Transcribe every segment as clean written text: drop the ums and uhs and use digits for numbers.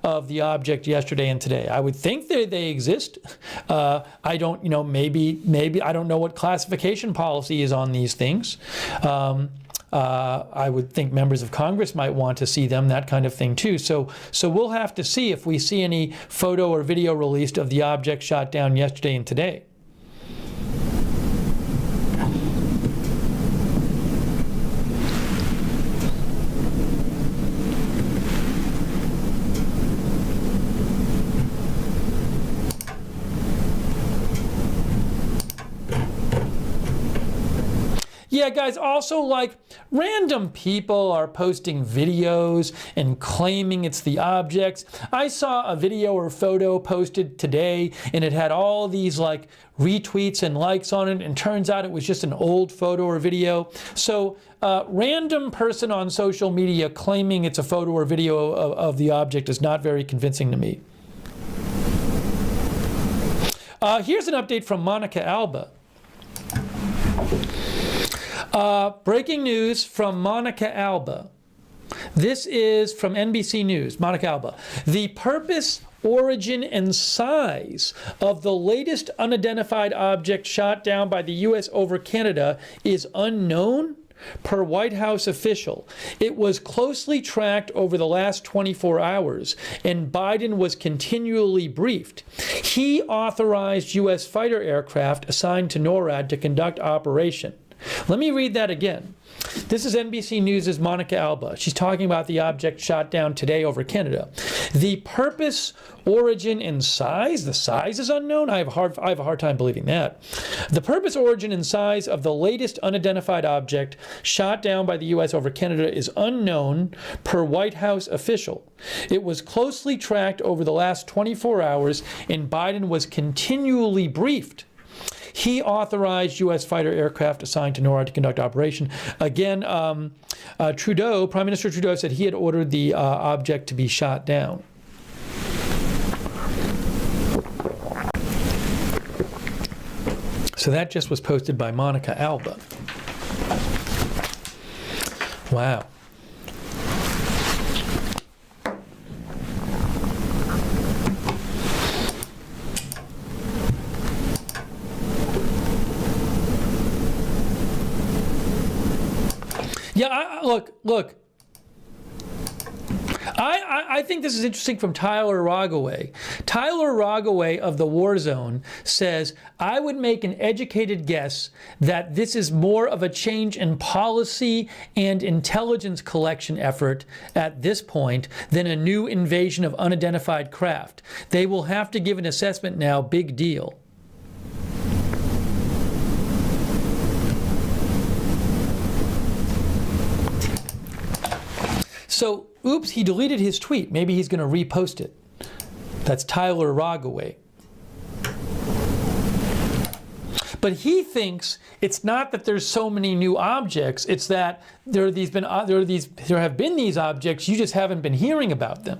of the object yesterday and today. I would think they exist. I don't, maybe I don't know what classification policy is on these things. I would think members of Congress might want to see them, that kind of thing too. So we'll have to see if we see any photo or video released of the object shot down yesterday and today. Yeah, guys, also, like, random people are posting videos and claiming it's the objects. I saw a video or photo posted today, and it had all these, like, retweets and likes on it, and turns out it was just an old photo or video. So, random person on social media claiming it's a photo or video of the object is not very convincing to me. Here's an update from Monica Alba. Breaking news from Monica Alba. This is from NBC News, Monica Alba. The purpose, origin, and size of the latest unidentified object shot down by the U.S. over Canada is unknown, per White House official. It was closely tracked over the last 24 hours, and Biden was continually briefed. He authorized U.S. fighter aircraft assigned to NORAD to conduct operation. Let me read that again. This is NBC News' Monica Alba. She's talking about the object shot down today over Canada. The purpose, origin, and size, the size is unknown. I have a hard time believing that. The purpose, origin, and size of the latest unidentified object shot down by the U.S. over Canada is unknown, per White House official. It was closely tracked over the last 24 hours, and Biden was continually briefed. He authorized U.S. fighter aircraft assigned to NORAD to conduct operation. Again, Trudeau, Prime Minister Trudeau, said he had ordered the object to be shot down. So that just was posted by Monica Alba. Wow. Yeah, look. I think this is interesting from Tyler Rogaway. Tyler Rogaway of the War Zone says, I would make an educated guess that this is more of a change in policy and intelligence collection effort at this point than a new invasion of unidentified craft. They will have to give an assessment now, big deal. So, oops, he deleted his tweet. Maybe he's going to repost it. That's Tyler Rogaway. But he thinks it's not that there's so many new objects, it's that there have been these objects, you just haven't been hearing about them.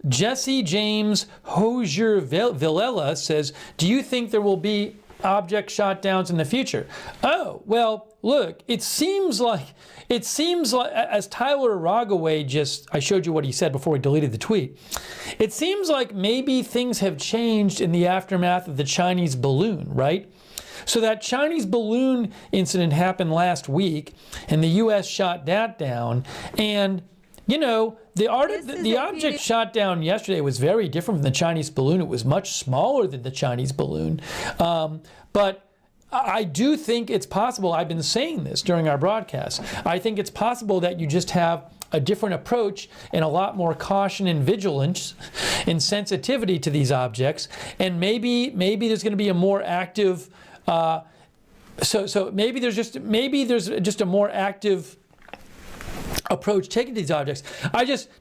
Jesse James Hosier Villela says, do you think there will be object shot downs in the future? Oh, well, look, it seems like, as Tyler Rogaway I showed you what he said before he deleted the tweet. It seems like maybe things have changed in the aftermath of the Chinese balloon, right? So that Chinese balloon incident happened last week, and the U.S. shot that down, and you know, the object shot down yesterday was very different from the Chinese balloon. It was much smaller than the Chinese balloon. But I do think it's possible, I've been saying this during our broadcast, I think it's possible that you just have a different approach and a lot more caution and vigilance and sensitivity to these objects. And maybe there's going to be a more active, so maybe there's just a more active approach taken to these objects.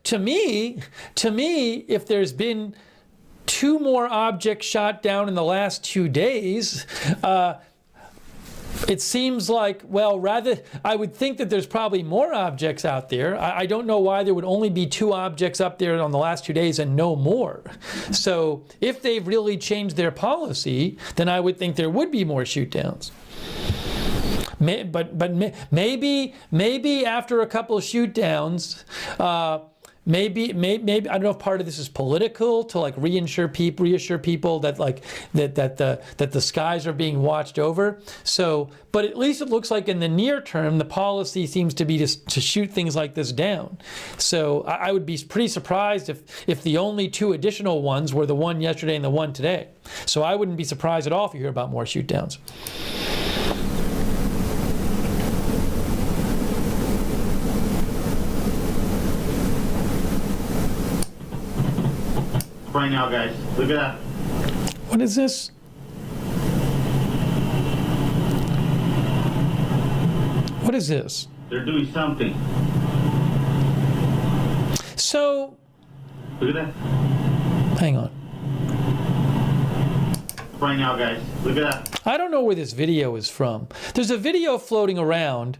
To me, if there's been 2 more objects shot down in the last 2 days. It seems like, well, rather, I would think that there's probably more objects out there. I don't know why there would only be 2 objects up there on the last 2 days and no more. So if they've really changed their policy, then I would think there would be more shoot downs. But maybe after a couple of shoot downs, maybe I don't know if part of this is political to like reassure people that that the skies are being watched over. So, but at least it looks like in the near term the policy seems to be to shoot things like this down. So I would be pretty surprised if the only 2 additional ones were the one yesterday and the one today. So I wouldn't be surprised at all if you hear about more shoot downs. Right now, guys. Look at that. What is this? What is this? They're doing something. So, look at that. Hang on. Right now, guys. Look at that. I don't know where this video is from. There's a video floating around.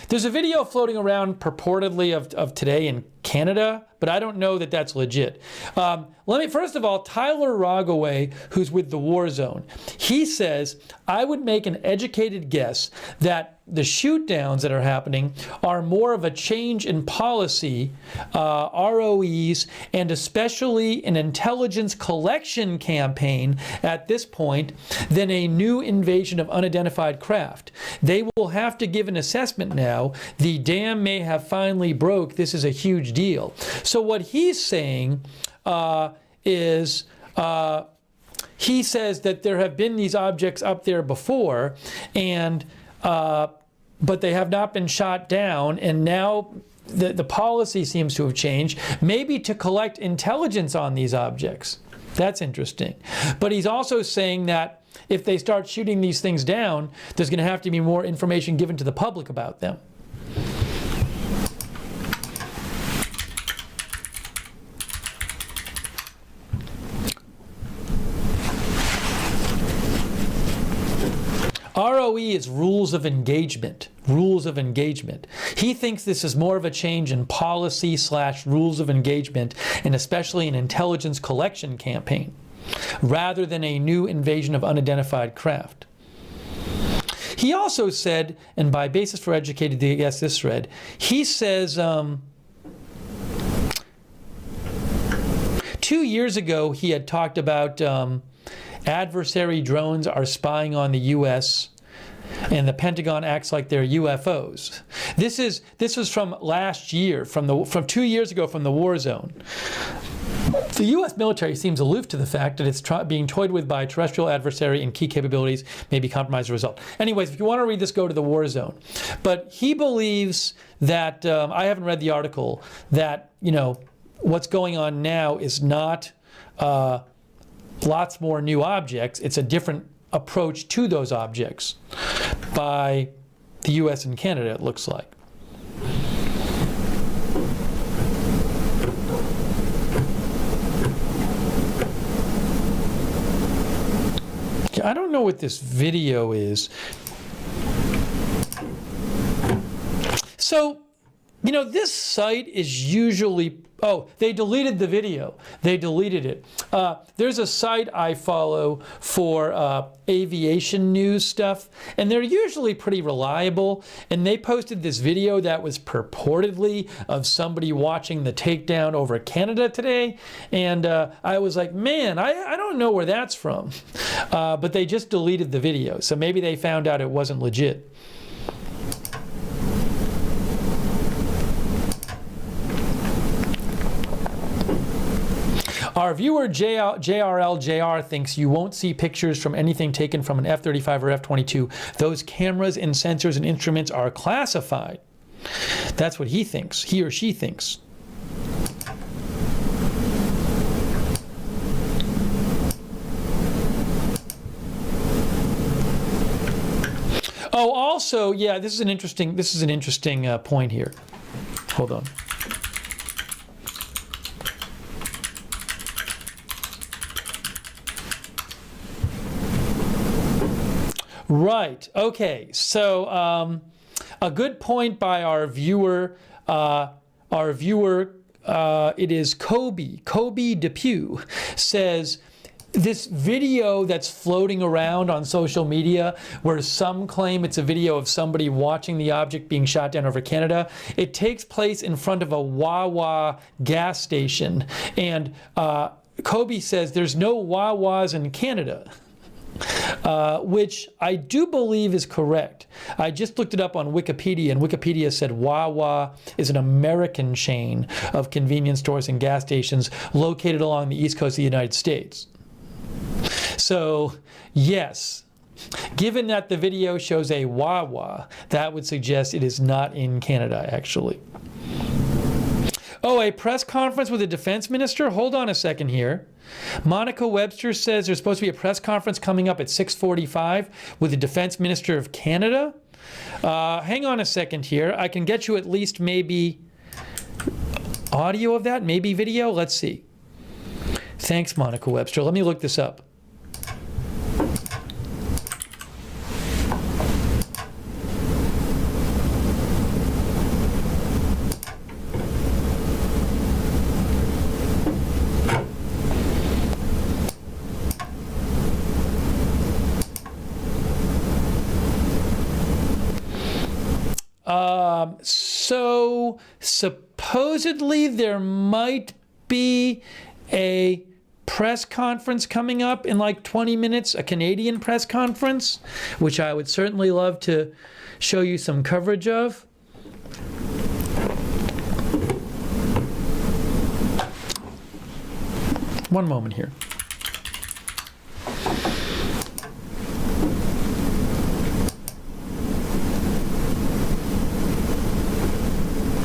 There's a video floating around purportedly of today in Canada, but I don't know that that's legit. First of all, Tyler Rogaway, who's with the War Zone, he says, I would make an educated guess that the shoot downs that are happening are more of a change in policy, ROEs, and especially an intelligence collection campaign at this point than a new invasion of unidentified craft. They will have to give an assessment now. The dam may have finally broke. This is a huge deal. So what he's saying is he says that there have been these objects up there before, and but they have not been shot down, and now the policy seems to have changed, maybe to collect intelligence on these objects. That's interesting. But he's also saying that if they start shooting these things down, there's going to have to be more information given to the public about them. ROE is rules of engagement. Rules of engagement. He thinks this is more of a change in policy / rules of engagement, and especially an intelligence collection campaign, rather than a new invasion of unidentified craft. He also said, and by basis for educated guess this thread, he says 2 years ago he had talked about adversary drones are spying on the U.S. and the Pentagon acts like they're UFOs. This was from last year, from 2 years ago, from the War Zone. The U.S. military seems aloof to the fact that it's being toyed with by a terrestrial adversary and key capabilities may be compromised as a result. Anyways, if you want to read this, go to the War Zone. But he believes that, I haven't read the article, that, what's going on now is not lots more new objects. It's a different approach to those objects by the U.S. and Canada, it looks like. I don't know what this video is. So, this site is usually, they deleted the video. They deleted it. There's a site I follow for aviation news stuff, and they're usually pretty reliable. And they posted this video that was purportedly of somebody watching the takedown over Canada today. And I was like, man, I don't know where that's from. But they just deleted the video. So maybe they found out it wasn't legit. Our viewer JRLJR thinks you won't see pictures from anything taken from an F-35 or F-22. Those cameras and sensors and instruments are classified. That's what he thinks, he or she thinks. Oh, also, yeah, this is an interesting point here. Hold on. Right. Okay. So a good point by our viewer. It is Kobe Depew, says this video that's floating around on social media where some claim it's a video of somebody watching the object being shot down over Canada, it takes place in front of a Wawa gas station. And Kobe says there's no Wawas in Canada. Which I do believe is correct. I just looked it up on Wikipedia, and Wikipedia said Wawa is an American chain of convenience stores and gas stations located along the east coast of the United States. So, yes, given that the video shows a Wawa, that would suggest it is not in Canada, actually. Oh, a press conference with a defense minister? Hold on a second here. Monica Webster says there's supposed to be a press conference coming up at 6:45 with the defense minister of Canada. Hang on a second here. I can get you at least maybe audio of that, maybe video. Let's see. Thanks, Monica Webster. Let me look this up. So supposedly there might be a press conference coming up in like 20 minutes, a Canadian press conference, which I would certainly love to show you some coverage of. One moment here.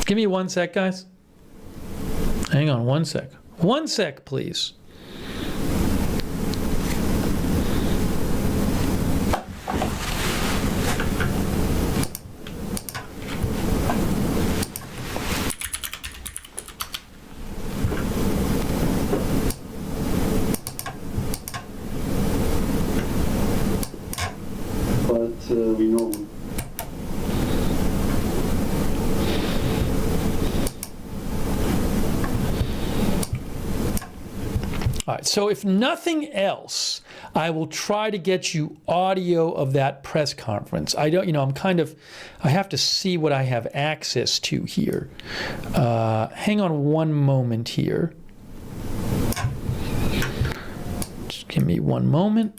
Give me 1 sec, guys. Hang on 1 sec. 1 sec, please. We know. All right, so if nothing else, I will try to get you audio of that press conference. I don't, I have to see what I have access to here. Hang on one moment here. Just give me one moment.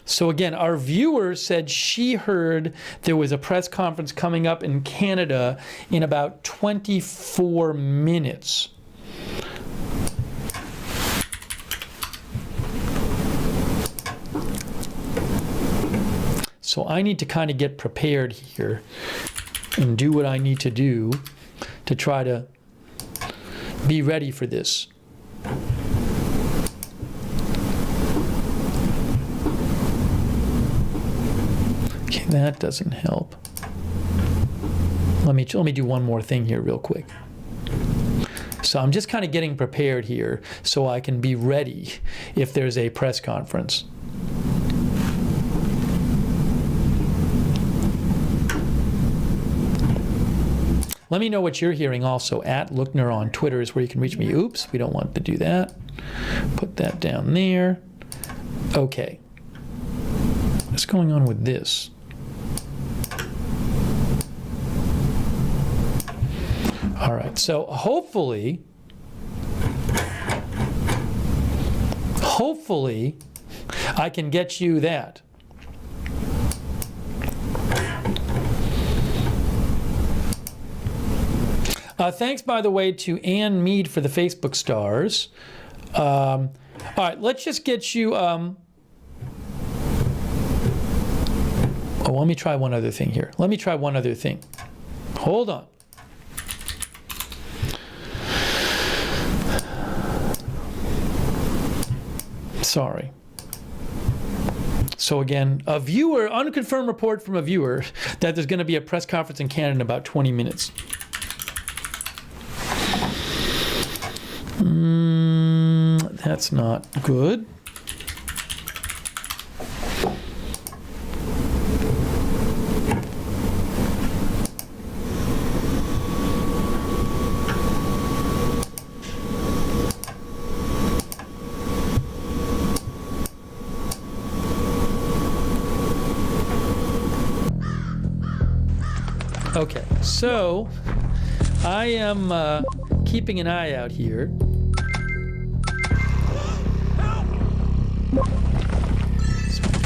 So again, our viewer said she heard there was a press conference coming up in Canada in about 24 minutes. So I need to kind of get prepared here and do what I need to do to try to be ready for this. Okay, that doesn't help. Let me do one more thing here real quick. So I'm just kind of getting prepared here so I can be ready if there's a press conference. Let me know what you're hearing also. At Lookner on Twitter is where you can reach me. Oops, we don't want to do that. Put that down there. Okay. What's going on with this? All right, so hopefully I can get you that. Thanks, by the way, to Ann Mead for the Facebook stars. All right, let's just get you... let me try one other thing here. Let me try one other thing. Hold on. Sorry. So again, a viewer, unconfirmed report from a viewer that there's going to be a press conference in Canada in about 20 minutes. That's not good. Okay, so I am keeping an eye out here. Give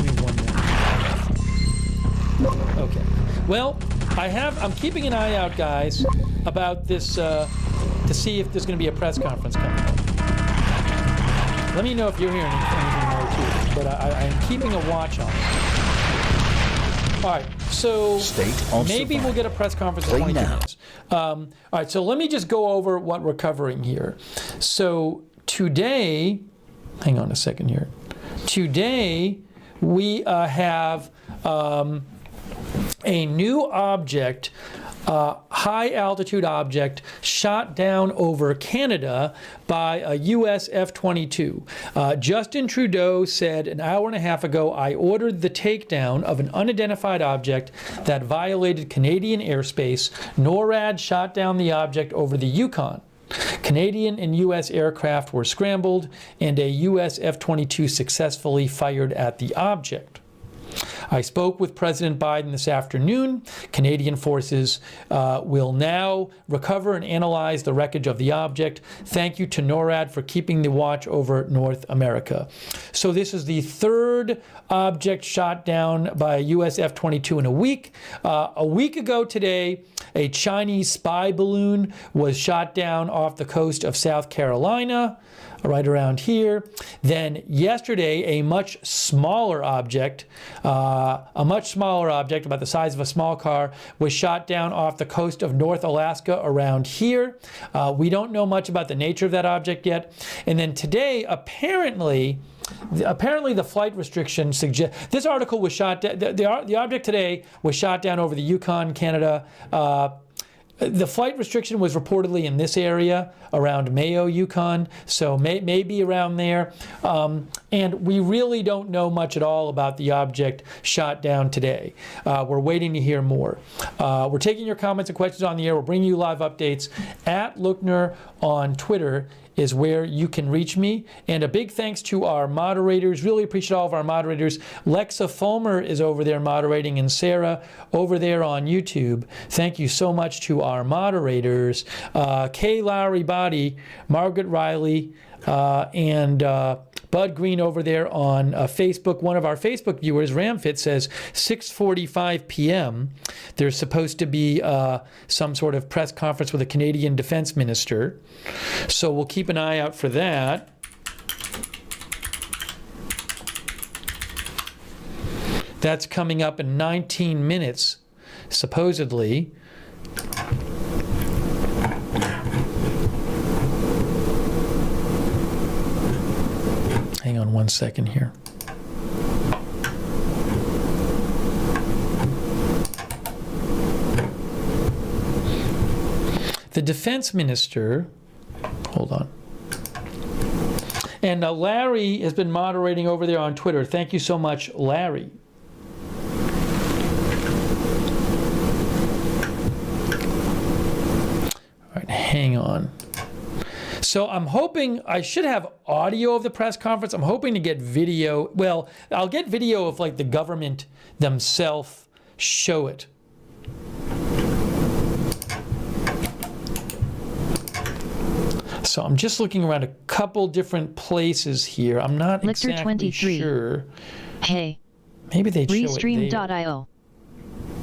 me one more. Okay. Well, I'm keeping an eye out, guys, about this to see if there's going to be a press conference coming up. Let me know if you're hearing anything more too. But I am keeping a watch on it. All right, so maybe we'll get a press conference in 22 minutes. All right, so let me just go over what we're covering here. So today, hang on a second here. Today, we have a new object, high altitude object, shot down over Canada by a US F-22. Justin Trudeau said an hour and a half ago, I ordered the takedown of an unidentified object that violated Canadian airspace. NORAD shot down the object over the Yukon. Canadian and U.S. aircraft were scrambled, and a U.S. F-22 successfully fired at the object. I spoke with President Biden this afternoon. Canadian forces will now recover and analyze the wreckage of the object. Thank you to NORAD for keeping the watch over North America. So this is the third object shot down by a U.S. F-22 in a week. A week ago today, a Chinese spy balloon was shot down off the coast of South Carolina, right around here. Then yesterday, a much smaller object about the size of a small car, was shot down off the coast of North Alaska around here. We don't know much about the nature of that object yet. And then today, apparently the flight restriction suggests this article was shot. The object today was shot down over the Yukon, Canada. The flight restriction was reportedly in this area around Mayo, Yukon, so maybe around there. And we really don't know much at all about the object shot down today. We're waiting to hear more. We're taking your comments and questions on the air. We'll bring you live updates. At Lookner on Twitter is where you can reach me. And a big thanks to our moderators. Really appreciate all of our moderators. Lexa Fulmer is over there moderating, and Sarah over there on YouTube. Thank you so much to our moderators. Kay Lowry Body, Margaret Riley, and Bud Green over there on Facebook. One of our Facebook viewers, Ramfit, says 6:45 p.m. There's supposed to be some sort of press conference with a Canadian defense minister. So we'll keep an eye out for that. That's coming up in 19 minutes, supposedly. Hang on one second here. The defense minister, hold on. And Larry has been moderating over there on Twitter. Thank you so much, Larry. All right, hang on. So I'm hoping, I should have audio of the press conference. I'm hoping to get video. Well, I'll get video of like the government themselves show it. So I'm just looking around a couple different places here. I'm not exactly 23. sure. Hey. Maybe they'd show it there. Restream.io.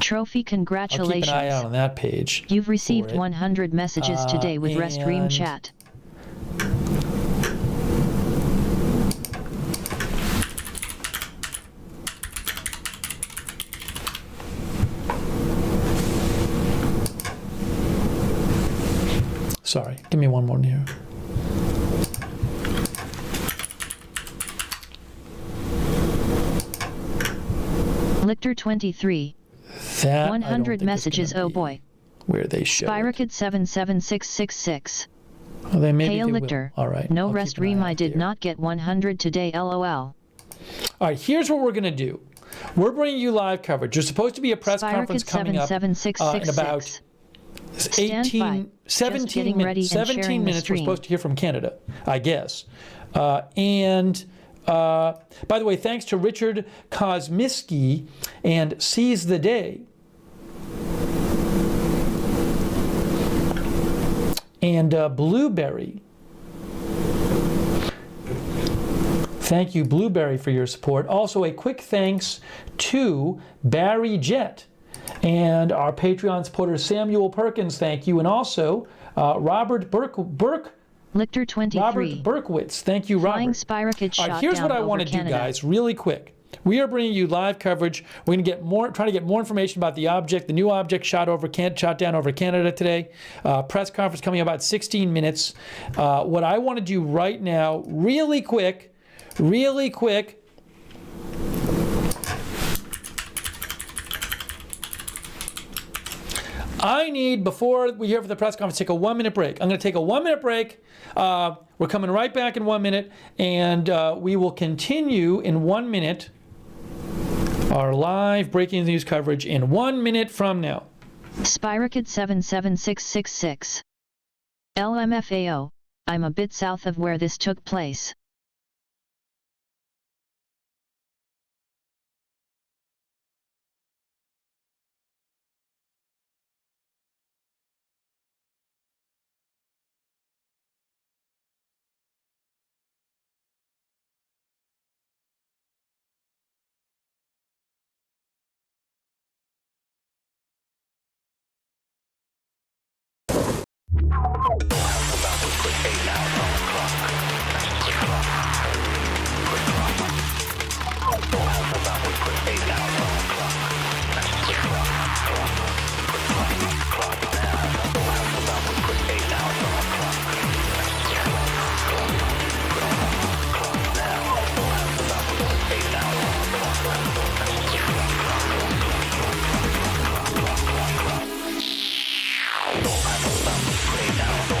Trophy, congratulations. I'll keep an eye out on that page. You've received 100 messages today with Restream chat. Sorry, give me one more here. Lichter 23. That 100 messages, oh boy. Where they show Spyracid 77666. Well, they maybe Hey, they Lichter. All right. No I'll rest keep an eye ream. out I did there. not get 100 today, lol. All right, here's what we're going to do. We're bringing you live coverage. There's supposed to be a press conference coming up in about 17 minutes. 17 minutes. We're supposed to hear from Canada, I guess. By the way, thanks to Richard Kosmiski and Seize the Day. and Blueberry. Thank you, Blueberry, for your support. Also, a quick thanks to Barry Jett and our Patreon supporter Samuel Perkins. Thank you, and also Robert Lichter 23. Robert Berkowitz. Thank you, Flying Robert. Spyrocket All shot right, here's down what I over want to do, Canada. guys, really quick. We are bringing you live coverage. We're going to try to get more information about the new object shot down over Canada today. Press conference coming in about 16 minutes. What I want to do right now, really quick, I need, before we hear from the press conference, take a 1-minute break. I'm going to take a 1-minute break. We're coming right back in 1 minute, and we will continue in 1 minute our live breaking news coverage in 1 minute from now. Spyrocket 77666. LMFAO, I'm a bit south of where this took place.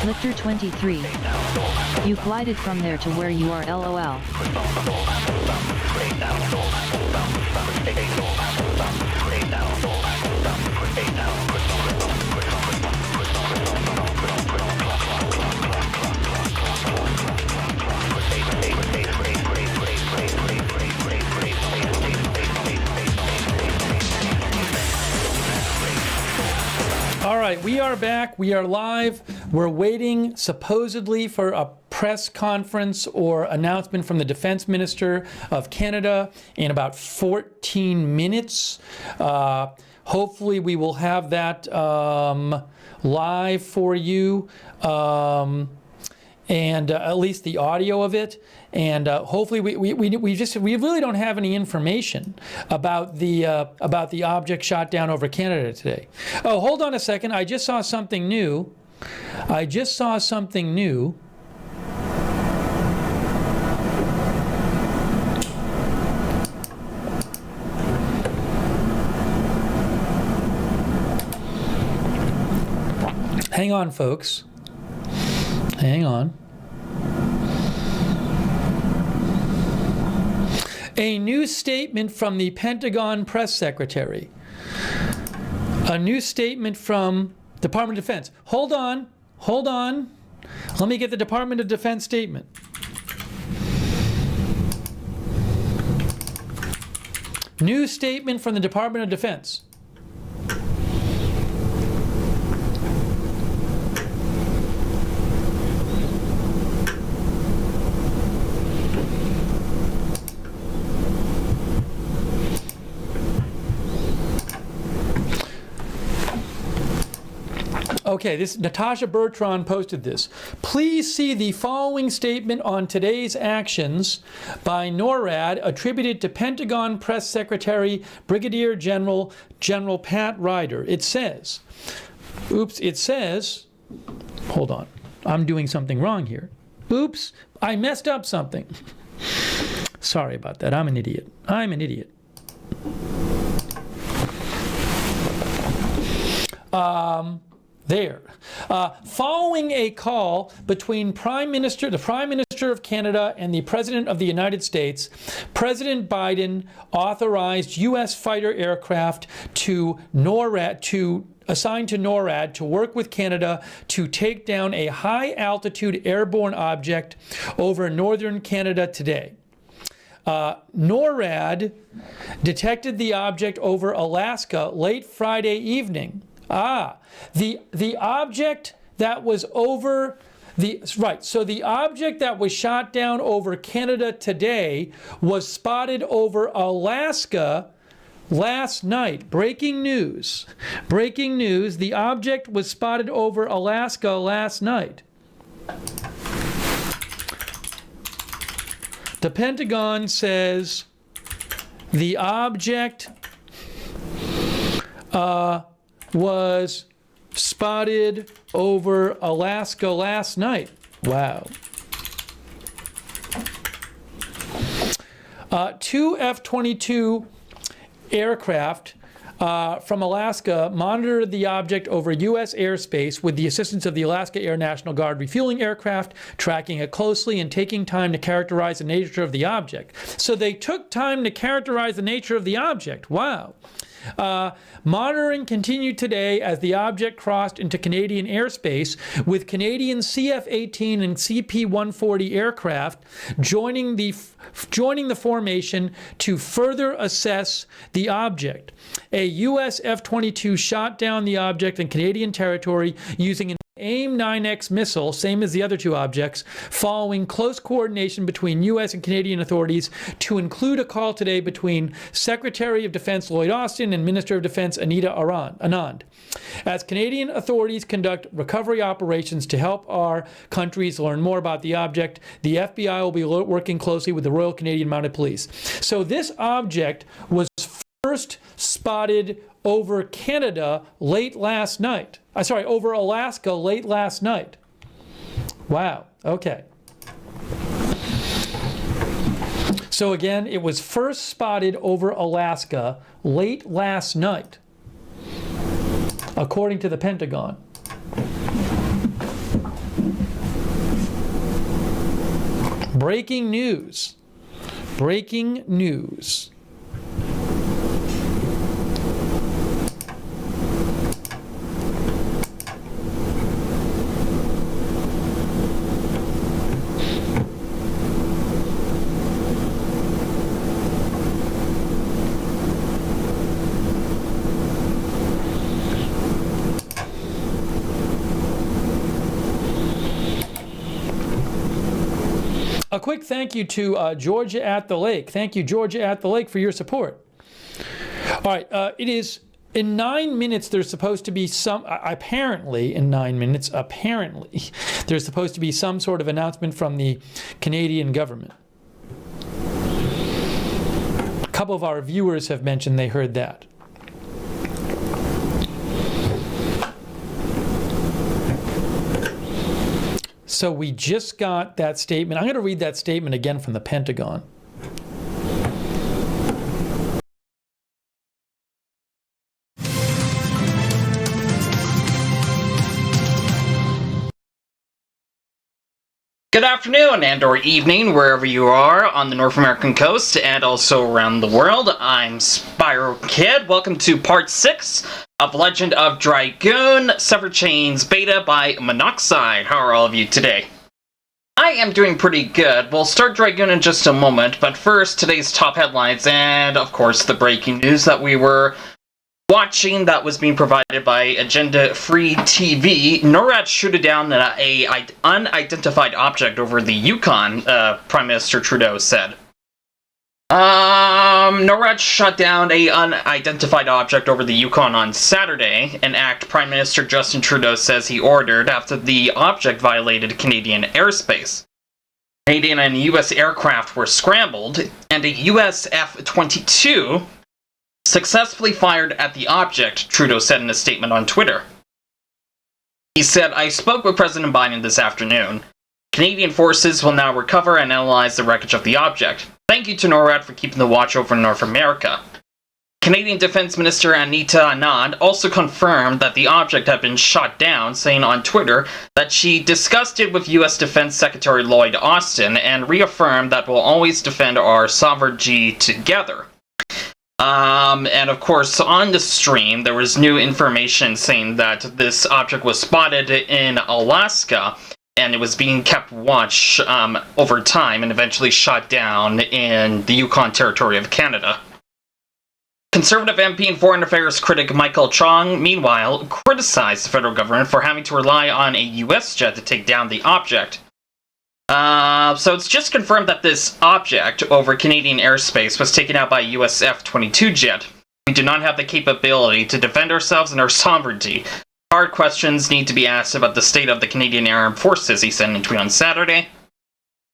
Lichter 23. You glided from there to where you are, LOL. All right, we are back. We are live. We're waiting supposedly for a press conference or announcement from the Defense Minister of Canada in about 14 minutes. Hopefully we will have that live for you, and at least the audio of it. And hopefully we really don't have any information about the object shot down over Canada today. Oh, hold on a second. I just saw something new. Hang on, folks. Hang on. A new statement from the Pentagon press secretary. A new statement from Department of Defense. Hold on. Let me get the Department of Defense statement. New statement from the Department of Defense. Okay, this Natasha Bertrand posted this. Please see the following statement on today's actions by NORAD attributed to Pentagon Press Secretary Brigadier General Pat Ryder. It says, hold on, I'm doing something wrong here. Oops, I messed up something. Sorry about that, I'm an idiot. Following a call between the Prime Minister of Canada and the President of the United States, President Biden authorized U.S. fighter aircraft assigned to NORAD to work with Canada to take down a high-altitude airborne object over northern Canada today. NORAD detected the object over Alaska late Friday evening. The object that was over so the object that was shot down over Canada today was spotted over Alaska last night. Breaking news. Breaking news. The object was spotted over Alaska last night. The Pentagon says the object was spotted over Alaska last night. Wow. Two F-22 aircraft from Alaska monitored the object over U.S. airspace with the assistance of the Alaska Air National Guard refueling aircraft, tracking it closely and taking time to characterize the nature of the object. So they took time to characterize the nature of the object. Wow. Monitoring continued today as the object crossed into Canadian airspace, with Canadian CF-18 and CP-140 aircraft joining the formation to further assess the object. A U.S. F-22 shot down the object in Canadian territory using an AIM-9X missile, same as the other two objects, following close coordination between U.S. and Canadian authorities, to include a call today between Secretary of Defense Lloyd Austin and Minister of Defense Anita Anand. As Canadian authorities conduct recovery operations to help our countries learn more about the object, the FBI will be working closely with the Royal Canadian Mounted Police. So this object was first spotted over Canada late last night. Over Alaska late last night. Wow, okay. So again, it was first spotted over Alaska late last night, according to the Pentagon. Breaking news. Breaking news. A quick thank you to Georgia at the Lake. Thank you, Georgia at the Lake, for your support. All right, it is in 9 minutes. There's supposed to be some, apparently, in 9 minutes, apparently, there's supposed to be some sort of announcement from the Canadian government. A couple of our viewers have mentioned they heard that. So we just got that statement. I'm going to read that statement again from the Pentagon. Good afternoon and/or evening, wherever you are on the North American coast and also around the world. I'm Spyro Kid. Welcome to part 6 of Legend of Dragoon, Severed Chains Beta by Monoxide. How are all of you today? I am doing pretty good. We'll start Dragoon in just a moment, but first, today's top headlines and, of course, the breaking news that we were watching that was being provided by Agenda Free TV. NORAD shooted down an unidentified object over the Yukon, Prime Minister Trudeau said. NORAD shot down an unidentified object over the Yukon on Saturday, an act Prime Minister Justin Trudeau says he ordered after the object violated Canadian airspace. Canadian and U.S. aircraft were scrambled, and a U.S. F-22 successfully fired at the object, Trudeau said in a statement on Twitter. He said, "I spoke with President Biden this afternoon. Canadian forces will now recover and analyze the wreckage of the object. Thank you to NORAD for keeping the watch over North America." Canadian Defense Minister Anita Anand also confirmed that the object had been shot down, saying on Twitter that she discussed it with U.S. Defense Secretary Lloyd Austin and reaffirmed that we'll always defend our sovereignty together. And of course, on the stream, there was new information saying that this object was spotted in Alaska, and it was being kept watch over time and eventually shot down in the Yukon Territory of Canada. Conservative MP and Foreign Affairs critic Michael Chong, meanwhile, criticized the federal government for having to rely on a U.S. jet to take down the object. So it's just confirmed that this object over Canadian airspace was taken out by a U.S. F-22 jet. We do not have the capability to defend ourselves and our sovereignty. Hard questions need to be asked about the state of the Canadian Armed Forces, he said in a tweet on Saturday.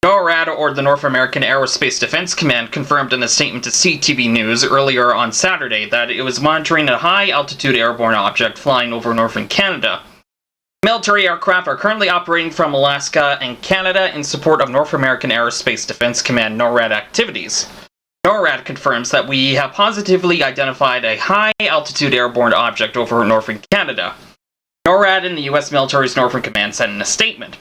NORAD, or the North American Aerospace Defense Command, confirmed in a statement to CTV News earlier on Saturday that it was monitoring a high-altitude airborne object flying over northern Canada. Military aircraft are currently operating from Alaska and Canada in support of North American Aerospace Defense Command NORAD activities. NORAD confirms that we have positively identified a high-altitude airborne object over northern Canada. NORAD and the U.S. military's Northern Command said in a statement.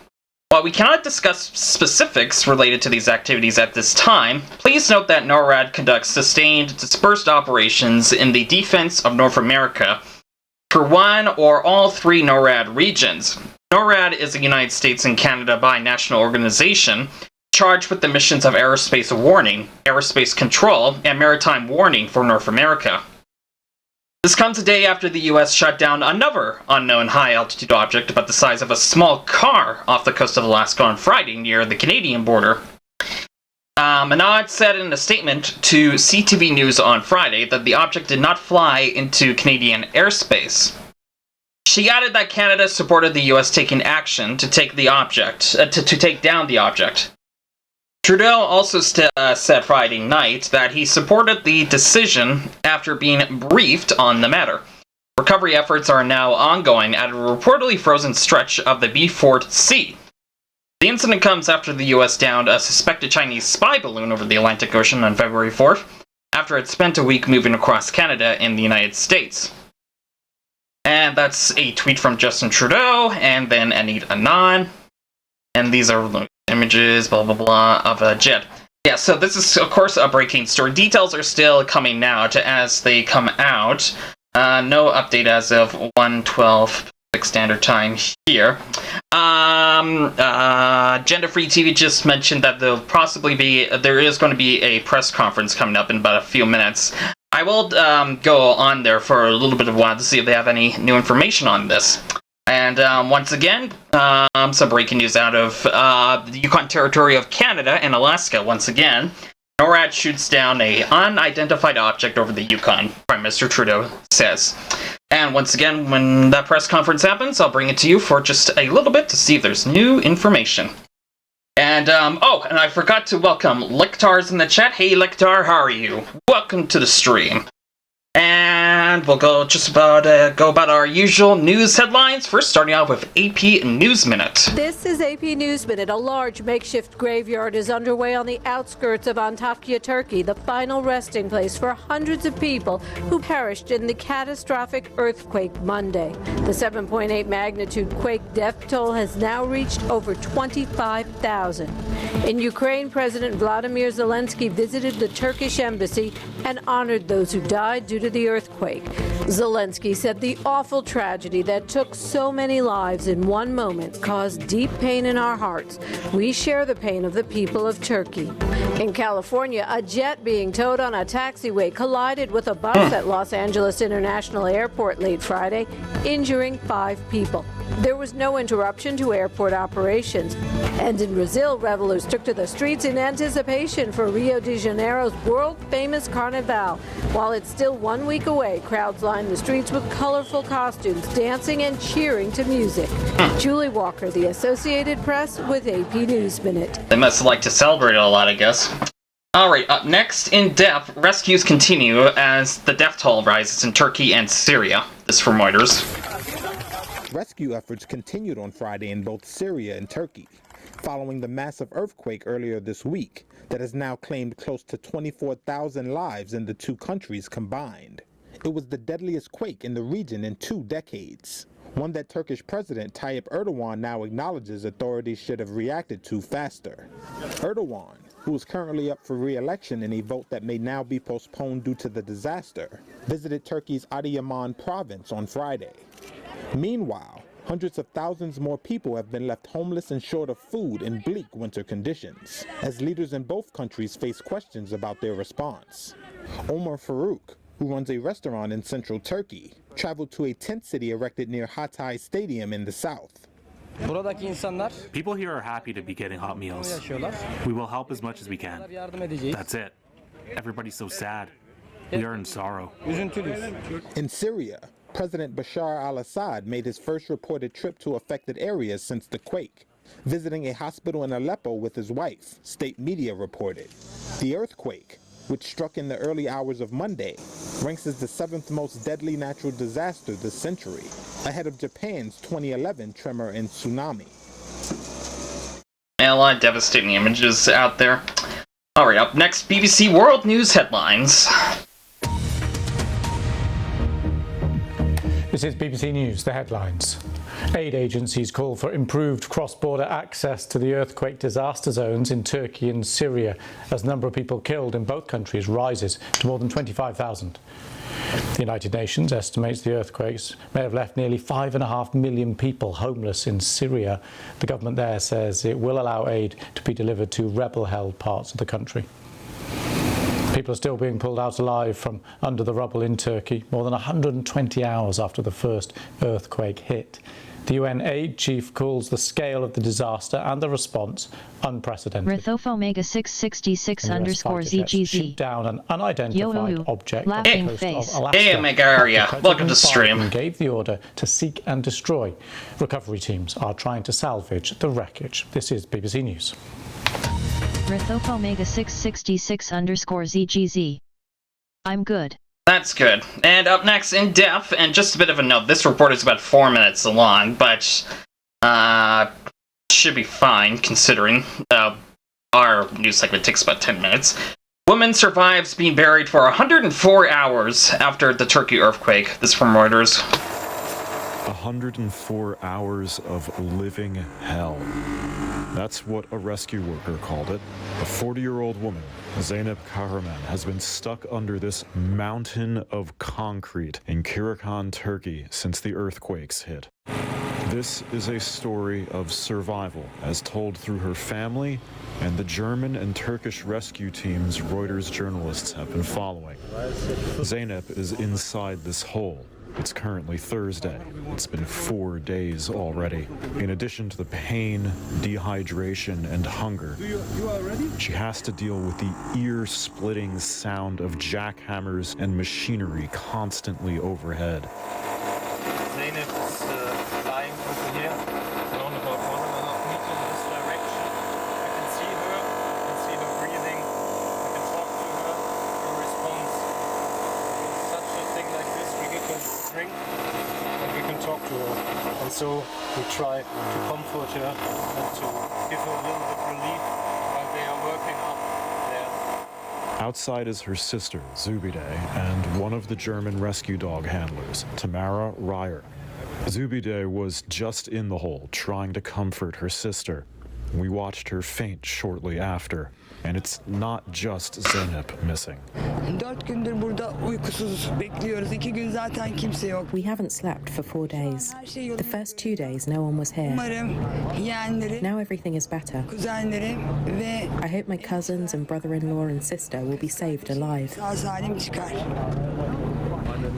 While we cannot discuss specifics related to these activities at this time, please note that NORAD conducts sustained, dispersed operations in the defense of North America for one or all three NORAD regions. NORAD is a United States and Canada binational organization charged with the missions of aerospace warning, aerospace control, and maritime warning for North America. This comes a day after the U.S. shot down another unknown high-altitude object about the size of a small car off the coast of Alaska on Friday near the Canadian border. Minot said in a statement to CTV News on Friday that the object did not fly into Canadian airspace. She added that Canada supported the U.S. taking action to take down the object. Trudeau also said Friday night that he supported the decision after being briefed on the matter. Recovery efforts are now ongoing at a reportedly frozen stretch of the Beaufort Sea. The incident comes after the U.S. downed a suspected Chinese spy balloon over the Atlantic Ocean on February 4th, after it spent a week moving across Canada and the United States. And that's a tweet from Justin Trudeau, and then Anit Anand. And these are images, blah, blah, blah, of a jet. Yeah, so this is, of course, a breaking story. Details are still coming out as they come out. No update as of 1:12 Standard Time here. Gender Free TV just mentioned that there is going to be a press conference coming up in about a few minutes. I will go on there for a little bit of a while to see if they have any new information on this. And once again, some breaking news out of the Yukon Territory of Canada and Alaska. Once again, NORAD shoots down an unidentified object over the Yukon, Prime Minister Trudeau says. And once again, when that press conference happens, I'll bring it to you for just a little bit to see if there's new information. And, and I forgot to welcome Lictar's in the chat. Hey, Lictar, how are you? Welcome to the stream. And we'll go about our usual news headlines. First, starting out with AP News Minute. This is AP News Minute. A large makeshift graveyard is underway on the outskirts of Antakya, Turkey, the final resting place for hundreds of people who perished in the catastrophic earthquake Monday. The 7.8 magnitude quake death toll has now reached over 25,000. In Ukraine, President Vladimir Zelensky visited the Turkish embassy and honored those who died due to the earthquake. Zelensky said the awful tragedy that took so many lives in one moment caused deep pain in our hearts. We share the pain of the people of Turkey. In California, a jet being towed on a taxiway collided with a bus at Los Angeles International Airport late Friday, injuring 5 people. There was no interruption to airport operations. And in Brazil, revelers took to the streets in anticipation for Rio de Janeiro's world-famous Carnival. While it's still 1 week away, crowds lined the streets with colorful costumes, dancing and cheering to music. Julie Walker, The Associated Press, with AP News Minute. They must like to celebrate a lot, I guess. Alright, up next, in depth, rescues continue as the death toll rises in Turkey and Syria. This from Reuters. Rescue efforts continued on Friday in both Syria and Turkey, following the massive earthquake earlier this week that has now claimed close to 24,000 lives in the two countries combined. It was the deadliest quake in the region in 2 decades, one that Turkish President Tayyip Erdogan now acknowledges authorities should have reacted to faster. Erdogan, who is currently up for re-election in a vote that may now be postponed due to the disaster, visited Turkey's Adıyaman province on Friday. Meanwhile, hundreds of thousands more people have been left homeless and short of food in bleak winter conditions, as leaders in both countries face questions about their response. Omar Farouk, who runs a restaurant in central Turkey, traveled to a tent city erected near Hatay Stadium in the south. People here are happy to be getting hot meals. We will help as much as we can. That's it. Everybody's so sad. We are in sorrow. In Syria, President Bashar al-Assad made his first reported trip to affected areas since the quake, visiting a hospital in Aleppo with his wife, state media reported. The earthquake, which struck in the early hours of Monday, ranks as the 7th most deadly natural disaster this century, ahead of Japan's 2011 tremor and tsunami. A lot of devastating images out there. Alright, up next, BBC World News headlines. This is BBC News, the headlines. Aid agencies call for improved cross-border access to the earthquake disaster zones in Turkey and Syria as the number of people killed in both countries rises to more than 25,000. The United Nations estimates the earthquakes may have left nearly 5.5 million people homeless in Syria. The government there says it will allow aid to be delivered to rebel-held parts of the country. People are still being pulled out alive from under the rubble in Turkey, more than 120 hours after the first earthquake hit. The UN aid chief calls the scale of the disaster and the response unprecedented. Rithofo Omega 666 underscore Shoot ZGZ. down an unidentified object on Laughing the coast face. of Alaska. Hey, Megaria. President Welcome to stream. Biden gave the order to seek and destroy. Recovery teams are trying to salvage the wreckage. This is BBC News. Rithofo Omega 666 underscore ZGZ. I'm good. That's good. And up next, in depth, and just a bit of a note, this report is about 4 minutes long, but should be fine considering our news segment takes about 10 minutes. Woman survives being buried for 104 hours after the Turkey earthquake. This from Reuters. 104 hours of living hell. That's what a rescue worker called it. A 40-year-old woman, Zeynep Kahraman, has been stuck under this mountain of concrete in Kirakan, Turkey, since the earthquakes hit. This is a story of survival, as told through her family and the German and Turkish rescue teams Reuters journalists have been following. Zeynep is inside this hole. It's currently Thursday. It's been 4 days already. In addition to the pain, dehydration, and hunger, she has to deal with the ear-splitting sound of jackhammers and machinery constantly overhead. Zeynep is lying over here, around about 1.5 meters in this direction. I can see her, I can see her breathing, I can talk to her, her response. Such a thing like this, we give her drink and we can talk to her. And so we try to comfort her and to give her a little bit relief while they are working up there. Outside is her sister, Zubide, and one of the German rescue dog handlers, Tamara Ryer. Zubide was just in the hole, trying to comfort her sister. We watched her faint shortly after, and it's not just Zeynep missing. 4 gündür burada uykusuz bekliyoruz. 2 gün zaten kimse yok. We haven't slept for 4 days. The first 2 days, no one was here. Umarım yeğenlerim, Now everything is better. kuzenlerim ve I hope my cousins and brother-in-law and sister will be saved alive. sağ salim çıkar.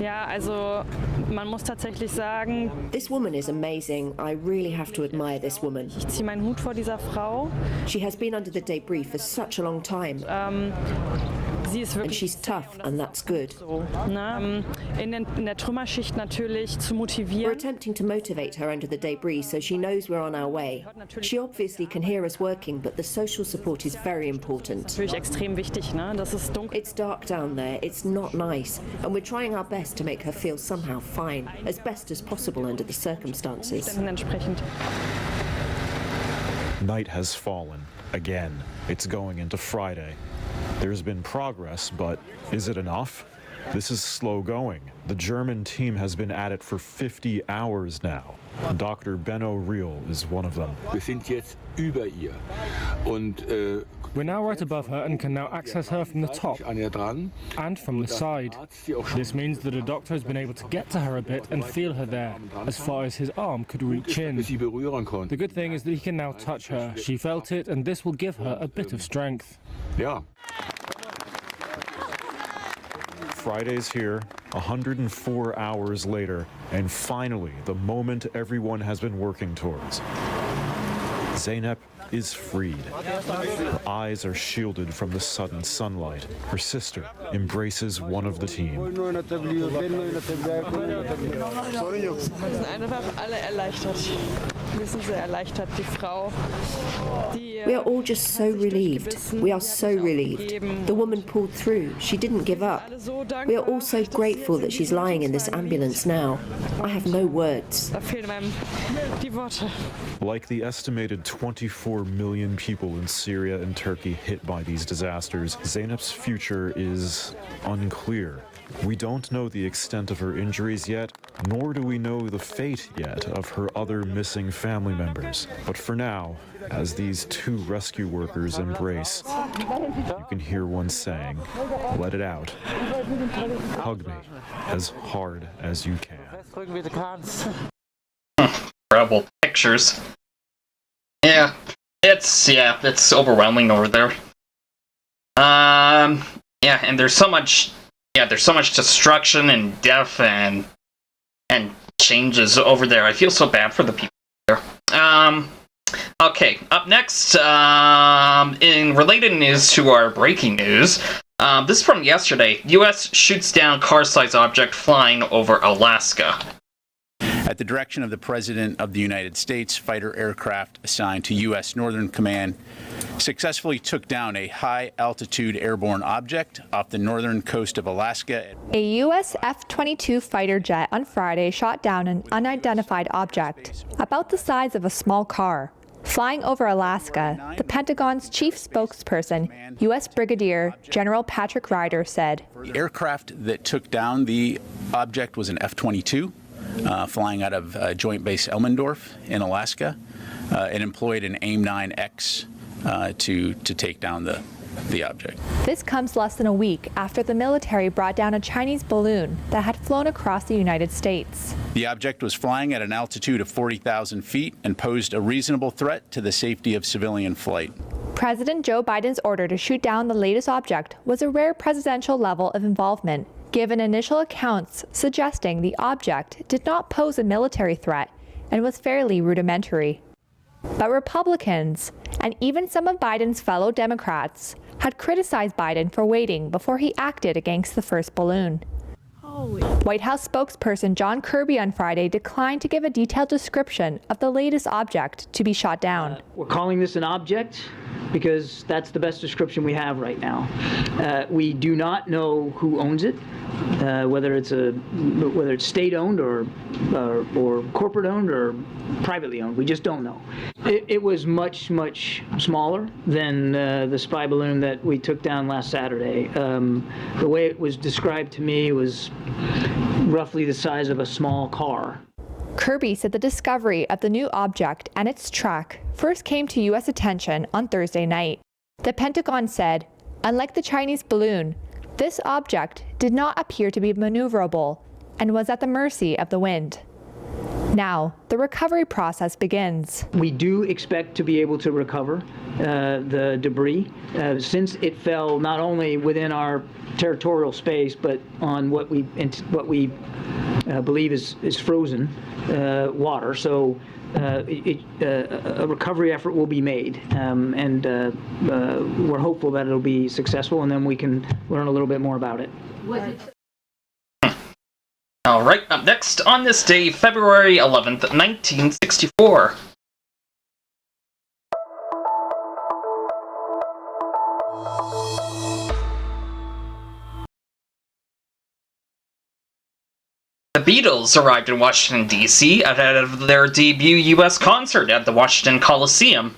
Ja, also man muss tatsächlich sagen, This woman is amazing. I really have to admire this woman. ich ziehe meinen Hut vor dieser Frau. She has been under the debris for such a long time. Sie ist And wirklich she's tough, and that's good. so. Ne? In der Trümmerschicht natürlich zu We're motivieren. attempting to motivate her under the debris so she knows we're on our way. She obviously can hear us working, but the social support is very important. Natürlich extrem wichtig, ne? Das ist dunkel. It's dark down there, it's not nice, and we're trying our best to make her feel somehow fine, as best as possible under the circumstances. Entsprechend. Night has fallen. Again. It's going into Friday. There's been progress, but is it enough? This is slow going. The German team has been at it for 50 hours now. Dr. Benno Riel is one of them. Wir sind jetzt über ihr. Und we're now right above her and can now access her from the top and from the side. This means that a doctor has been able to get to her a bit and feel her there, as far as his arm could reach in. The good thing is that he can now touch her. She felt it, and this will give her a bit of strength. Ja. Friday's here, 104 hours later, and finally, the moment everyone has been working towards. Zeynep is freed. Her eyes are shielded from the sudden sunlight. Her sister embraces one of the team. Wir sind einfach alle erleichtert. Wir sind sehr erleichtert. Die Frau, die... We are all just so relieved. We are so relieved. The woman pulled through. She didn't give up. We are all so grateful that she's lying in this ambulance now. I have no words. Da fehlen einem die Worte. Like the estimated 24 million people in Syria and Turkey hit by these disasters, Zeynep's future is unclear. We don't know the extent of her injuries yet, nor do we know the fate yet of her other missing family members. But for now, as these two rescue workers embrace, you can hear one saying, "Let it out. Hug me as hard as you can." Incredible pictures. Yeah, it's overwhelming over there. Yeah, and there's so much destruction and death and changes over there. I feel so bad for the people there. Okay, up next, in related news to our breaking news, this is from yesterday. U.S. shoots down car-sized object flying over Alaska. At the direction of the President of the United States, fighter aircraft assigned to U.S. Northern Command successfully took down a high-altitude airborne object off the northern coast of Alaska. A U.S. F-22 fighter jet on Friday shot down an unidentified object about the size of a small car. Flying over Alaska, the Pentagon's chief spokesperson, U.S. Brigadier General Patrick Ryder, said, The aircraft that took down the object was an F-22. Flying out of Joint Base Elmendorf in Alaska. It employed an AIM-9X to take down the object. This comes less than a week after the military brought down a Chinese balloon that had flown across the United States. The object was flying at an altitude of 40,000 feet and posed a reasonable threat to the safety of civilian flight. President Joe Biden's order to shoot down the latest object was a rare presidential level of involvement, given initial accounts suggesting the object did not pose a military threat and was fairly rudimentary. But Republicans, and even some of Biden's fellow Democrats, had criticized Biden for waiting before he acted against the first balloon. White House spokesperson John Kirby on Friday declined to give a detailed description of the latest object to be shot down. We're calling this an object because that's the best description we have right now. We do not know who owns it, whether it's state-owned or corporate-owned or privately owned. We just don't know. It was much smaller than the spy balloon that we took down last Saturday. The way it was described to me was roughly the size of a small car. Kirby said the discovery of the new object and its track first came to U.S. attention on Thursday night. The Pentagon said, unlike the Chinese balloon, this object did not appear to be maneuverable and was at the mercy of the wind. Now, the recovery process begins. We do expect to be able to recover the debris since it fell not only within our territorial space, but on what we believe is frozen water. So a recovery effort will be made, and we're hopeful that it'll be successful, and then we can learn a little bit more about it. All right, up next on this day, February 11th, 1964. The Beatles arrived in Washington, D.C. ahead of their debut U.S. concert at the Washington Coliseum.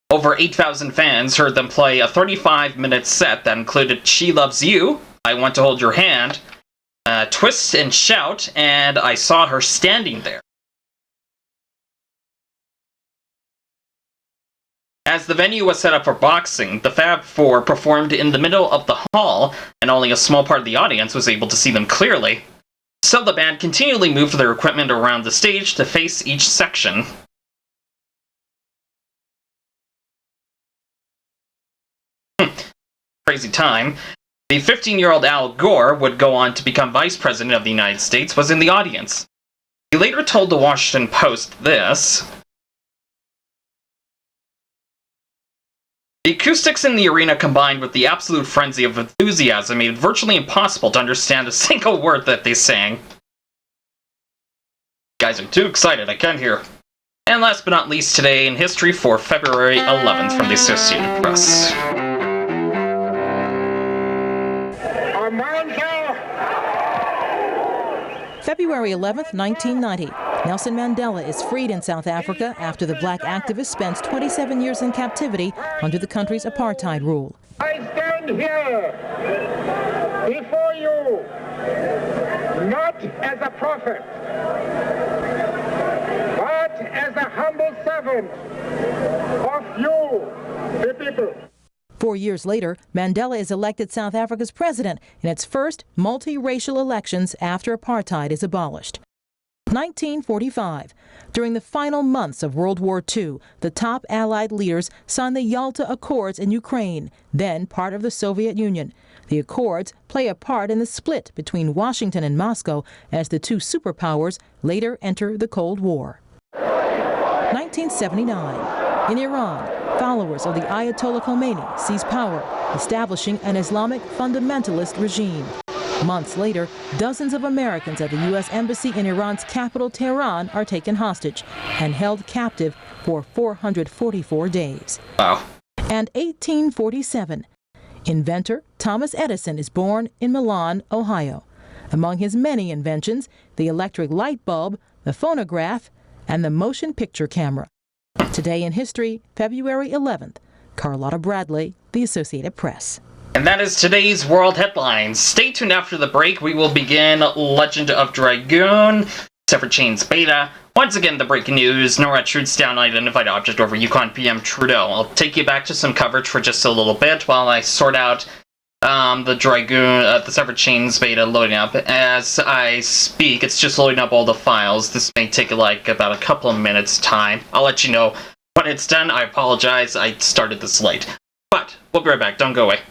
Over 8,000 fans heard them play a 35-minute set that included She Loves You, I Want to Hold Your Hand, Twist and Shout, and I Saw Her Standing There. As the venue was set up for boxing, the Fab Four performed in the middle of the hall, and only a small part of the audience was able to see them clearly. So the band continually moved their equipment around the stage to face each section. crazy time. The 15-year-old Al Gore would go on to become Vice President of the United States, was in the audience. He later told the Washington Post this: "The acoustics in the arena combined with the absolute frenzy of enthusiasm made it virtually impossible to understand a single word that they sang. Guys are too excited, I can't hear." And last but not least, today in history for February 11th from the Associated Press. February 11th, 1990. Nelson Mandela is freed in South Africa after the black activist spends 27 years in captivity under the country's apartheid rule. I stand here before you not as a prophet, but as a humble servant of you, the people. 4 years later, Mandela is elected South Africa's president in its first multiracial elections after apartheid is abolished. 1945. During the final months of World War II, the top Allied leaders signed the Yalta Accords in Ukraine, then part of the Soviet Union. The Accords play a part in the split between Washington and Moscow as the two superpowers later enter the Cold War. 1979. In Iran, followers of the Ayatollah Khomeini seize power, establishing an Islamic fundamentalist regime. Months later, dozens of Americans at the U.S. Embassy in Iran's capital, Tehran, are taken hostage and held captive for 444 days. Wow. And 1847. Inventor Thomas Edison is born in Milan, Ohio. Among his many inventions, the electric light bulb, the phonograph, and the motion picture camera. Today in history, February 11th. Carlotta Bradley, The Associated Press. And that is today's world headlines. Stay tuned after the break. We will begin Legend of Dragoon, Severed Chains Beta. Once again, the breaking news: NORAD shoots down unidentified object over Yukon PM Trudeau. I'll take you back to some coverage for just a little bit while I sort out the Dragoon, the Severed Chains Beta loading up. As I speak, it's just loading up all the files. This may take like about a couple of minutes time. I'll let you know when it's done. I apologize, I started this late. But we'll be right back. Don't go away.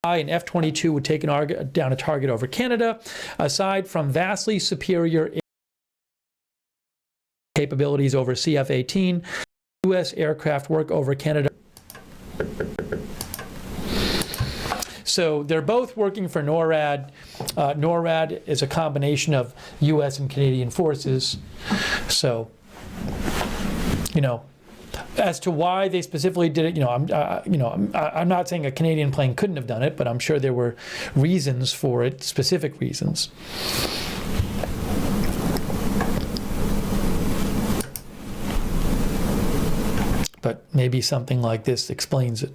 And F-22 would take down a target over Canada. Aside from vastly superior capabilities over CF-18, U.S. aircraft work over Canada. So they're both working for NORAD. NORAD is a combination of U.S. and Canadian forces. So, you know, as to why they specifically did it, I'm not saying a Canadian plane couldn't have done it, but I'm sure there were reasons for it, specific reasons. But maybe something like this explains it.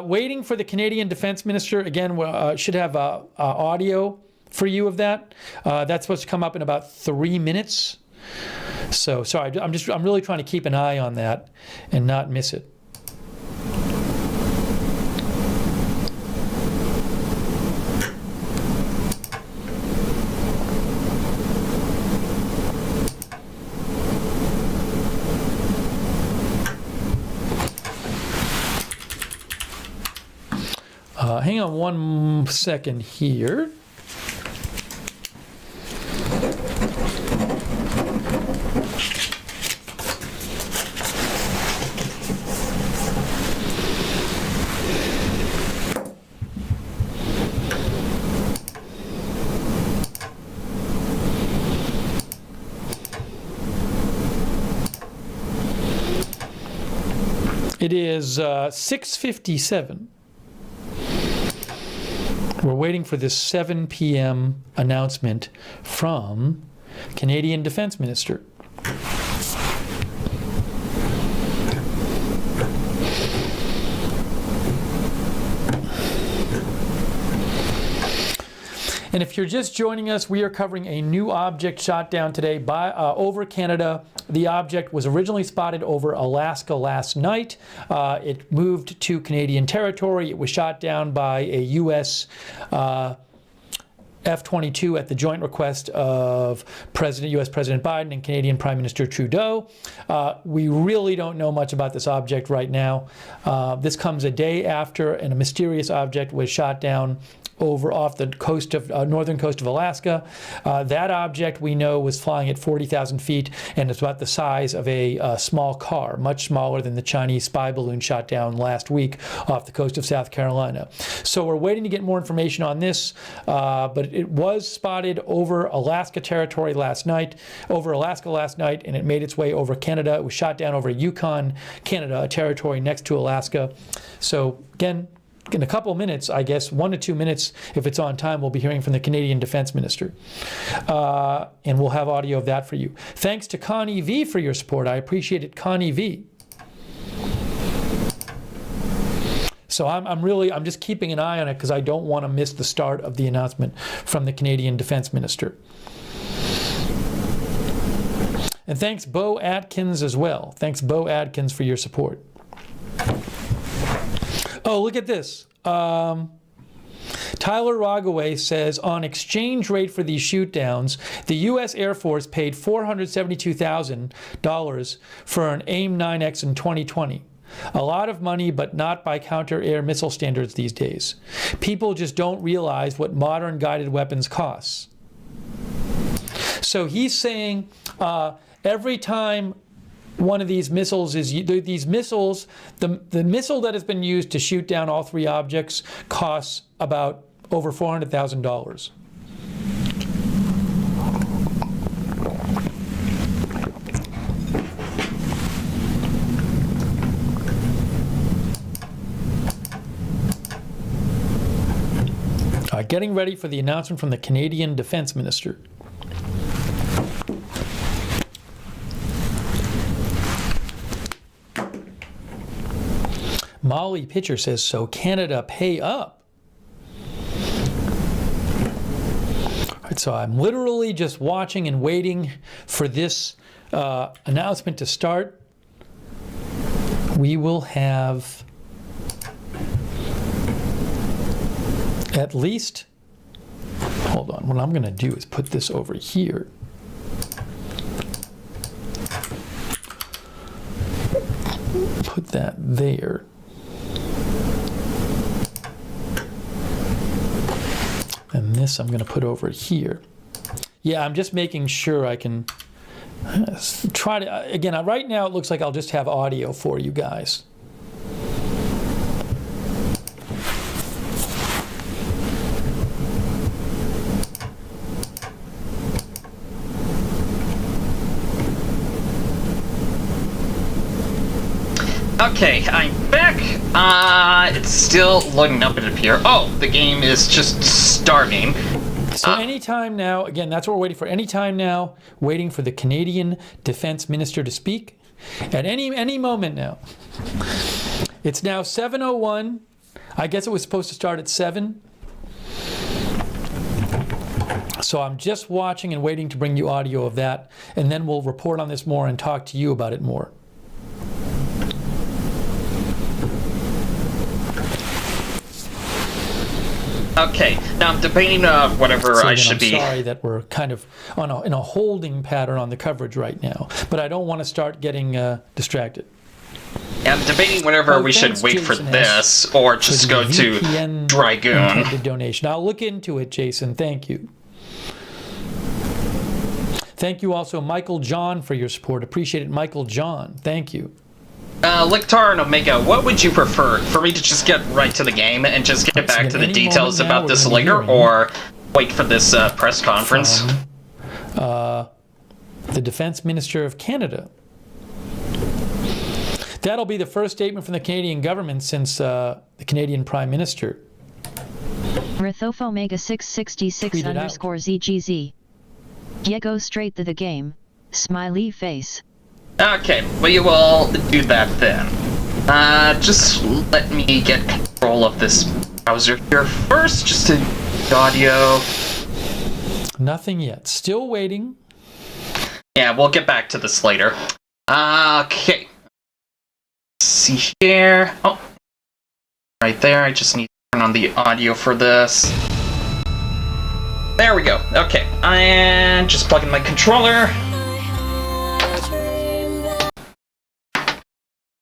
Waiting for the Canadian Defense Minister. Again, should have audio for you of that. That's supposed to come up in about 3 minutes. So sorry, I'm really trying to keep an eye on that and not miss it. Hang on 1 second here. It is 6:57. We're waiting for this 7 p.m. announcement from Canadian Defense Minister. And if you're just joining us, we are covering a new object shot down today by over Canada. The object was originally spotted over Alaska last night. It moved to Canadian territory. It was shot down by a U.S. F-22 at the joint request of U.S. President Biden and Canadian Prime Minister Trudeau. We really don't know much about this object right now. This comes a day after a mysterious object was shot down off the coast of northern coast of Alaska. That object we know was flying at 40,000 feet, and it's about the size of a small car, much smaller than the Chinese spy balloon shot down last week off the coast of South Carolina. So we're waiting to get more information on this, but it was spotted over Alaska territory last night, over Alaska last night, and it made its way over Canada. It was shot down over Yukon, Canada, a territory next to Alaska. So again, in a couple of minutes, I guess, 1 to 2 minutes, if it's on time, we'll be hearing from the Canadian Defense Minister. And we'll have audio of that for you. Thanks to Connie V for your support. I appreciate it, Connie V. So I'm just keeping an eye on it because I don't want to miss the start of the announcement from the Canadian Defense Minister. And thanks, Bo Atkins, as well. Thanks, Bo Atkins, for your support. Oh, look at this. Tyler Rogaway says, on exchange rate for these shoot-downs, the U.S. Air Force paid $472,000 for an AIM-9X in 2020. A lot of money, but not by counter-air missile standards these days. People just don't realize what modern guided weapons costs. So he's saying every time one of these missiles is the missile that has been used to shoot down all three objects costs about over $400,000. Getting ready for the announcement from the Canadian Defense Minister. Molly Pitcher says, so Canada pay up. All right, so I'm literally just watching and waiting for this announcement to start. We will have at least, hold on, what I'm going to do is put this over here. Put that there. And this I'm going to put over here. Yeah, I'm just making sure I can try to, again, right now it looks like I'll just have audio for you guys. Okay, I'm back. It's still loading up, it appears. Oh, the game is just starting. So anytime now, again, that's what we're waiting for. Anytime now, waiting for the Canadian Defense Minister to speak. At any moment now. It's now 7:01. I guess it was supposed to start at 7. So I'm just watching and waiting to bring you audio of that, and then we'll report on this more and talk to you about it more. Okay, now I'm debating whatever So I again, should I'm be. sorry that we're kind of in a holding pattern on the coverage right now, but I don't want to start getting distracted. I'm debating whenever we should wait for Jason this or just go to Dragoon. Intended donation. I'll look into it, Jason. Thank you. Thank you also, Michael John, for your support. Appreciate it, Michael John. Thank you. Lictar and Omega, what would you prefer? For me to just get right to the game and just get back to the details about this later, or wait for this press conference? The Defense Minister of Canada. That'll be the first statement from the Canadian government since the Canadian Prime Minister. Rithof Omega 666 underscore ZGZ. Yeah, go straight to the game. Smiley face. Okay, we will do that then. Just let me get control of this browser here first, just to audio. Nothing yet. Still waiting. Yeah, we'll get back to this later. Okay. Let's see here. Oh, right there. I just need to turn on the audio for this. There we go. Okay, and just plug in my controller.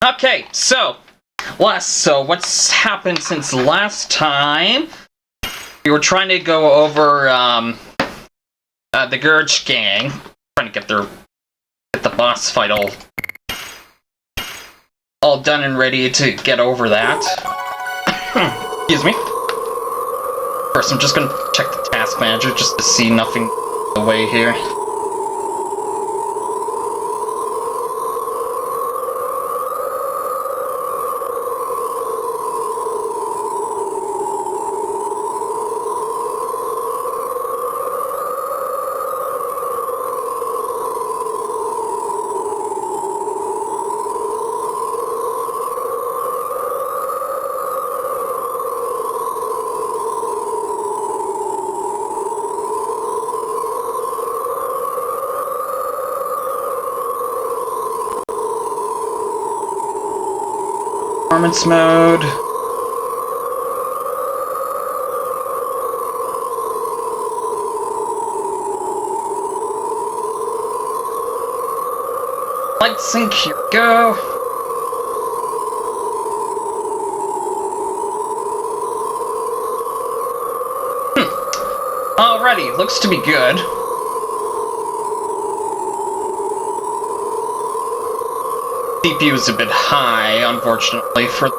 Okay, so what's happened since last time? We were trying to go over the Gurge gang, trying to get the boss fight all done and ready to get over that. Excuse me. First, I'm just gonna check the task manager just to see nothing away here. Performance mode. Light sync, here we go. Alrighty, looks to be good. CPU is a bit high, unfortunately, for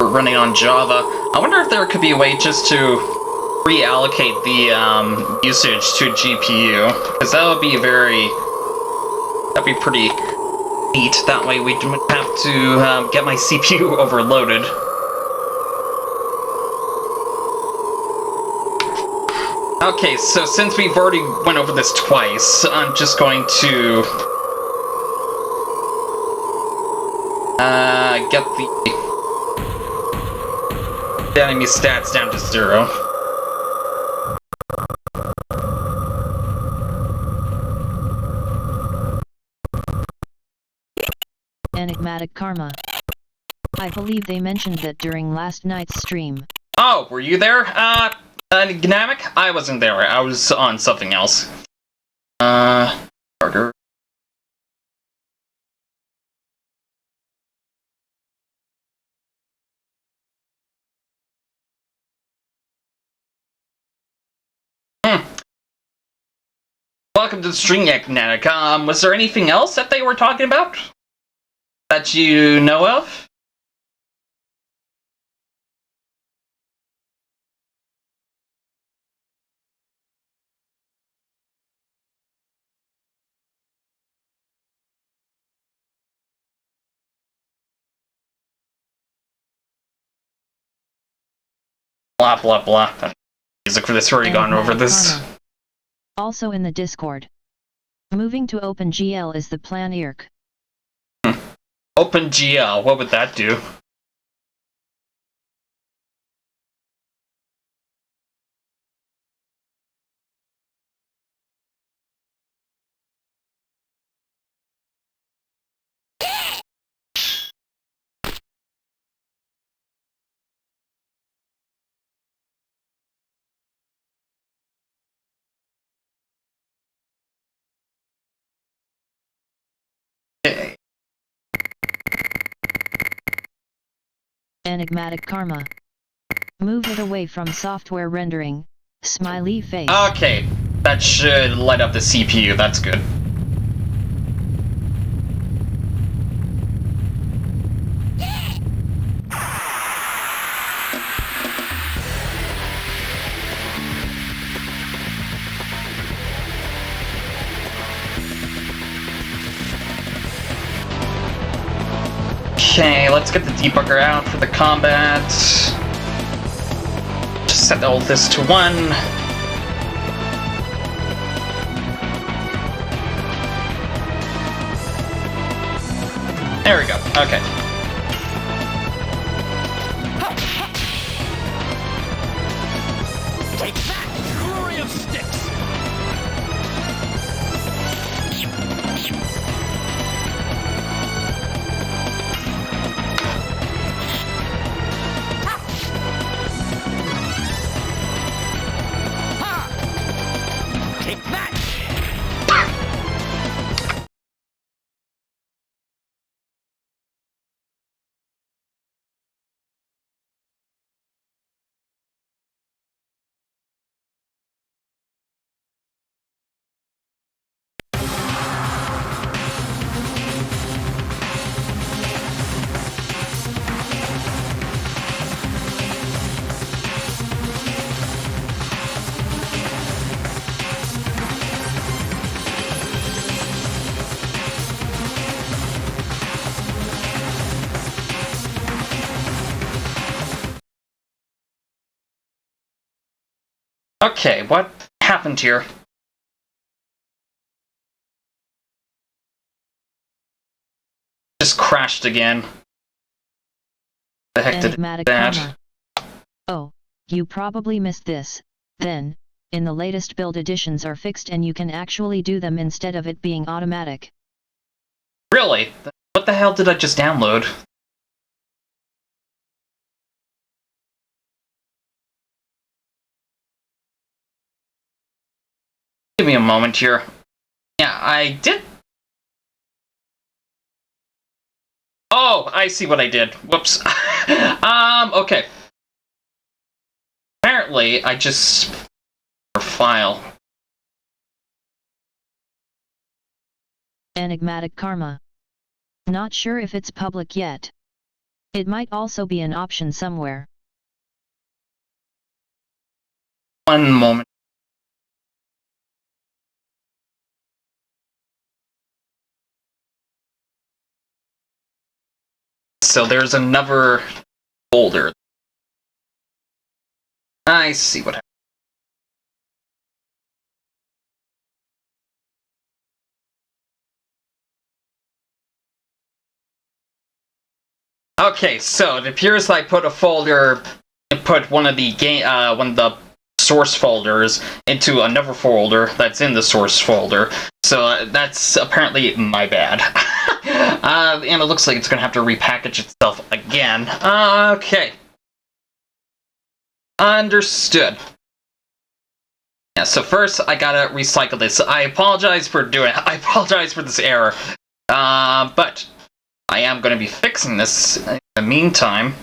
running on Java. I wonder if there could be a way just to reallocate the usage to GPU, because that'd be pretty neat. That way we wouldn't have to get my CPU overloaded. Okay, so since we've already went over this twice, I'm just going to get the enemy stats down to 0. Enigmatic Karma. I believe they mentioned that during last night's stream. Oh, were you there, Dynamic? I wasn't there. I was on something else. Carter. Welcome to the stream, Dynamic. Was there anything else that they were talking about that you know of? Blah blah blah. Music for this already gone over this. Also in the Discord. Moving to OpenGL is the plan, IRC. OpenGL, what would that do? Enigmatic Karma. Move it away from software rendering. Smiley face. Okay, that should light up the CPU, that's good. Okay, let's get the debugger out for the combat. Just set all this to 1. There we go, okay. Take that, glory of sticks! Okay, what happened here? Just crashed again. The heck did Enigmatic that? karma. Oh, you probably missed this. Then, in the latest build, editions are fixed and you can actually do them instead of it being automatic. Really? What the hell did I just download? Give me a moment here. Yeah, I did. Oh, I see what I did. Whoops. Okay. Apparently, I just file. Enigmatic karma. Not sure if it's public yet. It might also be an option somewhere. One moment. So there's another folder. I see what happened. Okay, so it appears I put one of the source folders into another folder that's in the source folder. So that's apparently my bad. And it looks like it's going to have to repackage itself again. Okay. Understood. Yeah, so first I gotta recycle this. I apologize for this error. But I am going to be fixing this in the meantime.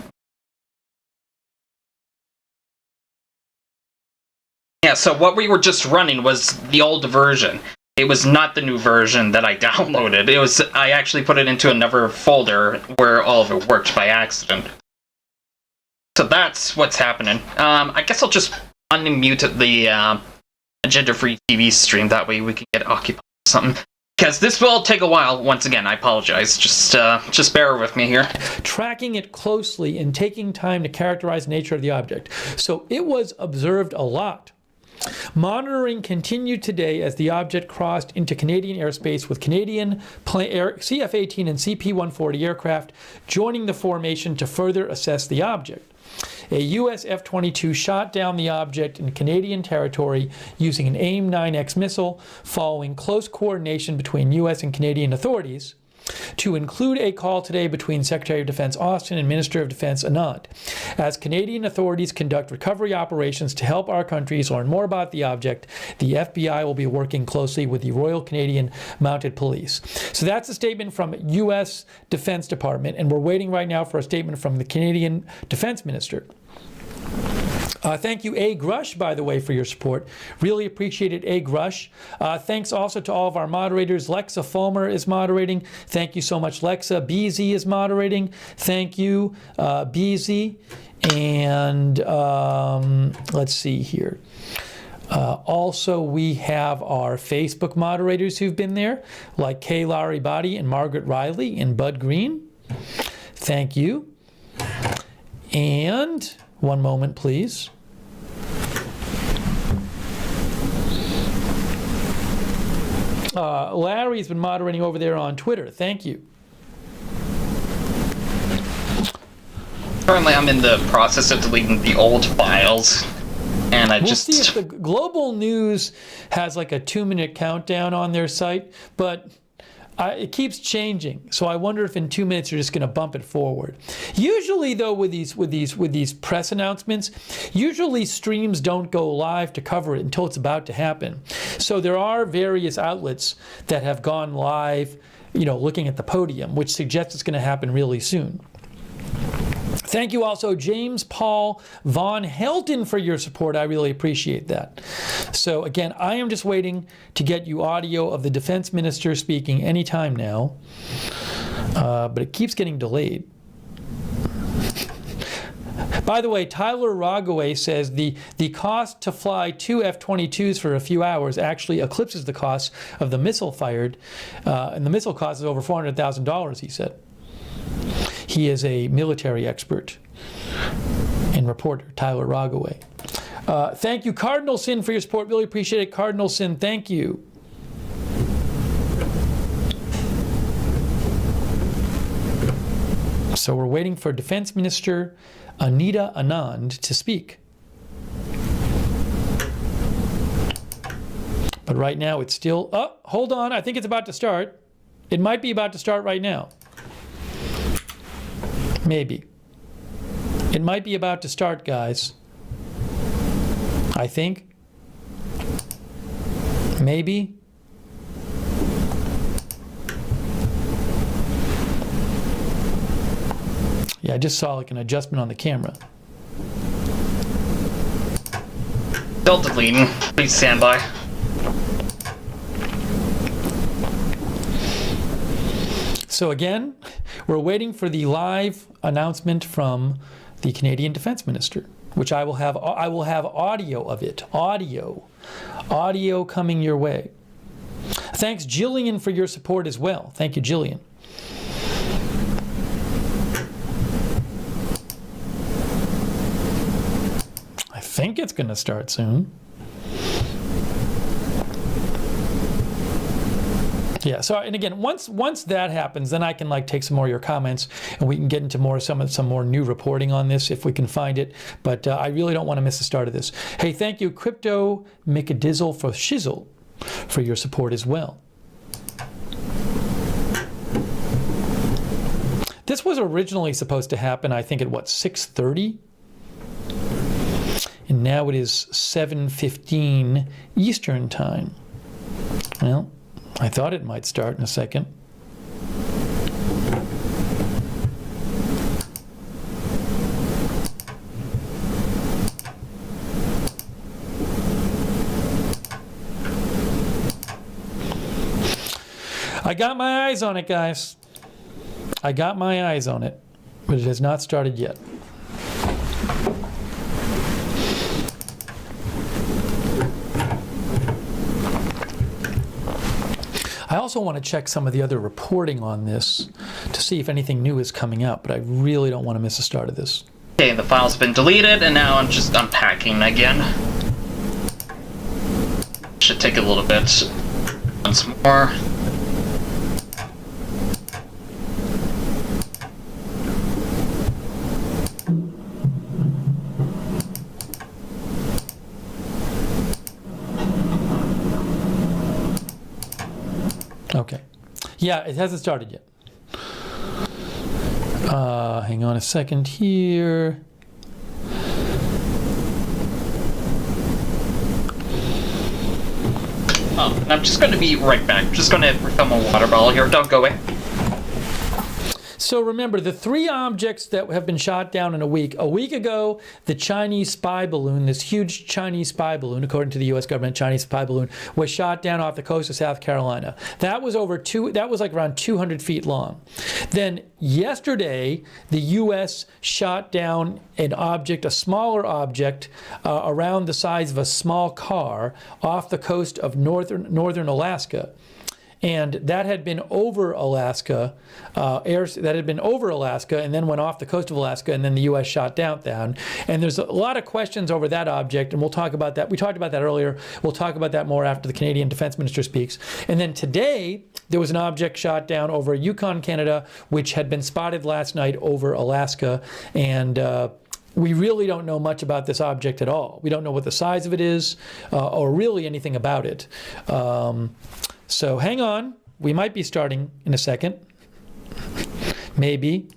Yeah, so what we were just running was the old version. It was not the new version that I downloaded. I actually put it into another folder where all of it worked by accident. So that's what's happening. I guess I'll just unmute the agenda-free TV stream. That way we can get occupied with something. Because this will take a while. Once again, I apologize. Just bear with me here. Tracking it closely and taking time to characterize the nature of the object. So it was observed a lot. Monitoring continued today as the object crossed into Canadian airspace with Canadian CF-18 and CP-140 aircraft joining the formation to further assess the object. A U.S. F-22 shot down the object in Canadian territory using an AIM-9X missile following close coordination between U.S. and Canadian authorities, to include a call today between Secretary of Defense Austin and Minister of Defense Anand, as Canadian authorities conduct recovery operations to help our countries learn more about the object. The FBI will be working closely with the Royal Canadian Mounted Police. So that's a statement from U.S. Defense Department, and we're waiting right now for a statement from the Canadian Defense Minister. Thank you, A. Grush, by the way, for your support. Really appreciate it, A. Grush. Thanks also to all of our moderators. Lexa Fulmer is moderating. Thank you so much, Lexa. BZ is moderating. Thank you, BZ. And let's see here. Also, we have our Facebook moderators who've been there, like Kay Lowry Body and Margaret Riley and Bud Green. Thank you. And one moment, please. Larry's been moderating over there on Twitter. Thank you. Currently, I'm in the process of deleting the old files, and we'll see if the Global News has like a 2-minute countdown on their site, but it keeps changing. So I wonder if in 2 minutes you're just going to bump it forward. Usually, though, with these press announcements, usually streams don't go live to cover it until it's about to happen. So there are various outlets that have gone live, looking at the podium, which suggests it's going to happen really soon. Thank you also, James Paul Von Helton, for your support. I really appreciate that. So again, I am just waiting to get you audio of the defense minister speaking anytime now, but it keeps getting delayed. By the way, Tyler Rogaway says the cost to fly 2 F-22s for a few hours actually eclipses the cost of the missile fired, and the missile cost is over $400,000, he said. He is a military expert and reporter, Tyler Rogaway. Thank you, Cardinal Sin, for your support. Really appreciate it, Cardinal Sin. Thank you. So we're waiting for Defense Minister Anita Anand to speak. But right now it's still... Oh, hold on. I think it's about to start. It might be about to start right now. Maybe. It might be about to start, guys. I think. Maybe. Yeah, I just saw like an adjustment on the camera. Delta leading. Please stand by. So again, we're waiting for the live announcement from the Canadian Defense Minister, which I will have audio of it. Audio coming your way. Thanks, Jillian, for your support as well. Thank you, Jillian. I think it's going to start soon. Yeah, so, and again, once that happens, then I can like take some more of your comments and we can get into more some more new reporting on this if we can find it. But I really don't want to miss the start of this. Hey, thank you, Crypto Micadizzle for Shizzle, for your support as well. This was originally supposed to happen, I think, at what, 6:30? And now it is 7:15 Eastern Time. Well, I thought it might start in a second. I got my eyes on it, guys. I got my eyes on it, but it has not started yet. I also want to check some of the other reporting on this to see if anything new is coming out, but I really don't want to miss the start of this. Okay, the file's been deleted, and now I'm just unpacking again. Should take a little bit. Once more. Okay. Yeah, it hasn't started yet. Hang on a second here. Oh, I'm just going to be right back. Just going to refill my water bottle here. Don't go away. So remember, the three objects that have been shot down in a week ago, the Chinese spy balloon, this huge Chinese spy balloon, according to the U.S. government, Chinese spy balloon, was shot down off the coast of South Carolina. That was like around 200 feet long. Then yesterday, the U.S. shot down an object, a smaller object, around the size of a small car off the coast of northern Alaska. And that had been over Alaska, that had been over Alaska, and then went off the coast of Alaska, and then the U.S. shot down. And there's a lot of questions over that object, and we'll talk about that. We talked about that earlier. We'll talk about that more after the Canadian Defense Minister speaks. And then today, there was an object shot down over Yukon, Canada, which had been spotted last night over Alaska. And we really don't know much about this object at all. We don't know what the size of it is, or really anything about it. So hang on, we might be starting in a second. Maybe.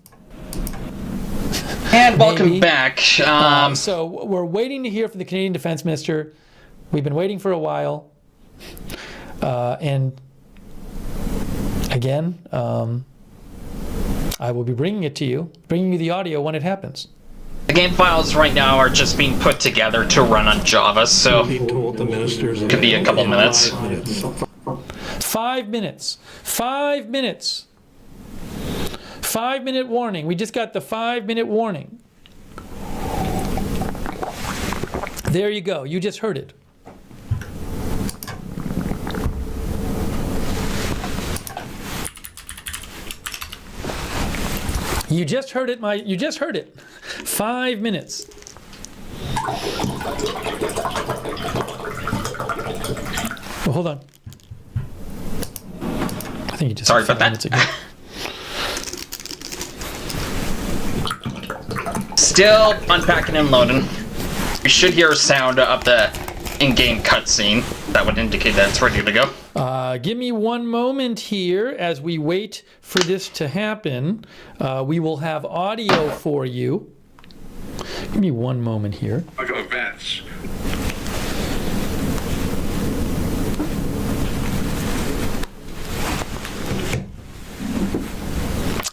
And welcome back. So we're waiting to hear from the Canadian Defense Minister. We've been waiting for a while. And again, I will be bringing it to you, bringing you the audio when it happens. The game files right now are just being put together to run on Java, so it could be a couple minutes. 5 minutes. 5 minutes. 5-minute warning. We just got the 5-minute warning. There you go. You just heard it. You just heard it. You just heard it. 5 minutes. hold on. I think you just Sorry about that. Still unpacking and loading. We should hear a sound of the in-game cutscene. That would indicate that it's ready to go. Give me one moment here as we wait for this to happen. We will have audio for you. Give me one moment here. Events.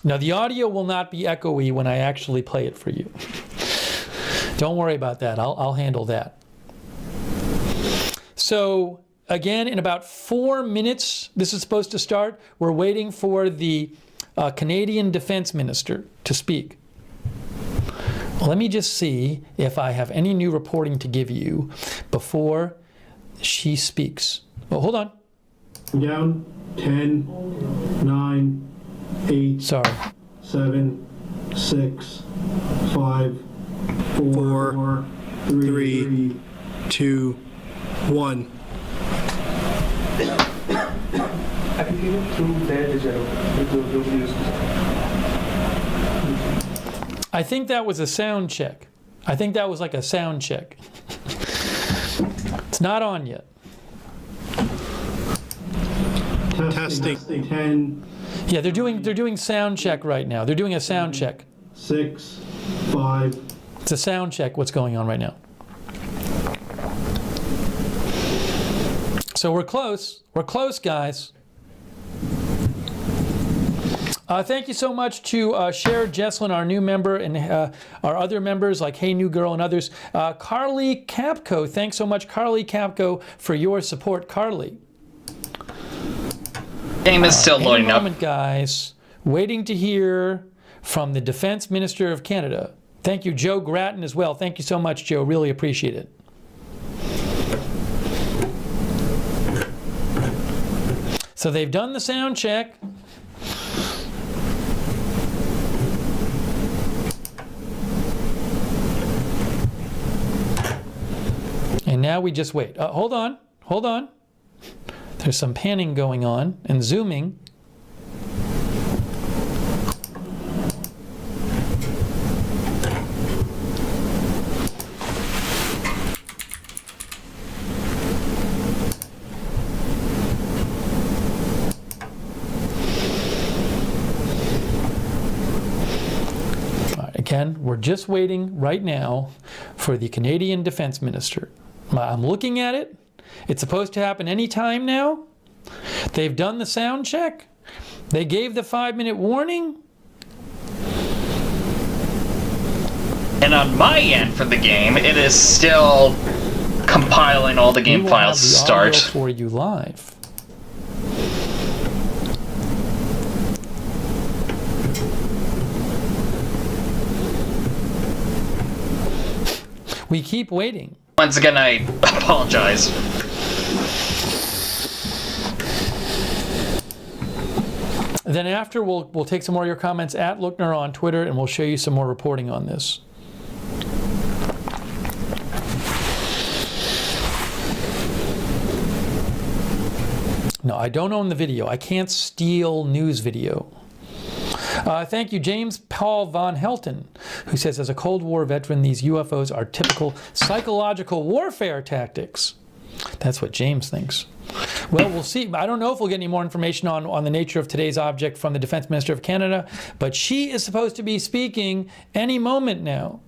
Now, the audio will not be echoey when I actually play it for you. Don't worry about that. I'll handle that. So, again, in about 4 minutes, this is supposed to start. We're waiting for the Canadian Defense Minister to speak. Well, let me just see if I have any new reporting to give you before she speaks. Well, hold on. Down 10, 9, 8, 7, 6, 5, 4, 3, 2, 1. I think that was a sound check. I think that was like a sound check. It's not on yet. Testing 10. Yeah, they're doing sound check right now. They're doing a sound check. 6, 5. It's a sound check. What's going on right now? So we're close. We're close, guys. Thank you so much to Cher Jesslyn, our new member, and our other members like Hey New Girl and others. Carly Capco, thanks so much, Carly Capco, for your support, Carly. Game is still loading up. Moment, guys. Waiting to hear from the Defense Minister of Canada. Thank you, Joe Grattan, as well. Thank you so much, Joe. Really appreciate it. So they've done the sound check. And now we just wait. Hold on. Hold on. There's some panning going on and zooming. Again, we're just waiting right now for the Canadian Defense Minister. I'm looking at it. It's supposed to happen any time now. They've done the sound check. They gave the 5-minute warning. And on my end for the game, it is still compiling all the game files to start. For you live. We keep waiting. Once again, I apologize. Then after, we'll take some more of your comments at Lookner on Twitter, and we'll show you some more reporting on this. No, I don't own the video. I can't steal news video. Thank you, James Paul Von Helton, who says, as a Cold War veteran, these UFOs are typical psychological warfare tactics. That's what James thinks. Well, we'll see. I don't know if we'll get any more information on the nature of today's object from the Defense Minister of Canada, but she is supposed to be speaking any moment now.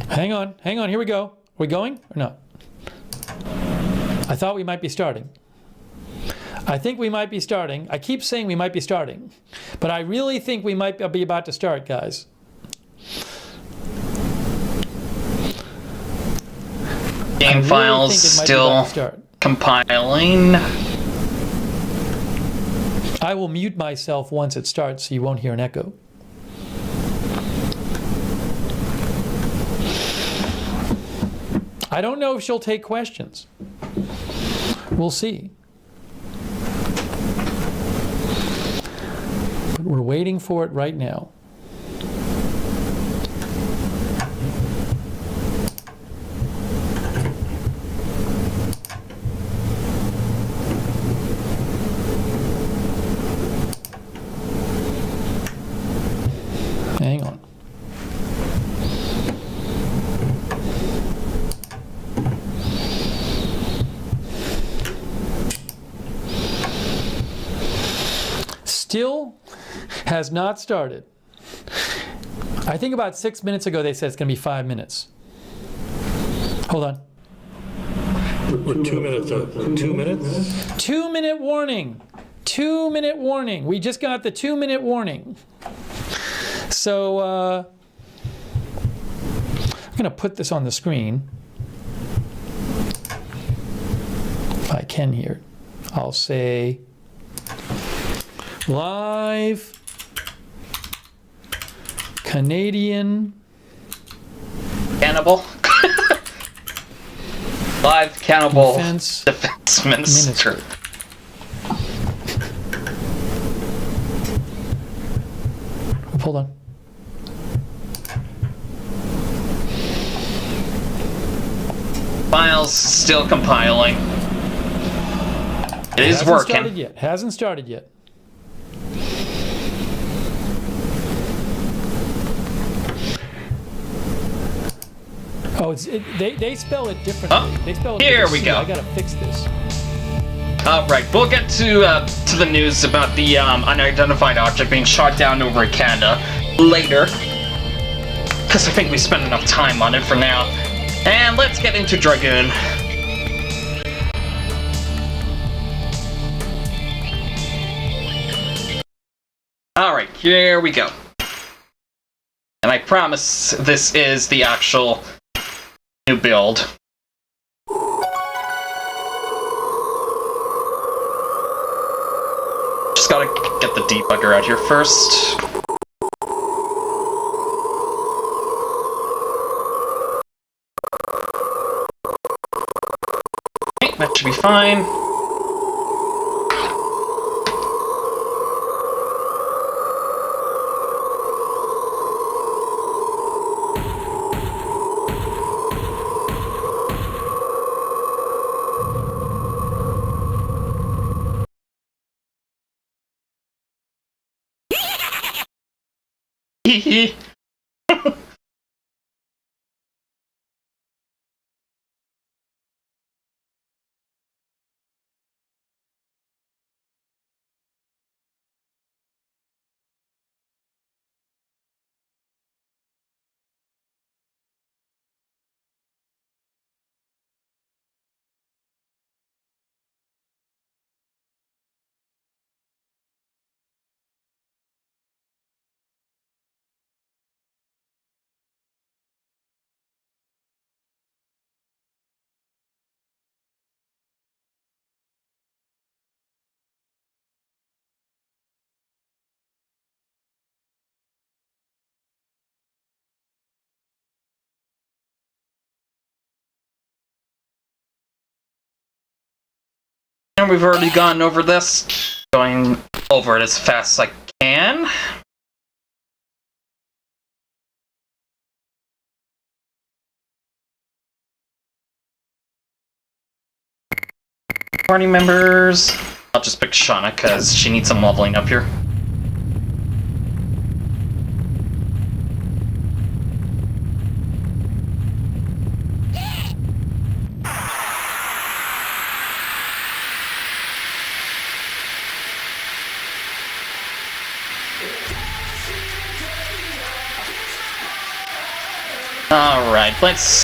Hang on, here we go. Are we going or not? I thought we might be starting. I think we might be starting. I keep saying we might be starting, but I really think we might be about to start, guys. Game files still compiling. I will mute myself once it starts so you won't hear an echo. I don't know if she'll take questions. We'll see. We're waiting for it right now. Hang on. Still has not started. I think about 6 minutes ago they said it's going to be 5 minutes. Hold on. We're 2 minutes up. 2 minutes? 2 minute warning. 2 minute warning. We just got the 2 minute warning. So I'm going to put this on the screen. If I can here. I'll say live Canadian Cannibal. Live cannibal Defense minister. Hold on. Files still compiling. It is working. Hasn't started yet. Oh, they spell it differently. Oh, they spell it here with a we C. go. I gotta fix this. All right, we'll get to the news about the unidentified object being shot down over Canada later, because I think we spent enough time on it for now. And let's get into Dragoon. All right, here we go. And I promise this is the actual new build. Just gotta get the debugger out here first. Okay, that should be fine. Hee And we've already gone over this. Going over it as fast as I can. Party members. I'll just pick Shauna because she needs some leveling up here. Alright, let's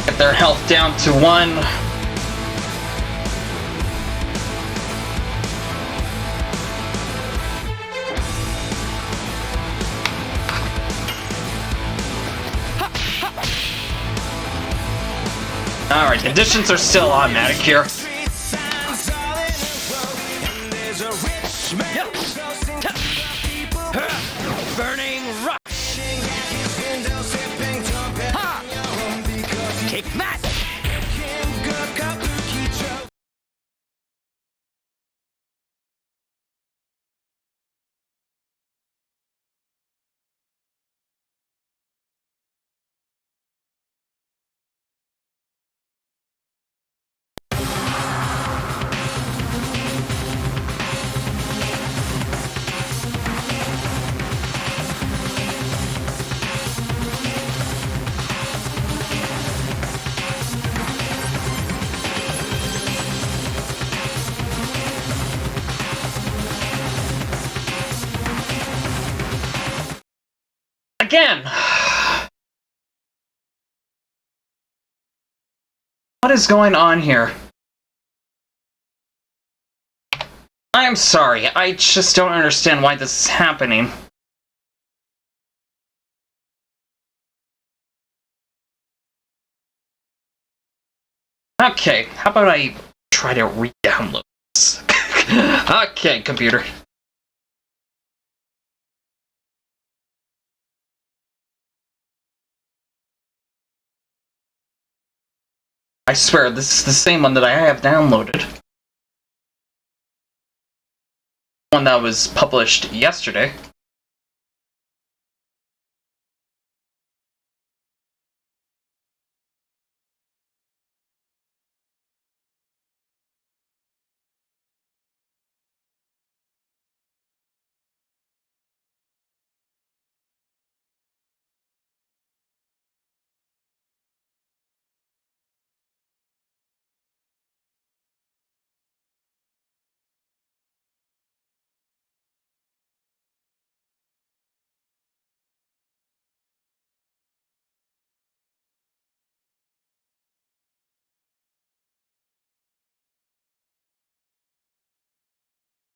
get their health down to 1. Alright, conditions are still automatic here. Burning rock. Kick that. Again! What is going on here? I am sorry, I just don't understand why this is happening. Okay, how about I try to re-download this? Okay, computer. I swear, this is the same one that I have downloaded. One that was published yesterday.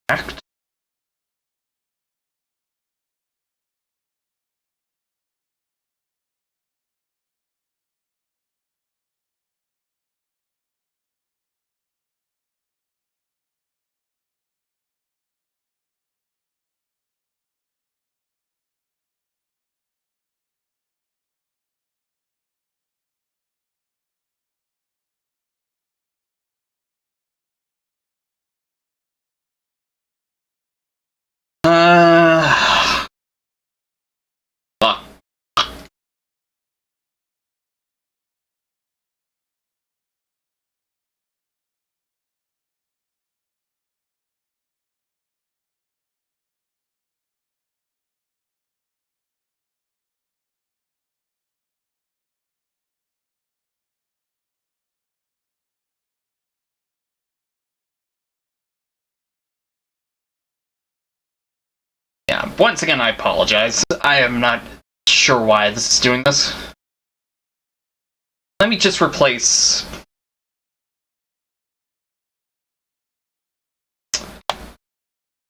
Act. Fuck. Yeah, once again, I apologize. I am not sure why this is doing this. Let me just replace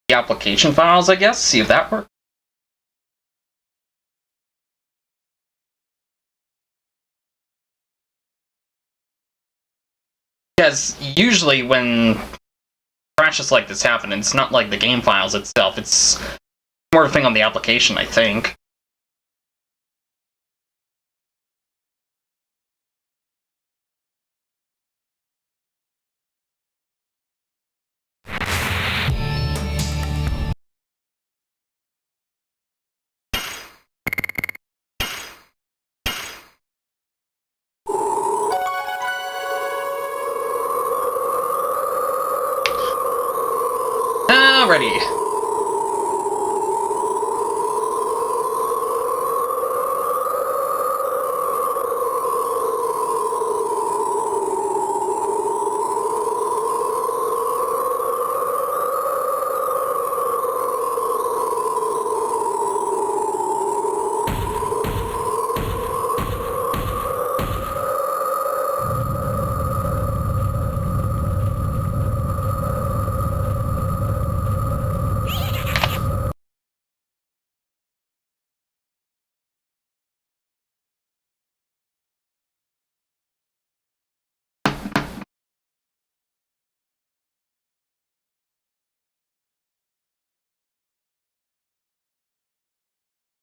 the application files, I guess, see if that works. Because usually when crashes like this happen, it's not like the game files itself, it's more of a thing on the application, I think. Alrighty.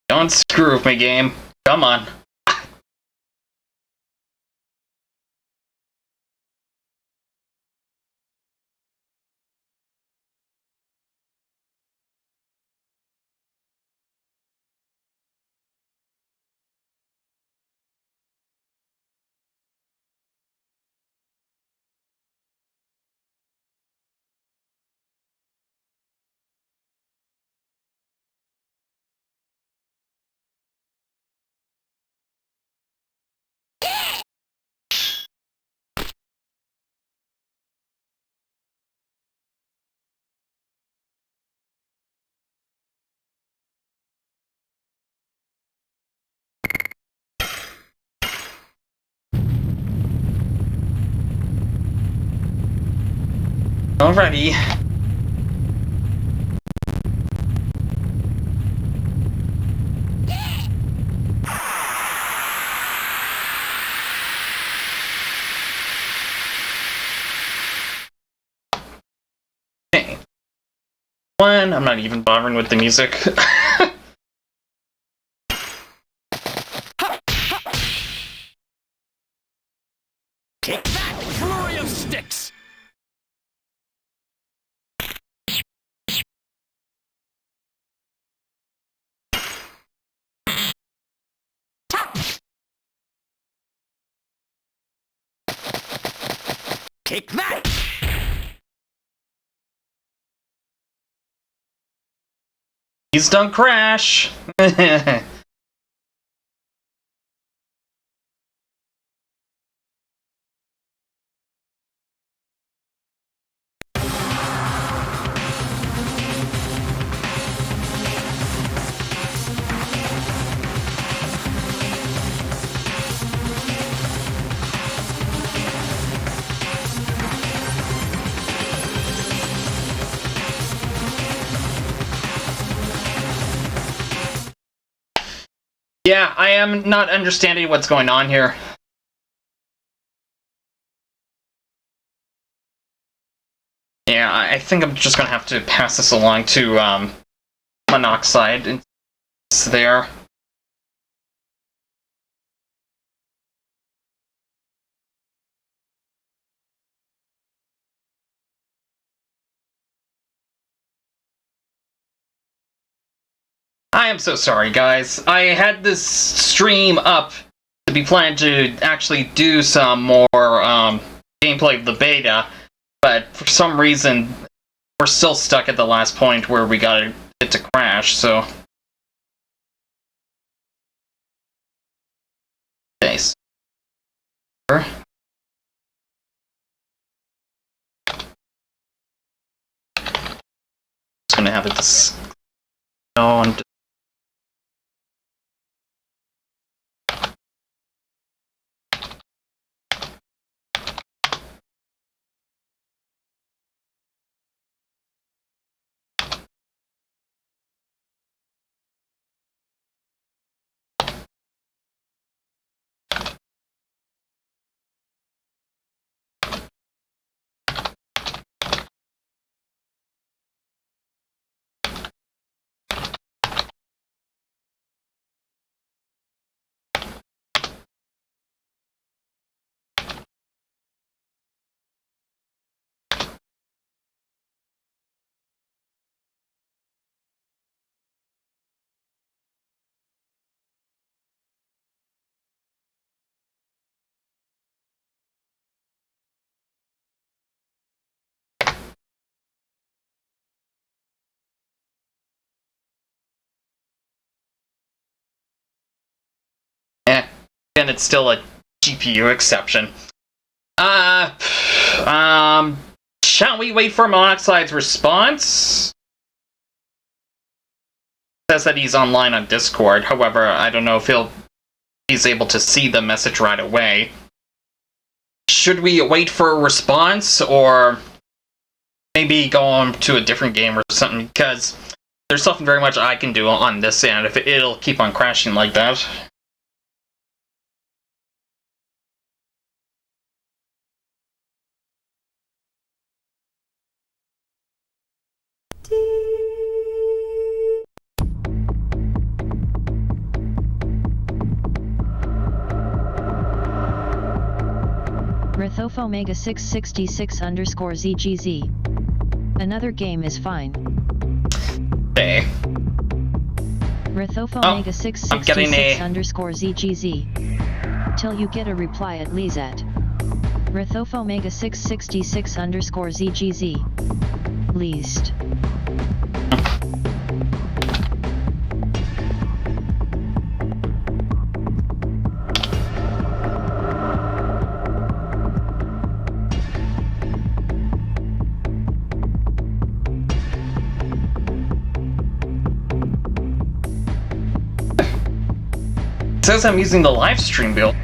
Don't screw with me, game. Come on. Alrighty. Okay. I'm not even bothering with the music. Kick back, flurry of sticks! Kick back! Please don't crash! Yeah, I am not understanding what's going on here. Yeah, I think I'm just gonna have to pass this along to Monoxide. It's there. I am so sorry, guys. I had this stream up to be planned to actually do some more gameplay of the beta, but for some reason, we're still stuck at the last point where we got it to crash, so... Okay, so... Just gonna have it go on. And it's still a GPU exception. Shall we wait for Monoxide's response? Says that he's online on Discord. However, I don't know if he's able to see the message right away. Should we wait for a response, or maybe go on to a different game or something? Because there's nothing very much I can do on this end if it'll keep on crashing like that. Rithoph Omega 666 _ ZGZ. Another game is fine. Hey. Rithoph Omega 666 _ ZGZ. Till you get a reply at Lizette. Rithoph Omega 666 _ ZGZ. Least. It says I'm using the live stream build.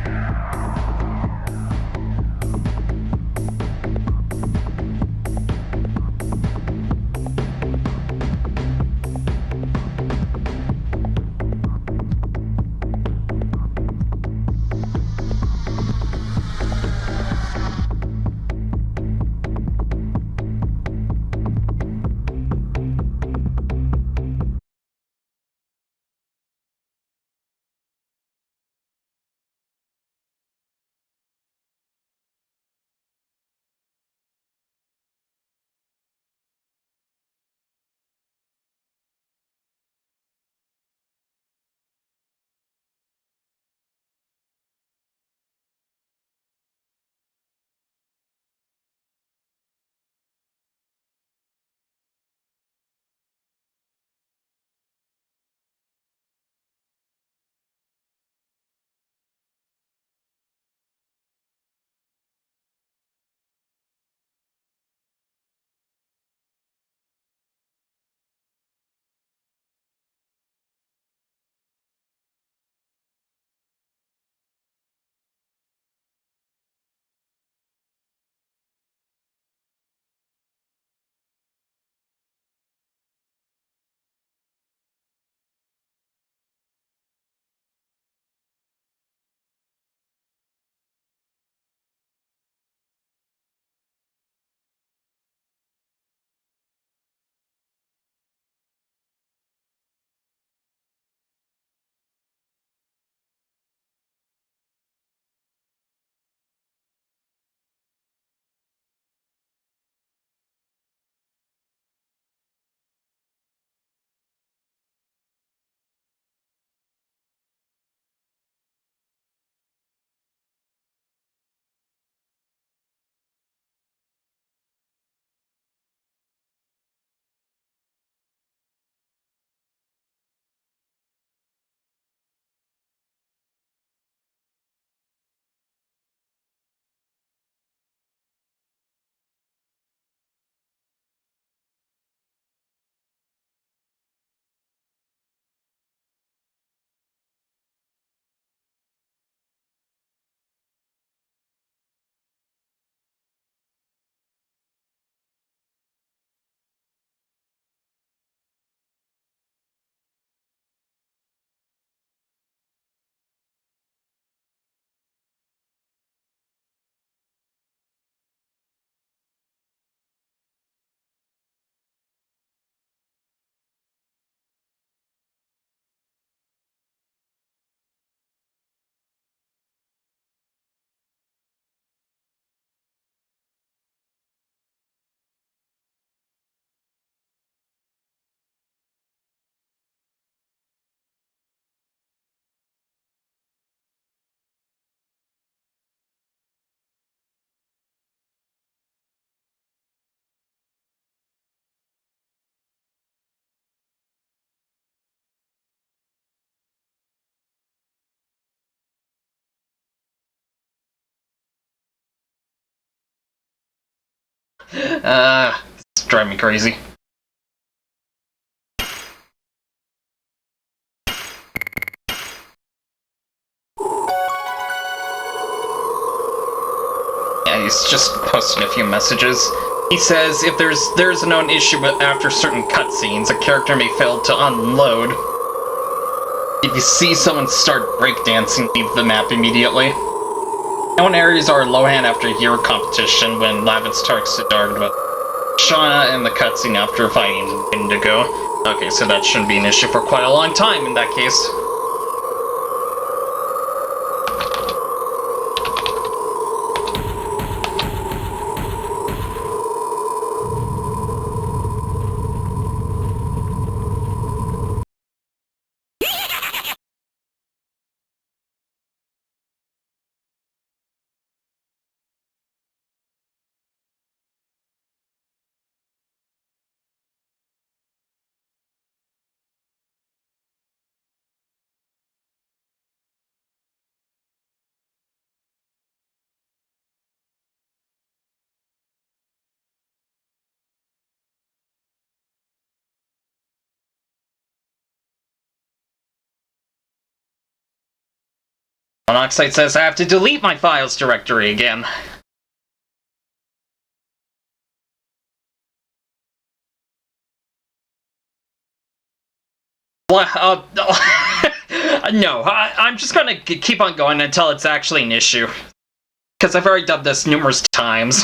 It's driving me crazy. Yeah, he's just posting a few messages. He says if there's a known issue after certain cutscenes, a character may fail to unload. If you see someone start breakdancing, leave the map immediately. Known areas are Lohan after hero competition when Lavitz talks to Dark about Shauna and the cutscene after fighting Indigo. Okay, so that shouldn't be an issue for quite a long time in that case. Monoxide says I have to delete my files directory again. Well, no, I'm just gonna keep on going until it's actually an issue. Because I've already done this numerous times.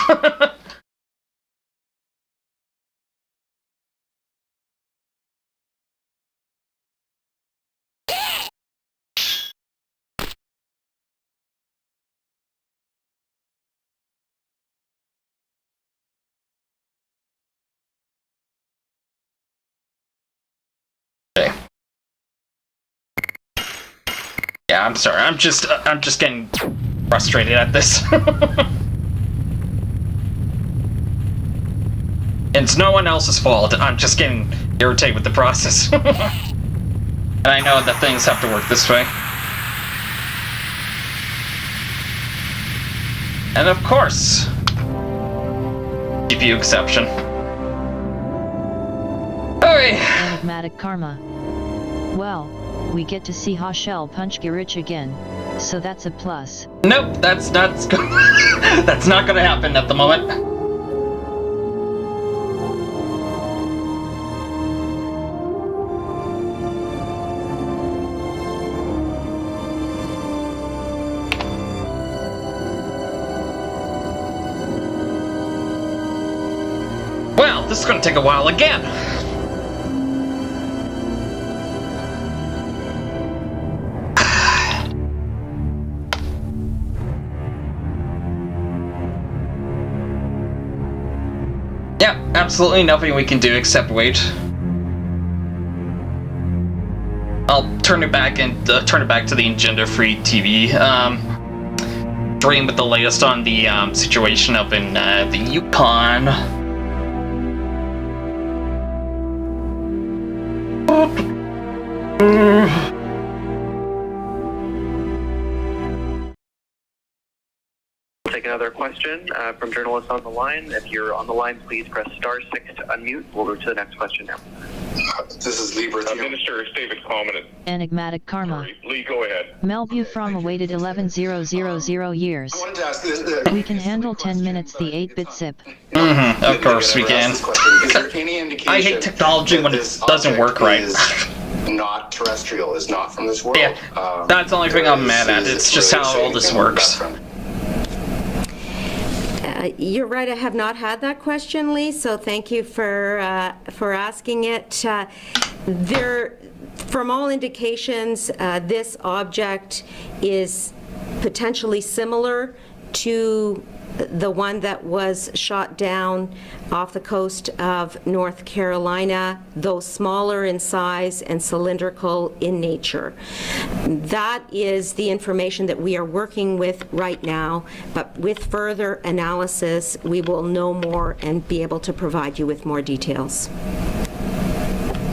Okay. Yeah, I'm sorry. I'm just getting frustrated at this. It's no one else's fault. I'm just getting irritated with the process. And I know that things have to work this way. And of course, GPU exception. Alright. Enigmatic Karma. Well, we get to see Hashel punch Girich again, so that's a plus. Nope, that's not that's not gonna happen at the moment. Well, this is gonna take a while again. Yeah, absolutely nothing we can do except wait. I'll turn it back and turn it back to the gender-free TV. Dream with the latest on the situation up in the Yukon. Take another question from journalists on the line. If you're on the line, please press *6 to unmute. We'll go to the next question now. This is Lee Minister David Coleman. Enigmatic Karma. Lee, go ahead. Melview from awaited 11,000 years. I wanted to ask We can handle 10 minutes the 8-bit zip. Of course we can. Is there any indication I hate technology when it doesn't work right. Not terrestrial, is not from this world. Yeah, that's the only thing I'm mad at. It's just how all this works. You're right, I have not had that question, Lee, so thank you for asking it. From all indications, this object is potentially similar to the one that was shot down off the coast of North Carolina, though smaller in size and cylindrical in nature. That is the information that we are working with right now, but with further analysis, we will know more and be able to provide you with more details.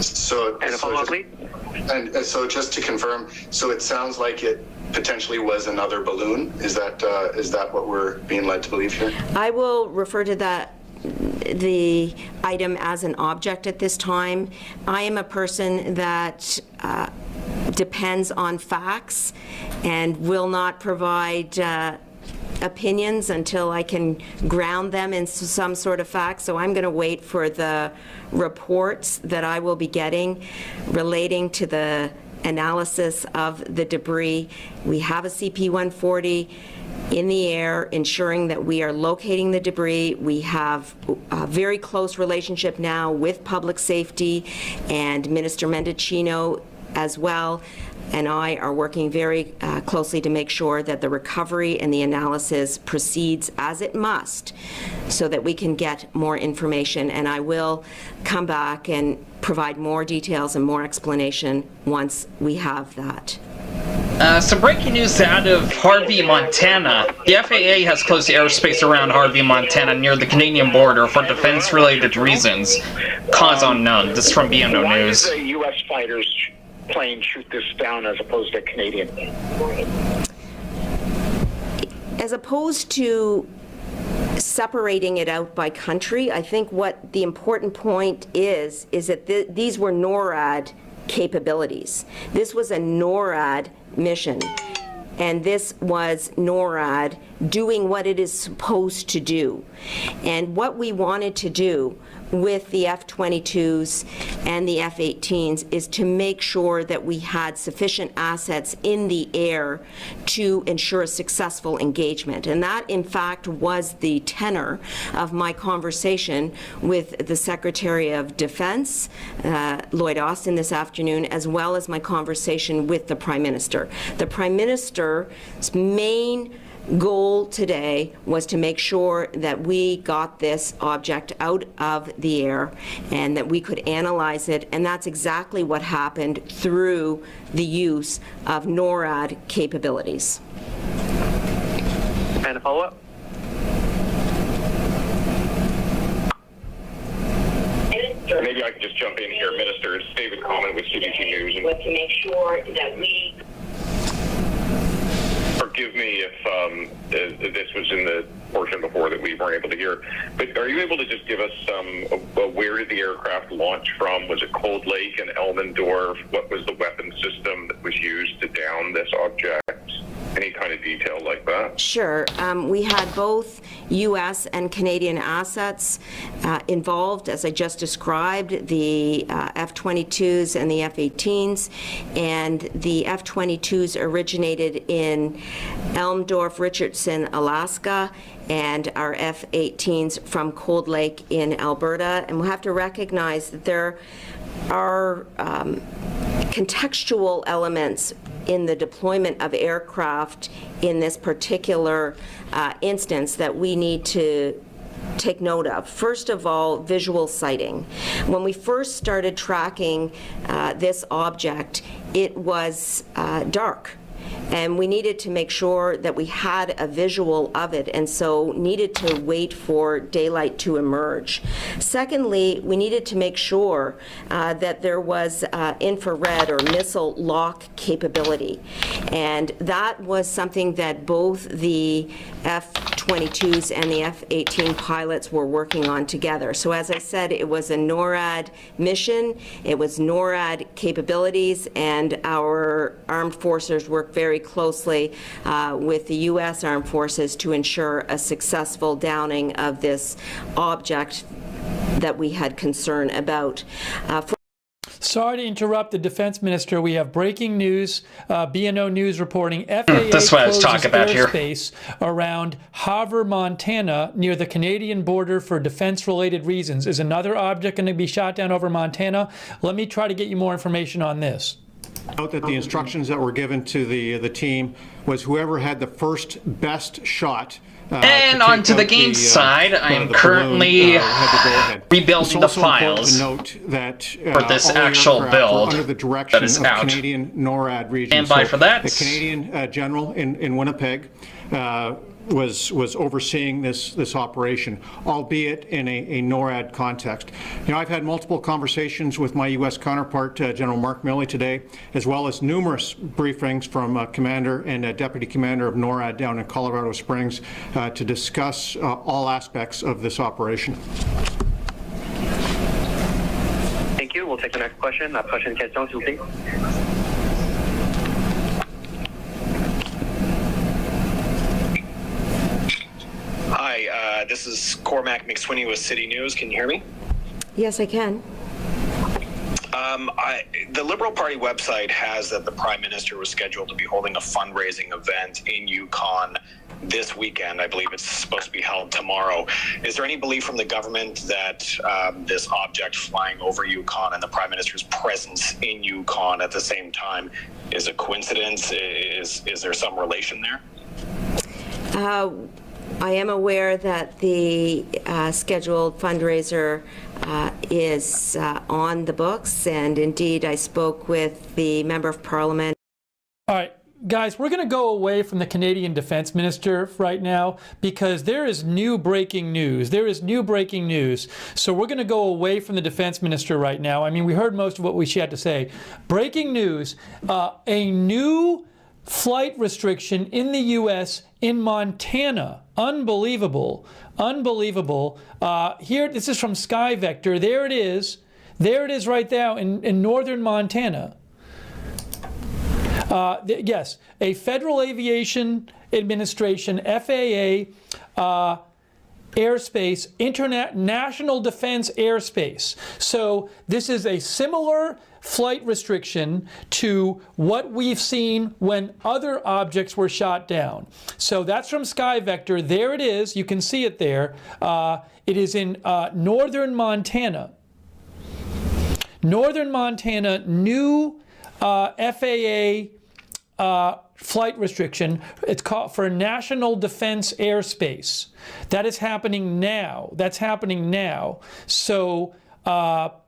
So, so just to confirm, so it sounds like it potentially was another balloon. Is that what we're being led to believe here? I will refer to that the item as an object at this time. I am a person that depends on facts and will not provide opinions until I can ground them in some sort of fact. So I'm going to wait for the reports that I will be getting relating to the analysis of the debris. We have a CP-140 in the air, ensuring that we are locating the debris. We have a very close relationship now with public safety, and Minister Mendicino as well and I are working very closely to make sure that the recovery and the analysis proceeds as it must so that we can get more information. And I will come back and provide more details and more explanation once we have that. Some breaking news out of Harvey, Montana. The FAA has closed the airspace around Harvey, Montana near the Canadian border for defense-related reasons. Cause unknown. This is from BNO News. Why did the U.S. fighters plane shoot this down as opposed to Canadian? As opposed to separating it out by country, I think what the important point is that these were NORAD capabilities. This was a NORAD mission, and this was NORAD doing what it is supposed to do. And what we wanted to do with the F-22s and the F-18s is to make sure that we had sufficient assets in the air to ensure a successful engagement. And that, in fact, was the tenor of my conversation with the Secretary of Defense, Lloyd Austin, this afternoon, as well as my conversation with the Prime Minister. The Prime Minister's main goal today was to make sure that we got this object out of the air and that we could analyze it, and that's exactly what happened through the use of NORAD capabilities. And a follow-up? Maybe I can just jump in here, Minister. It's David Coleman with CBC News. Was to make sure that we... Forgive me if this was in the portion before that we weren't able to hear, but are you able to just give us where did the aircraft launch from? Was it Cold Lake and Elmendorf? What was the weapon system that was used to down this object? Any kind of detail like that? Sure. We had both U.S. and Canadian assets involved, as I just described, the F-22s and the F-18s. And the F-22s originated in Elmendorf, Richardson, Alaska, and our F-18s from Cold Lake in Alberta. And we'll have to recognize that there are contextual elements in the deployment of aircraft in this particular instance that we need to take note of. First of all, visual sighting. When we first started tracking this object, it was dark. And we needed to make sure that we had a visual of it, and so needed to wait for daylight to emerge. Secondly, we needed to make sure that there was infrared or missile lock capability. And that was something that both the F-22s and the F-18 pilots were working on together. So as I said, it was a NORAD mission, it was NORAD capabilities, and our armed forces worked very closely with the U.S. Armed Forces to ensure a successful downing of this object that we had concern about. Sorry to interrupt the Defense Minister. We have breaking news. BNO News reporting FAA this is what I was closes talking about airspace around Havre, Montana, near the Canadian border for defense-related reasons. Is another object going to be shot down over Montana? Let me try to get you more information on this. Note that the instructions that were given to the team was whoever had the first best shot. And on to the game side, I am currently rebuilding the files for this actual build that is out. Canadian NORAD region. And by for that, the Canadian general in Winnipeg was overseeing this operation, albeit in a NORAD context. You know, I've had multiple conversations with my U.S. counterpart, General Mark Milley, today, as well as numerous briefings from Commander and Deputy Commander of NORAD down in Colorado Springs to discuss all aspects of this operation. Thank you. We'll take the next question. La prochaine question, s'il vous plaît. Hi, this is Cormac McSwinney with City News. Can you hear me? Yes, I can. The Liberal Party website has that the Prime Minister was scheduled to be holding a fundraising event in Yukon this weekend. I believe it's supposed to be held tomorrow. Is there any belief from the government that this object flying over Yukon and the Prime Minister's presence in Yukon at the same time is a coincidence? Is there some relation there? I am aware that the scheduled fundraiser is on the books, and indeed I spoke with the Member of Parliament. All right, guys, we're going to go away from the Canadian Defense Minister right now because there is new breaking news. There is new breaking news. So we're going to go away from the Defense Minister right now. I mean, we heard most of what she had to say. Breaking news, a new flight restriction in the U.S. in Montana. Unbelievable. Unbelievable. Here, this is from Sky Vector. There it is. There it is right now in northern Montana. Yes, a Federal Aviation Administration, FAA, airspace, national defense airspace. So this is a similar flight restriction to what we've seen when other objects were shot down. So that's from Sky Vector. There it is. You can see it there. It is in northern Montana. Northern Montana, new FAA flight restriction. It's called for national defense airspace. That is happening now. That's happening now. So let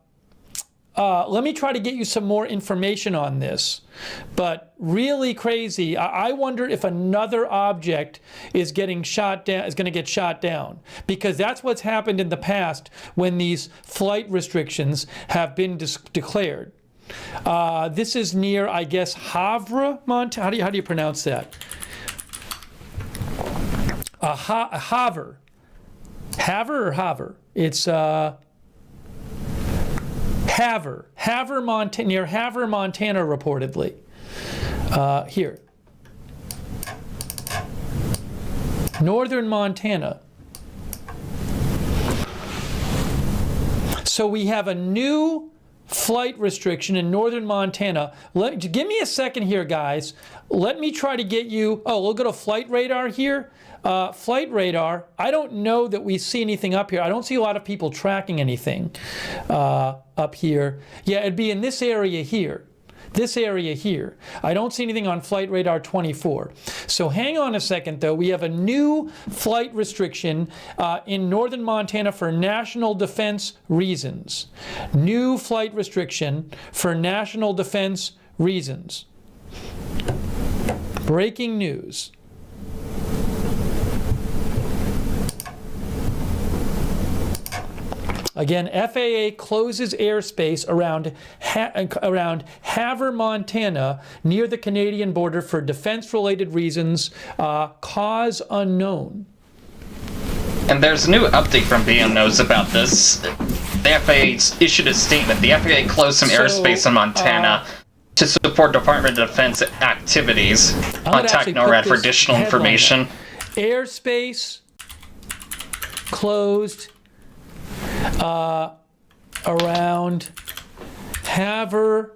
me try to get you some more information on this. But really crazy. I wonder if another object is getting shot down, is going to get shot down, because that's what's happened in the past when these flight restrictions have been declared. This is near, I guess, Havre, Montana. How do you pronounce that? Havre. Havre or Havre? It's Havre. Havre, Montana, near Havre, Montana, reportedly. Here. Northern Montana. So we have a new flight restriction in northern Montana. Give me a second here, guys. Let me try to get you. Oh, we'll go to flight radar here. Flight radar. I don't know that we see anything up here. I don't see a lot of people tracking anything up here. Yeah, it'd be in this area here. This area here. I don't see anything on Flight Radar 24. So hang on a second, though. We have a new flight restriction in northern Montana for national defense reasons. New flight restriction for national defense reasons. Breaking news. Again, FAA closes airspace around Havre, Montana, near the Canadian border for defense-related reasons, cause unknown. And there's a new update from BMNOS about this. The FAA issued a statement. The FAA closed some airspace in Montana to support Department of Defense activities. Contact NORAD for additional information. Airspace closed around Havre,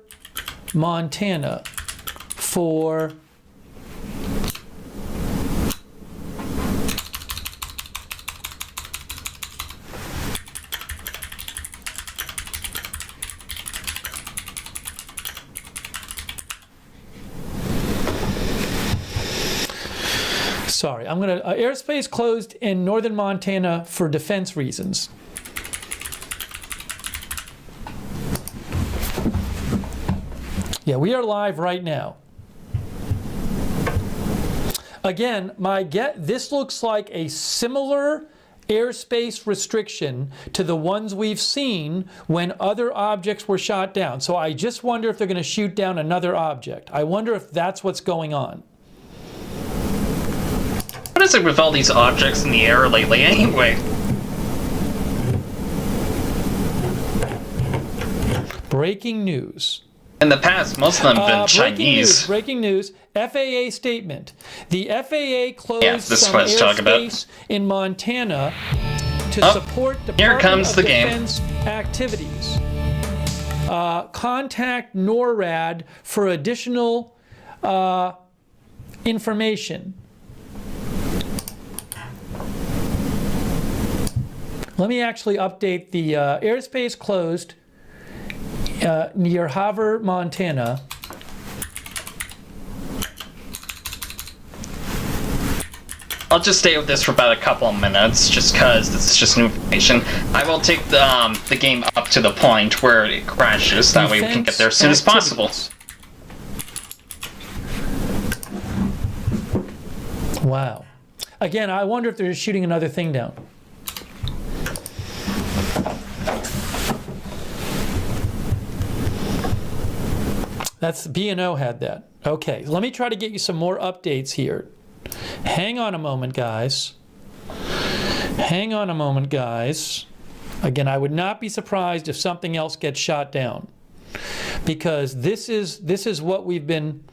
Montana for airspace closed in northern Montana for defense reasons. Yeah, we are live right now. Again, this looks like a similar airspace restriction to the ones we've seen when other objects were shot down. So I just wonder if they're going to shoot down another object. I wonder if that's what's going on. What is it with all these objects in the air lately anyway? Breaking news. In the past, most of them have been Chinese. Breaking news. FAA statement. The FAA closed some airspace airspace in Montana to support Department of Defense activities. Contact NORAD for additional information. Let me actually update the airspace closed near Havre, Montana. I'll just stay with this for about a couple of minutes, just because this is just new information. I will take the game up to the point where it crashes, that way we can get there as soon as possible. Wow. Again, I wonder if they're just shooting another thing down. That's B&O had that. Okay, let me try to get you some more updates here. Hang on a moment, guys. Hang on a moment, guys. Again, I would not be surprised if something else gets shot down, because this is what we've been.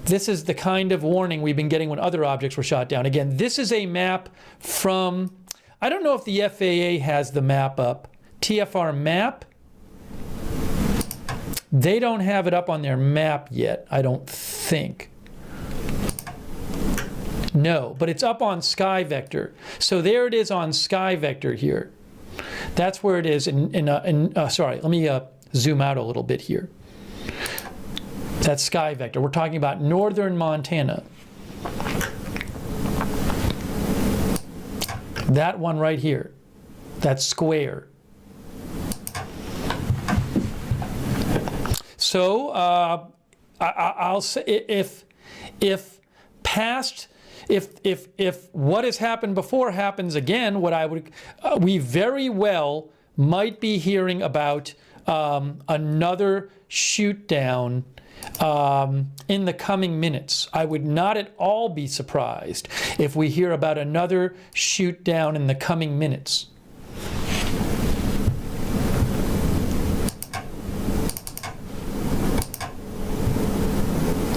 This is the kind of warning we've been getting when other objects were shot down. Again, this is a map from. I don't know if the FAA has the map up. TFR map. They don't have it up on their map yet, I don't think. No, but it's up on Sky Vector. So there it is on Sky Vector here. That's where it is sorry, let me zoom out a little bit here. That's Sky Vector. We're talking about northern Montana. That one right here. That's square. So I'll say if what has happened before happens again, we very well might be hearing about another shoot down in the coming minutes. I would not at all be surprised if we hear about another shoot down in the coming minutes.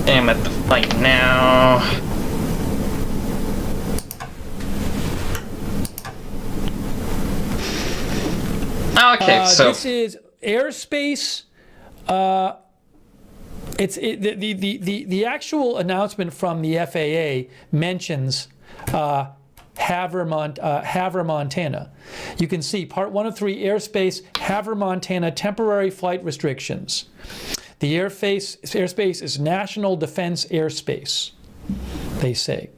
I'm at the fight now. Okay, so this is airspace. The actual announcement from the FAA mentions Havre, Montana. You can see Part 1 of 3 airspace, Havre, Montana, temporary flight restrictions. The airspace is national defense airspace, they say.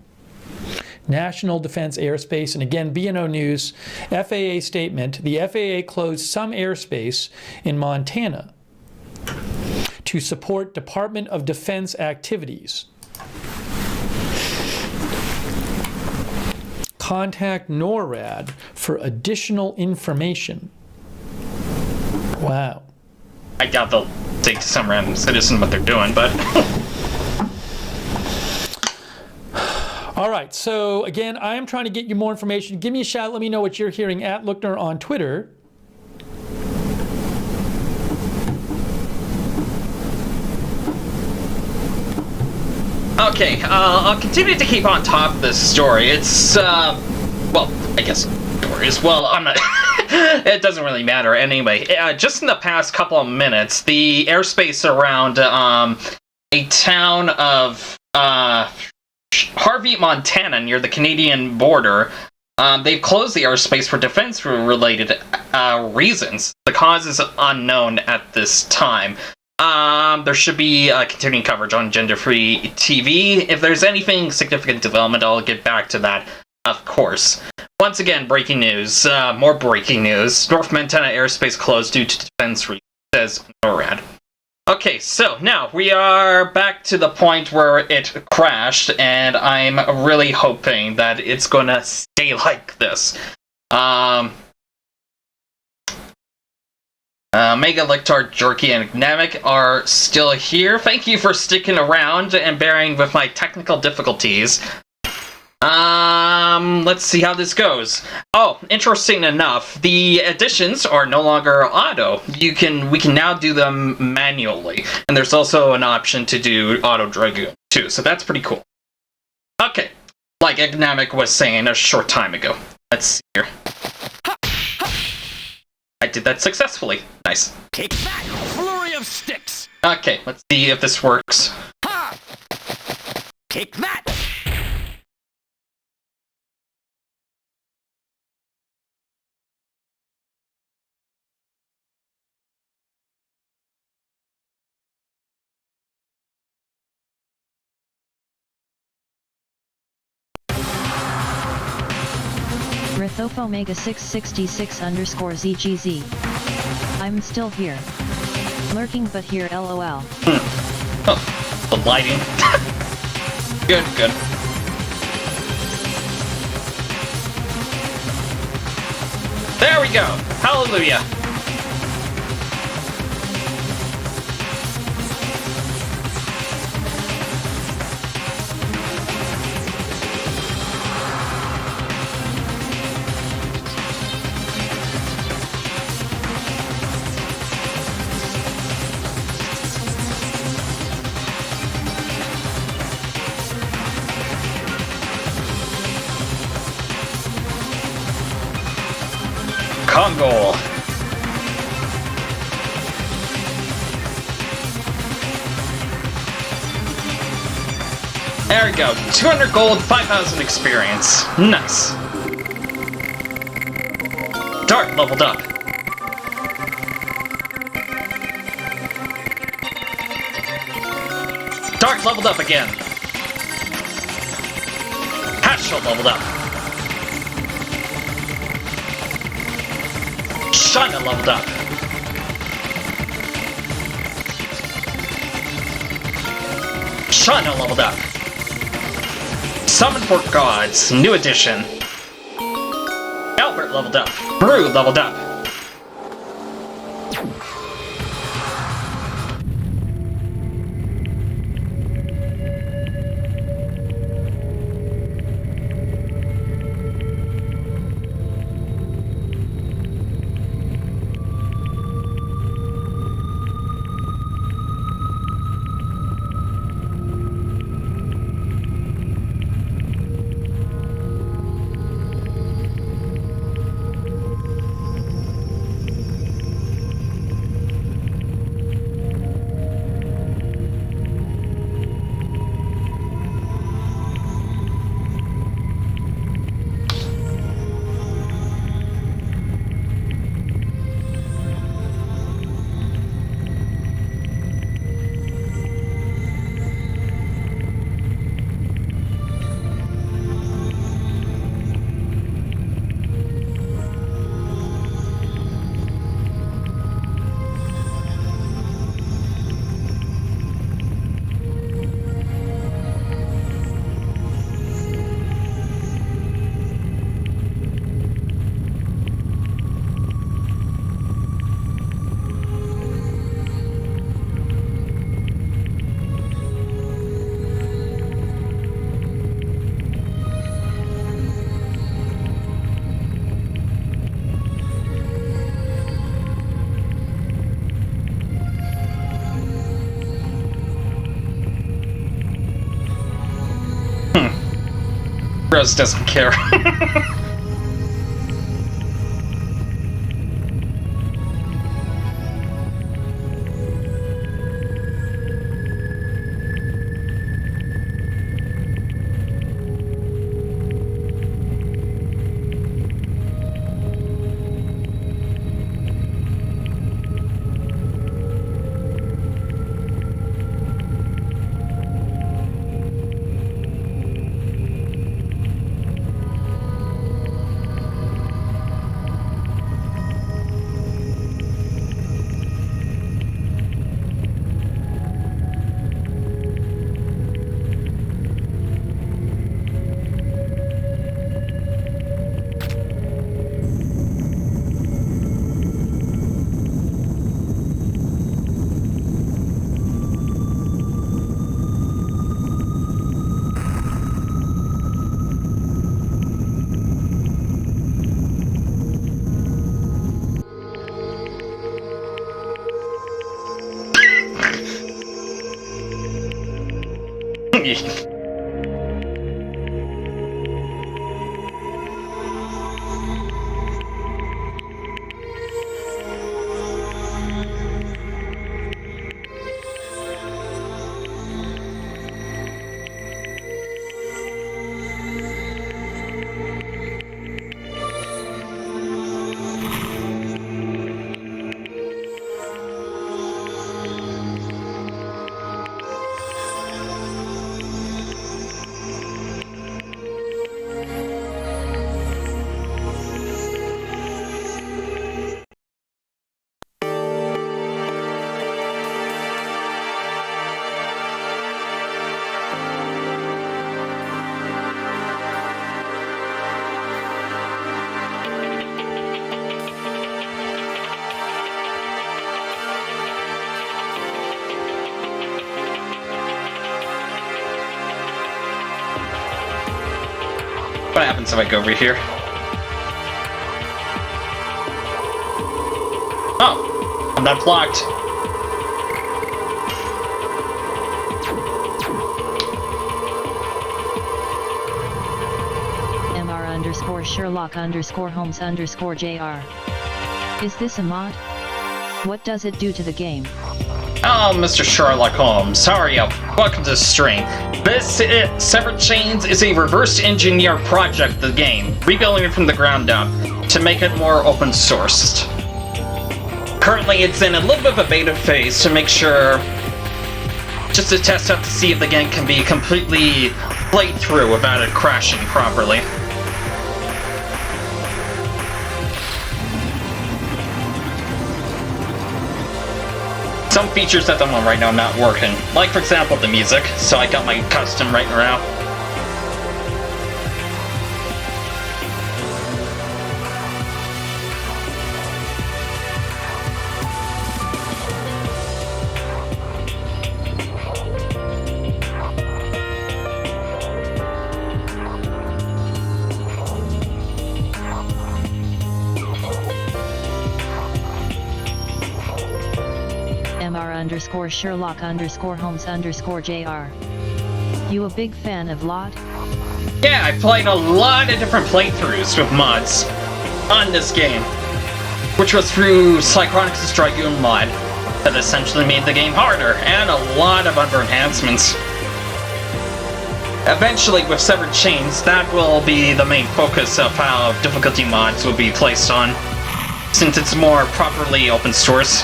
National defense airspace. And again, B&O News, FAA statement, the FAA closed some airspace in Montana to support Department of Defense activities. Contact NORAD for additional information. Wow. I doubt they'll take to some random citizen what they're doing, but... All right, so again, I am trying to get you more information. Give me a shout. Let me know what you're hearing at Lookner on Twitter. Okay, I'll continue to keep on top of this story. It's, well, I guess stories. Well, I'm not... It doesn't really matter anyway. Just in the past couple of minutes, the airspace around a town of Harvey, Montana, near the Canadian border, they've closed the airspace for defense-related reasons. The cause is unknown at this time. There should be continuing coverage on Gender Free TV. If there's anything significant development, I'll get back to that, of course. Once again, breaking news. More breaking news. North Montana airspace closed due to defense reasons, says NORAD. Okay, so now we are back to the point where it crashed, and I'm really hoping that it's gonna stay like this. Mega Lictar, Jerky, and Gnamic are still here. Thank you for sticking around and bearing with my technical difficulties. Let's see how this goes. Oh, interesting enough, the additions are no longer auto. We can now do them manually. And there's also an option to do auto Dragoon, too, so that's pretty cool. Okay, like Gnamic was saying a short time ago. Let's see here. I did that successfully. Nice. Kick back! Flurry of sticks! Okay, let's see if this works. Ha! Kick that! Rithoph Omega 666 _ ZGZ. I'm still here. Lurking but here LOL. Oh, the lighting. Good, good. There we go! Hallelujah! Congo. There we go. 200 gold, 5,000 experience. Nice. Dart leveled up. Dart leveled up again. Hatchel leveled up. Shana leveled up. Shana leveled up. Summon for Gods, new edition. Albert leveled up. Brew leveled up. Rose doesn't care. happens if I go over here? Oh, I'm not blocked. MR_Sherlock_Holmes_JR. Is this a mod? What does it do to the game? Oh, Mr. Sherlock Holmes, hurry up. Welcome to the stream. This Severed Chains is a reverse engineer project of the game, rebuilding it from the ground up to make it more open sourced. Currently, it's in a little bit of a beta phase to make sure, just to test out to see if the game can be completely played through without it crashing properly. Some features at the moment right now not working, like for example the music, so I got my custom right now. MR_Sherlock_Holmes_JR. You a big fan of LOT? Yeah, I played a lot of different playthroughs with mods on this game, which was through Psychronic's Dragoon mod that essentially made the game harder, and a lot of other enhancements. Eventually, with Severed Chains, that will be the main focus of how difficulty mods will be placed on, since it's more properly open source.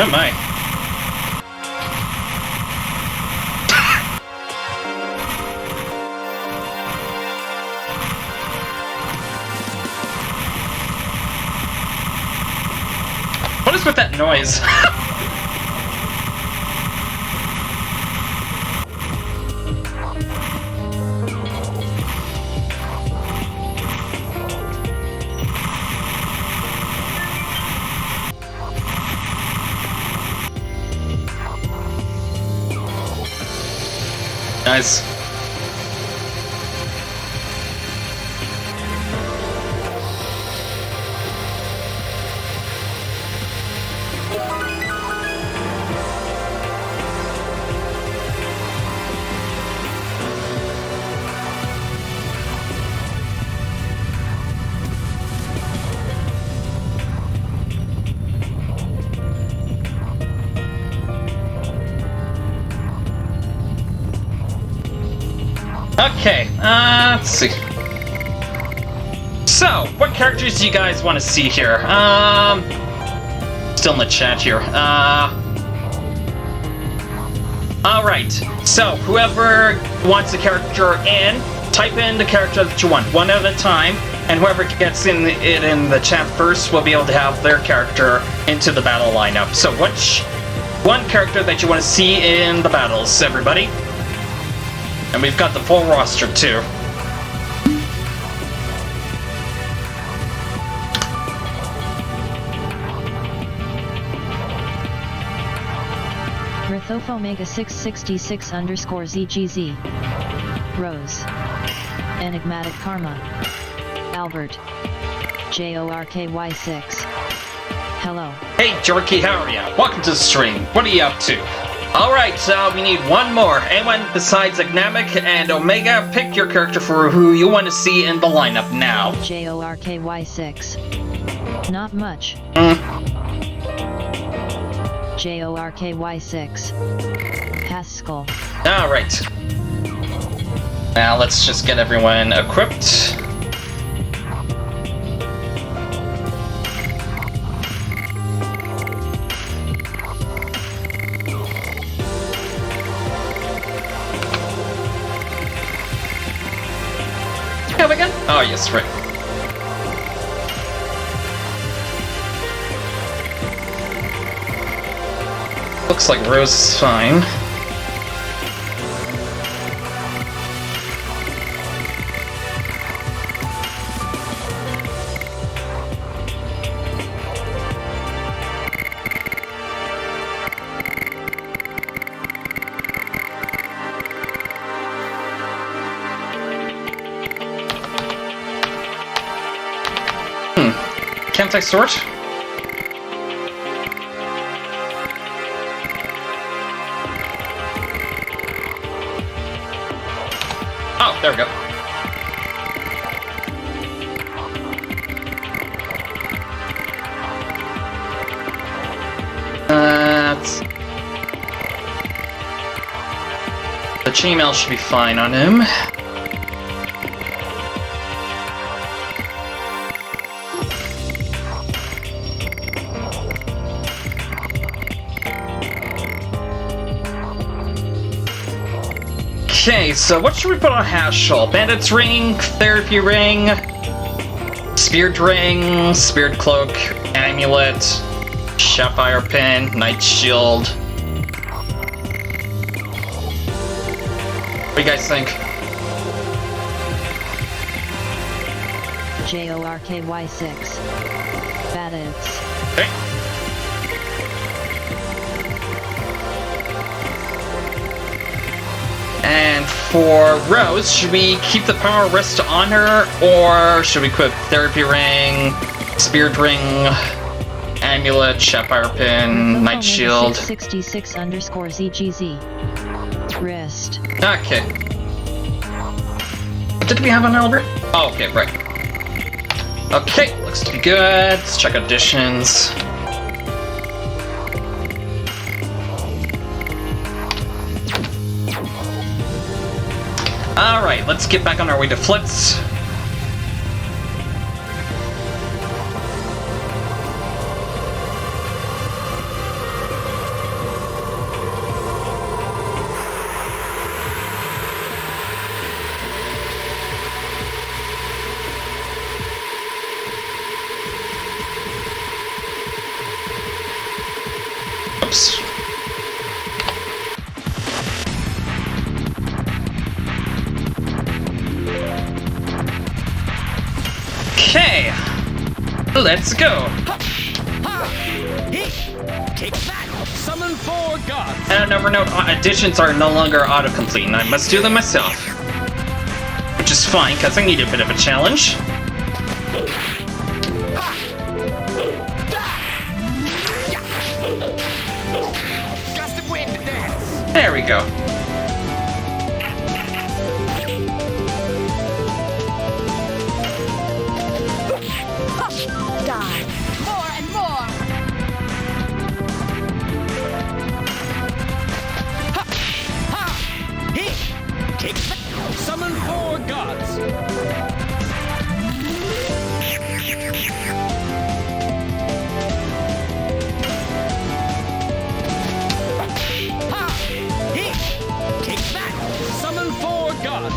Oh my. What is with that noise? Nice. Okay, let's see. So, what characters do you guys want to see here? Still in the chat here. Alright, so whoever wants a character in, type in the character that you want, one at a time, and whoever gets it in the chat first will be able to have their character into the battle lineup. So which one character that you want to see in the battles, everybody? And we've got the full roster, too. Rithophomega666_ZGZ. Rose. Enigmatic Karma. Albert. JORKY6. Hello. Hey, Jerky, how are ya? Welcome to the stream. What are you up to? Alright, we need one more. Anyone besides Agnamic and Omega, pick your character for who you want to see in the lineup now. JORKY6. Not much. JORKY6. Haskell. Alright. Now let's just get everyone equipped. Again? Oh, yes, right. Looks like Rose is fine. contact sort. Oh, there we go. The chainmail should be fine on him. Okay, so what should we put on Haschel? Bandit's ring, therapy ring, spirit cloak, amulet, sapphire pin, knight shield. What do you guys think? JORKY6. Bandits. Okay. And for Rose, should we keep the power wrist on her, or should we equip therapy ring, spirit ring, amulet, sapphire pin, knight shield? 66_ZGZ. Wrist. Okay. Did we have an Albert? Oh, okay, right. Okay, looks to be good. Let's check additions. Alright, let's get back on our way to Flitz. Oops. Okay, let's go. Kick back! Summon 4 gods! And Evernote additions are no longer autocomplete, and I must do them myself. Which is fine, because I need a bit of a challenge. Gust of wind dance! There we go. Die! More and more! Ha! Ha! Hit! Kick back! Summon 4 gods! Ha! Hit! Kick back! Summon 4 gods!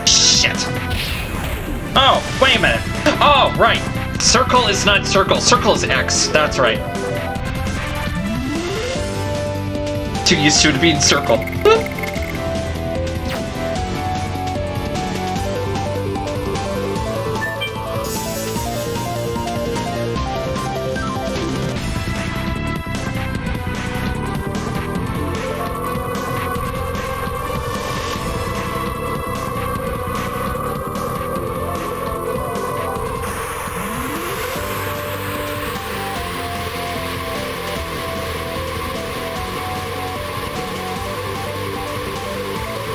Shit. Oh, wait a minute. Oh, right. Circle is not circle. Circle is X. That's right. Too used to it being circle.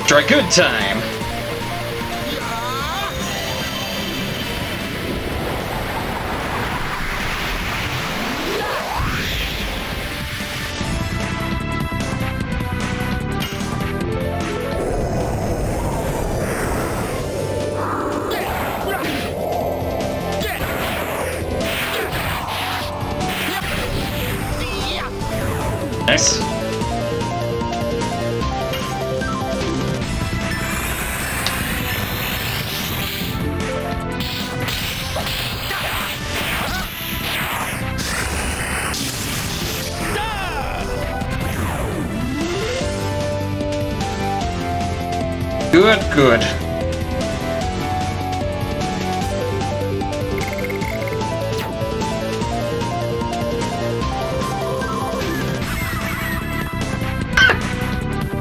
Dragoon time! Nice. Good, good.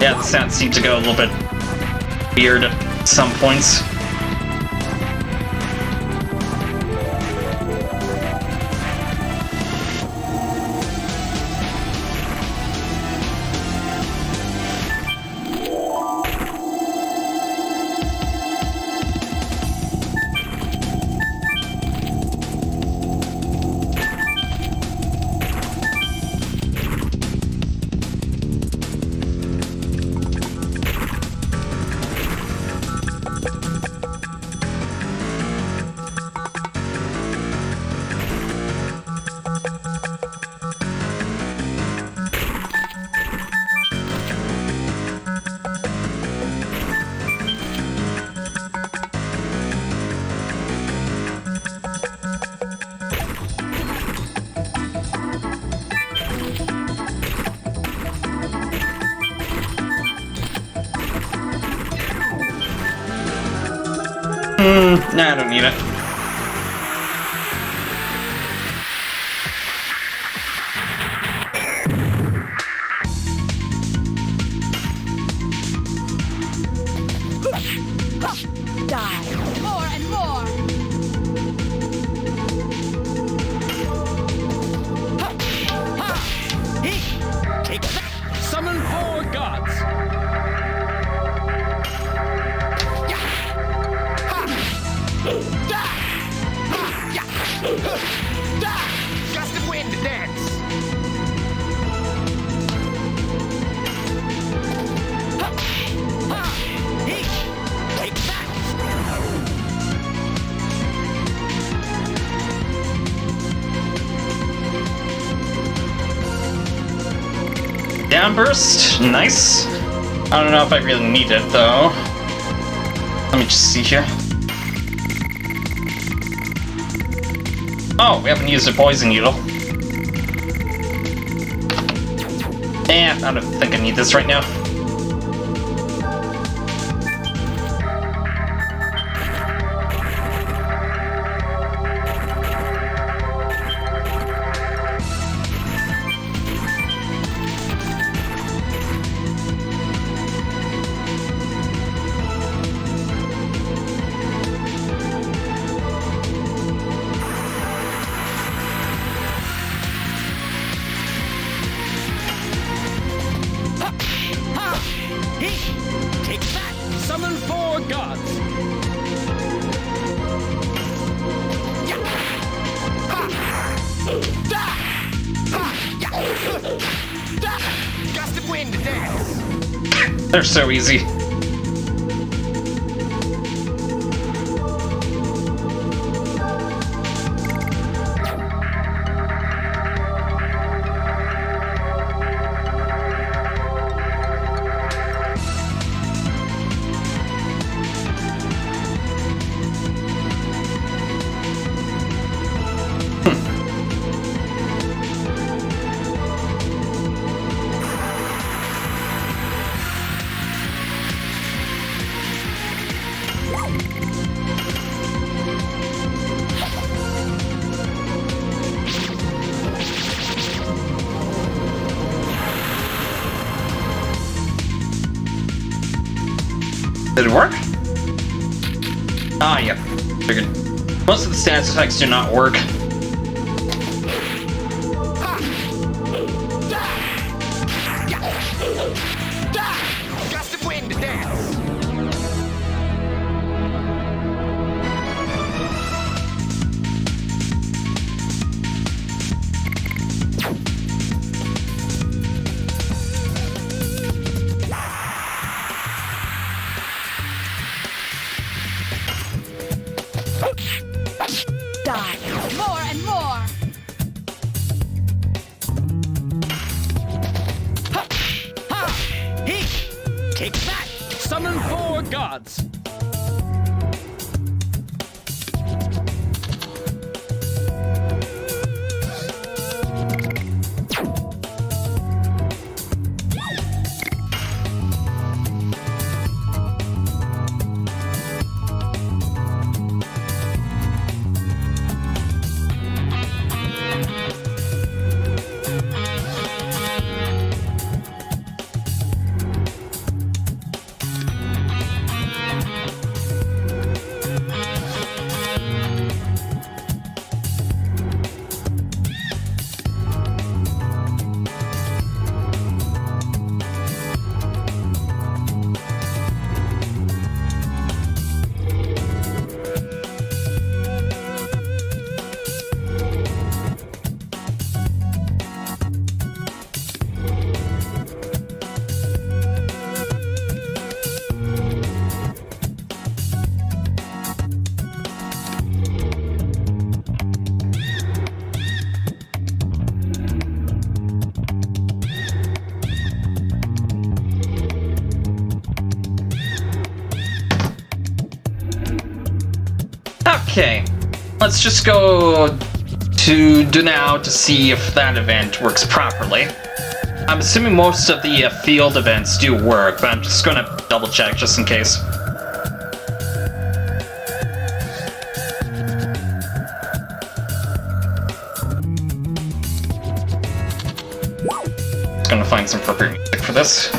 Yeah, the sound seemed to go a little bit weird at some points. Nah, I don't need it. Die. More and more. Take that. Summon 4 gods. Gust of wind to dance. Take that. Downburst, nice. I don't know if I really need it though. Let me just see here. Oh, we haven't used a poison needle. I don't think I need this right now. Take that. Summon 4 gods. Gust of wind to dance. They're so easy. Did it work? Ah, yep. Figured. Most of the stance effects do not work. Gust of wind to dance. Die. More and more. Take that. Summon 4 gods. Okay, let's just go to do now to see if that event works properly. I'm assuming most of the field events do work, but I'm just gonna double check just in case. Just gonna find some appropriate music for this.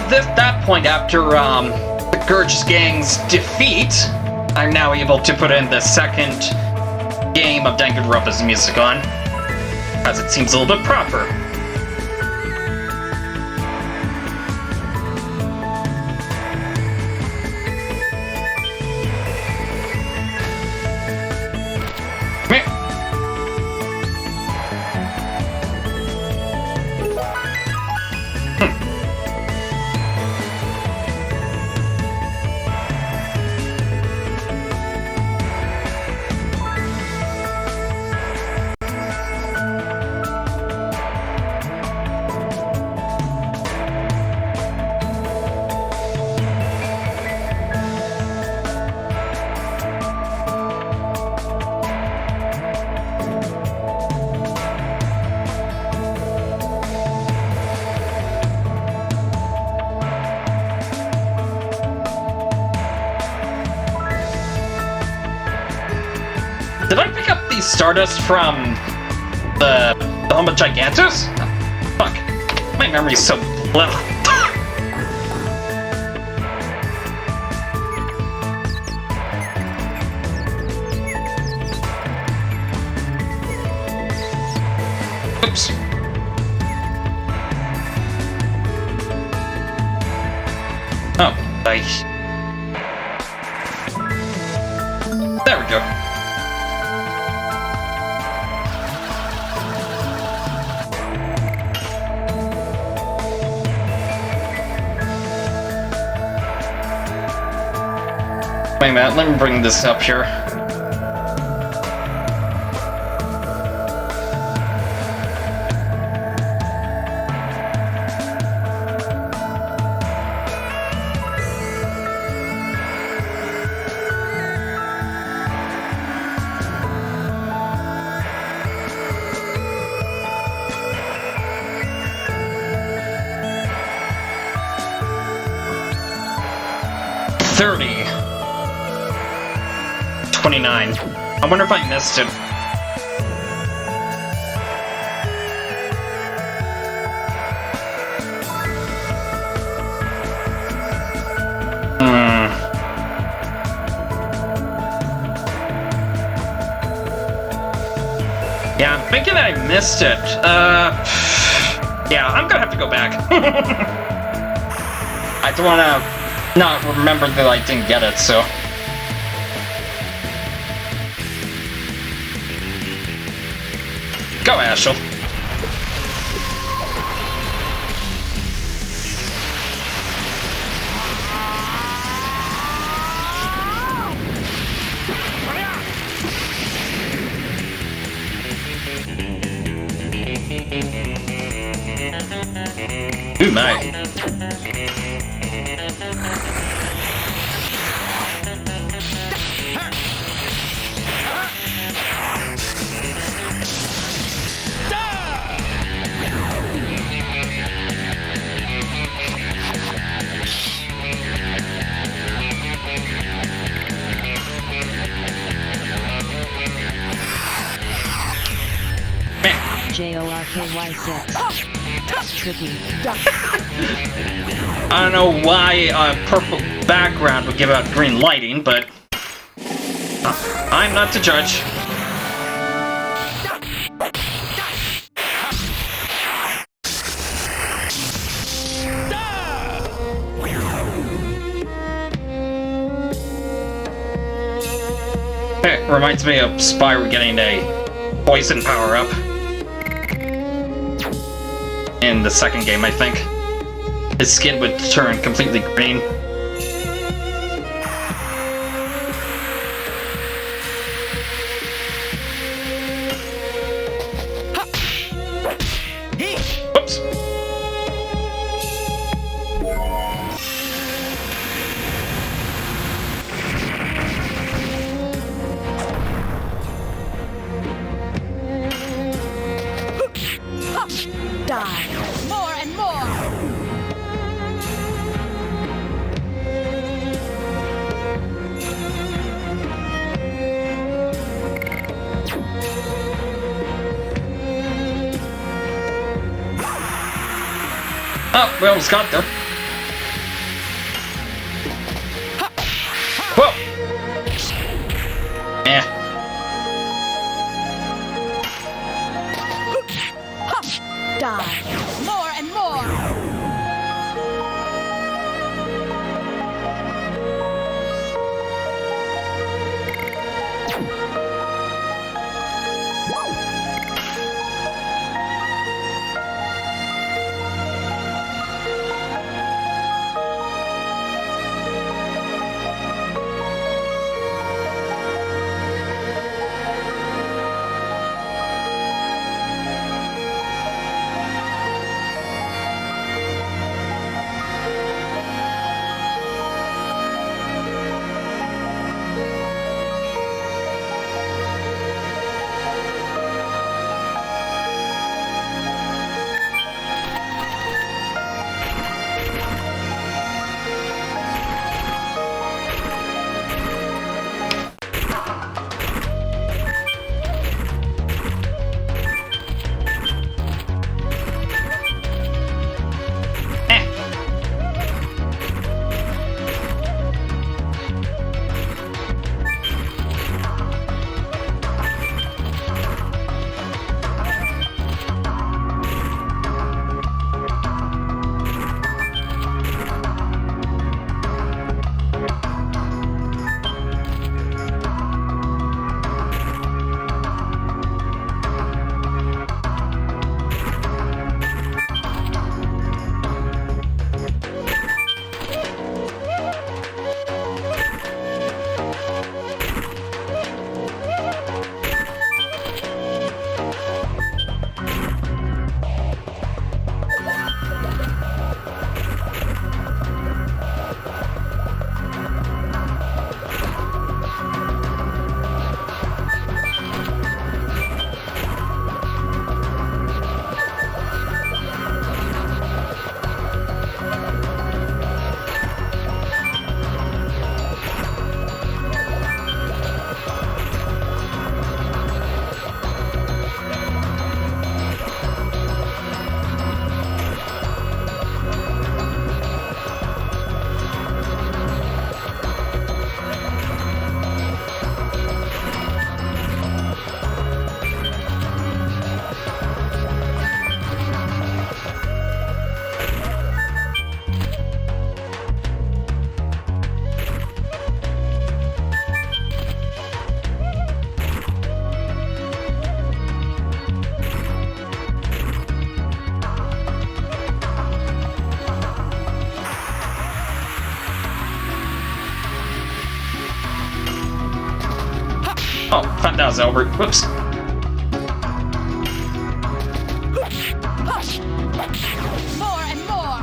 At that point, after the Gurge Gang's defeat, I'm now able to put in the second game of Danganronpa's music on, as it seems a little bit proper. Did I pick up the Stardust from the Helma Gigantus? Oh, fuck. My memory's so blah. Oops. Oh, there we go. Wait a minute, let me bring this up here. $30. 29. I wonder if I missed it. Yeah, I'm thinking I missed it. Yeah, I'm gonna have to go back. I don't wanna not remember that I didn't get it, so. Go, Ashel. Ooh, my. JORKY6. Tricky. I don't know why a purple background would give out green lighting, but I'm not to judge. It reminds me of Spyro getting a poison power-up. In the second game, I think. His skin would turn completely green. Oh, we almost got there. Whoa! Eh. Die. More and more. Oh, thought that was over. Whoops. More and more.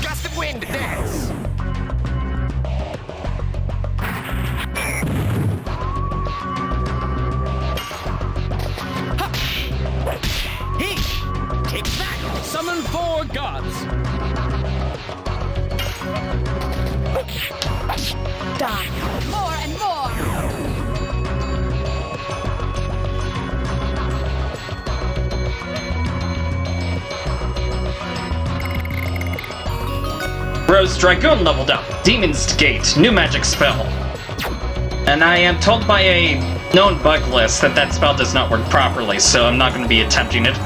Gust of wind, dance. Take that! Summon 4 gods! Die! More and more! Rose Dragoon leveled up. Demon's Gate, new magic spell. And I am told by a known bug list that that spell does not work properly, so I'm not going to be attempting it.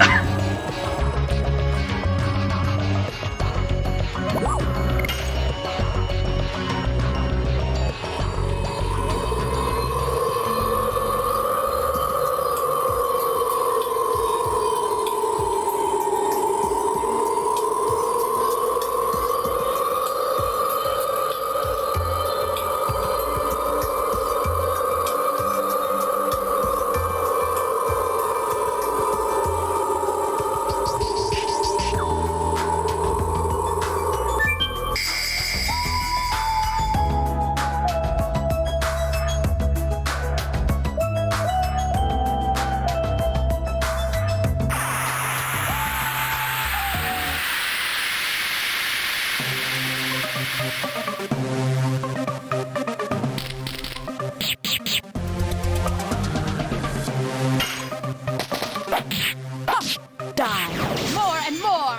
Die. More and more.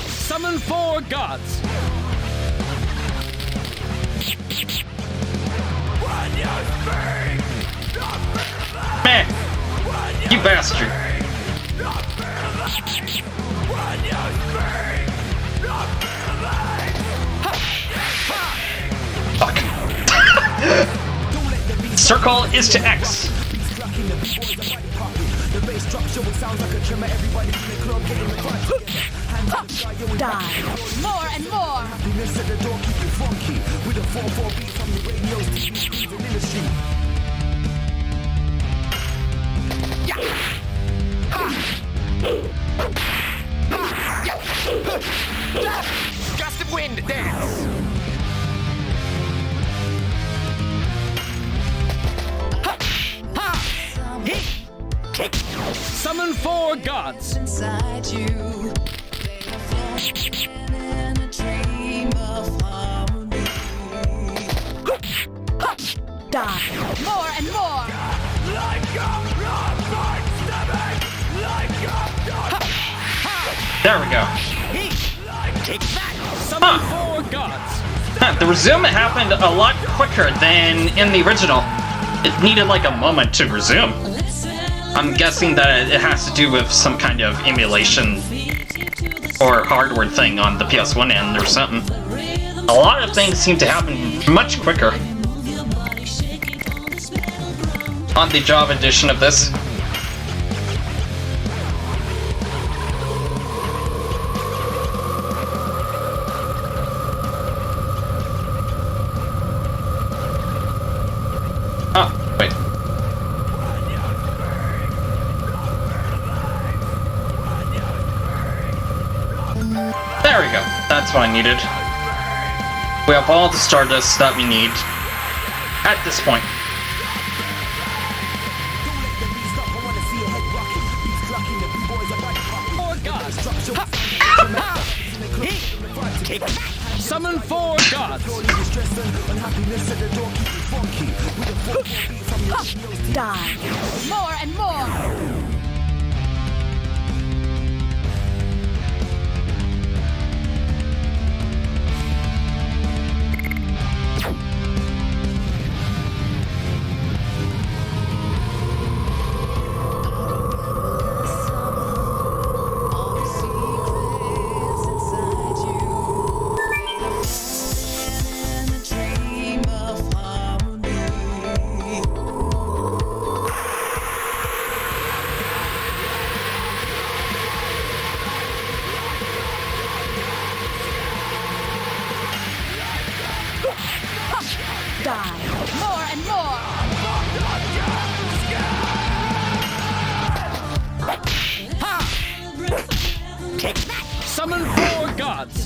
Summon 4 gods. Meh. You bastard. Fuck. Circle is to X. Die. More and more. Gust of wind, dance. Summon 4 gods. Inside you. Die. More and more. There we go. Summon 4 gods. The resume happened a lot quicker than in the original. It needed like a moment to resume. I'm guessing that it has to do with some kind of emulation or hardware thing on the PS1 end or something. A lot of things seem to happen much quicker on the Java edition of this. Oh, wait. There we go. That's what I needed. We have all the Stardust that we need at this point. Summon 4 gods. Die. More and more. Die. More and more. Summon 4 gods.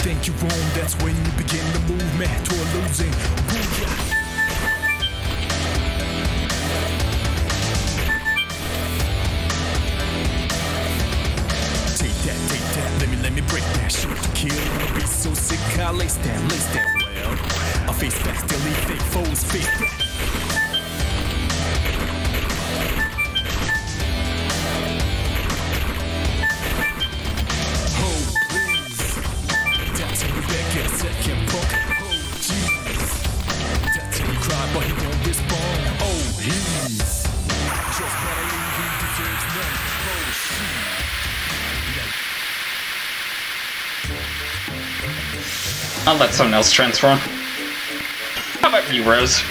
think you're wrong, that's when you begin the movement toward losing. Take that, let me break that. Shoot to kill, I'll be so sick, I lace that well. I face back, still leave fake foes, face back. I'll let someone else transform. How about you, Rose?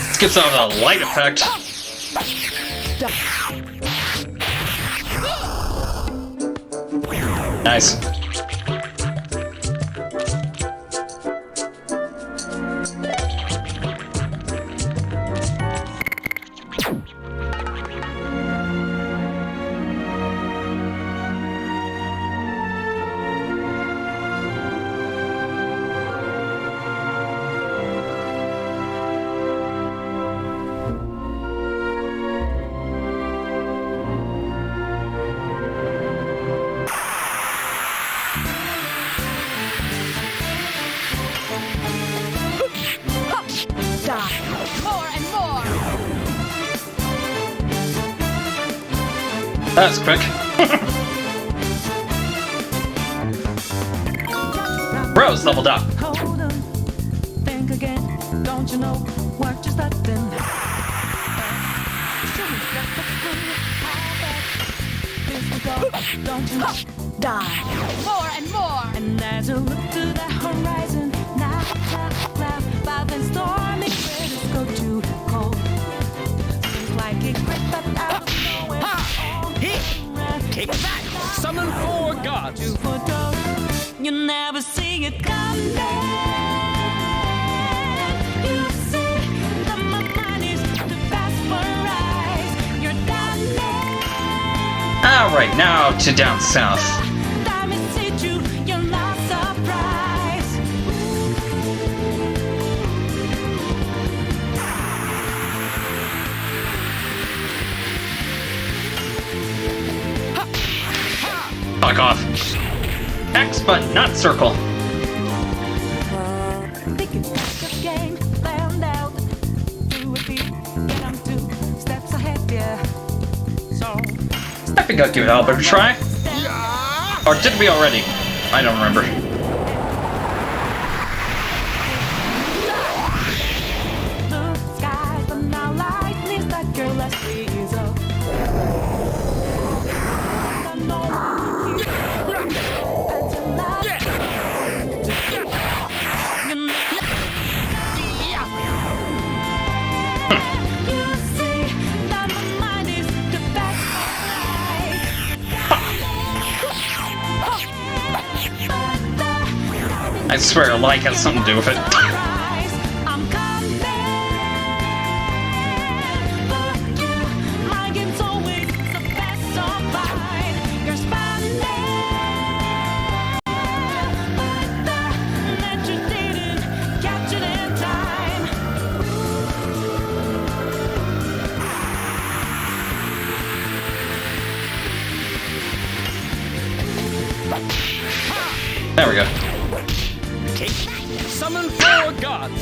Let's get some of the light effect. Nice. That was quick. Rose leveled up. Think again, don't you know? Work just let them. Don't you know? Die. More and more. And as you look to the horizon, now cloud, cloud and stormy winds go too cold. Seems like it grip but out of nowhere. Kick back! Summon 4 gods! You never see it coming. You see that my mind is the best for rise. You're down there. Alright, now to down south. Diamonds hit you, you're not surprised. Fuck off. X, but not circle. Thinking back of game, found out. Do a beat, and I'm 2 steps ahead, yeah. So, I think I'll give it Albert a try. Or did we already? I don't remember. blue skies, but now lightning's that girl that sees up. I swear a like has something to do with it. There we go. Summon 4 gods!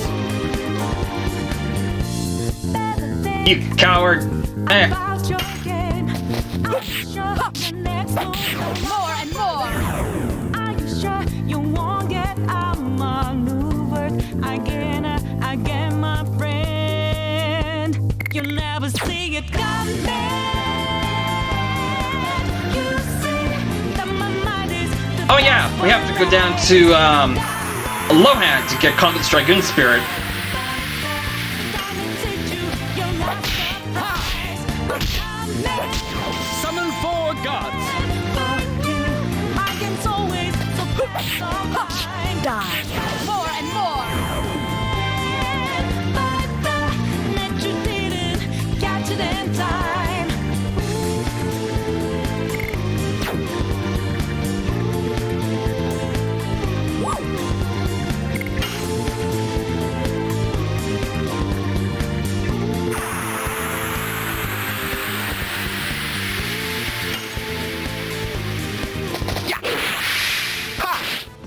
You coward! Eh. More and more. Are you sure you won't get outmaneuvered again, my friend? You never see it coming. You see that my mind is the Oh yeah, we have to go down to Lohan to get Conquest Dragoon Spirit. Summon 4 gods! Die. More and more. But you didn't catch it in time.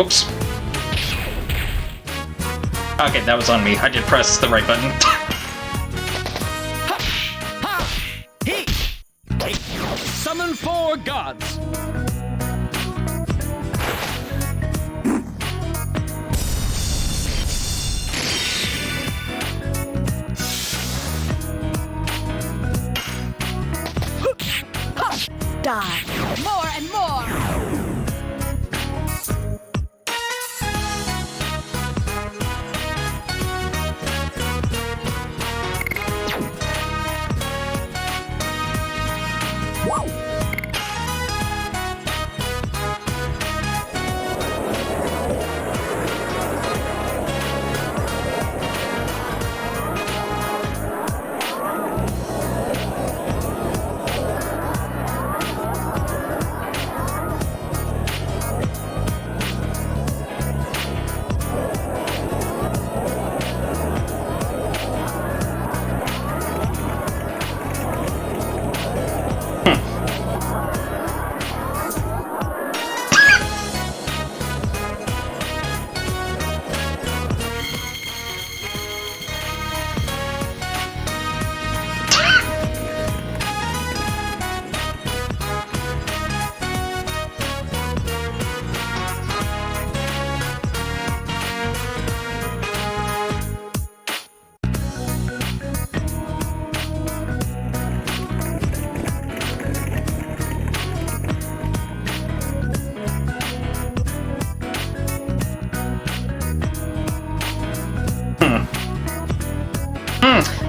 Oops. Okay, that was on me. I did press the right button. Summon 4 gods!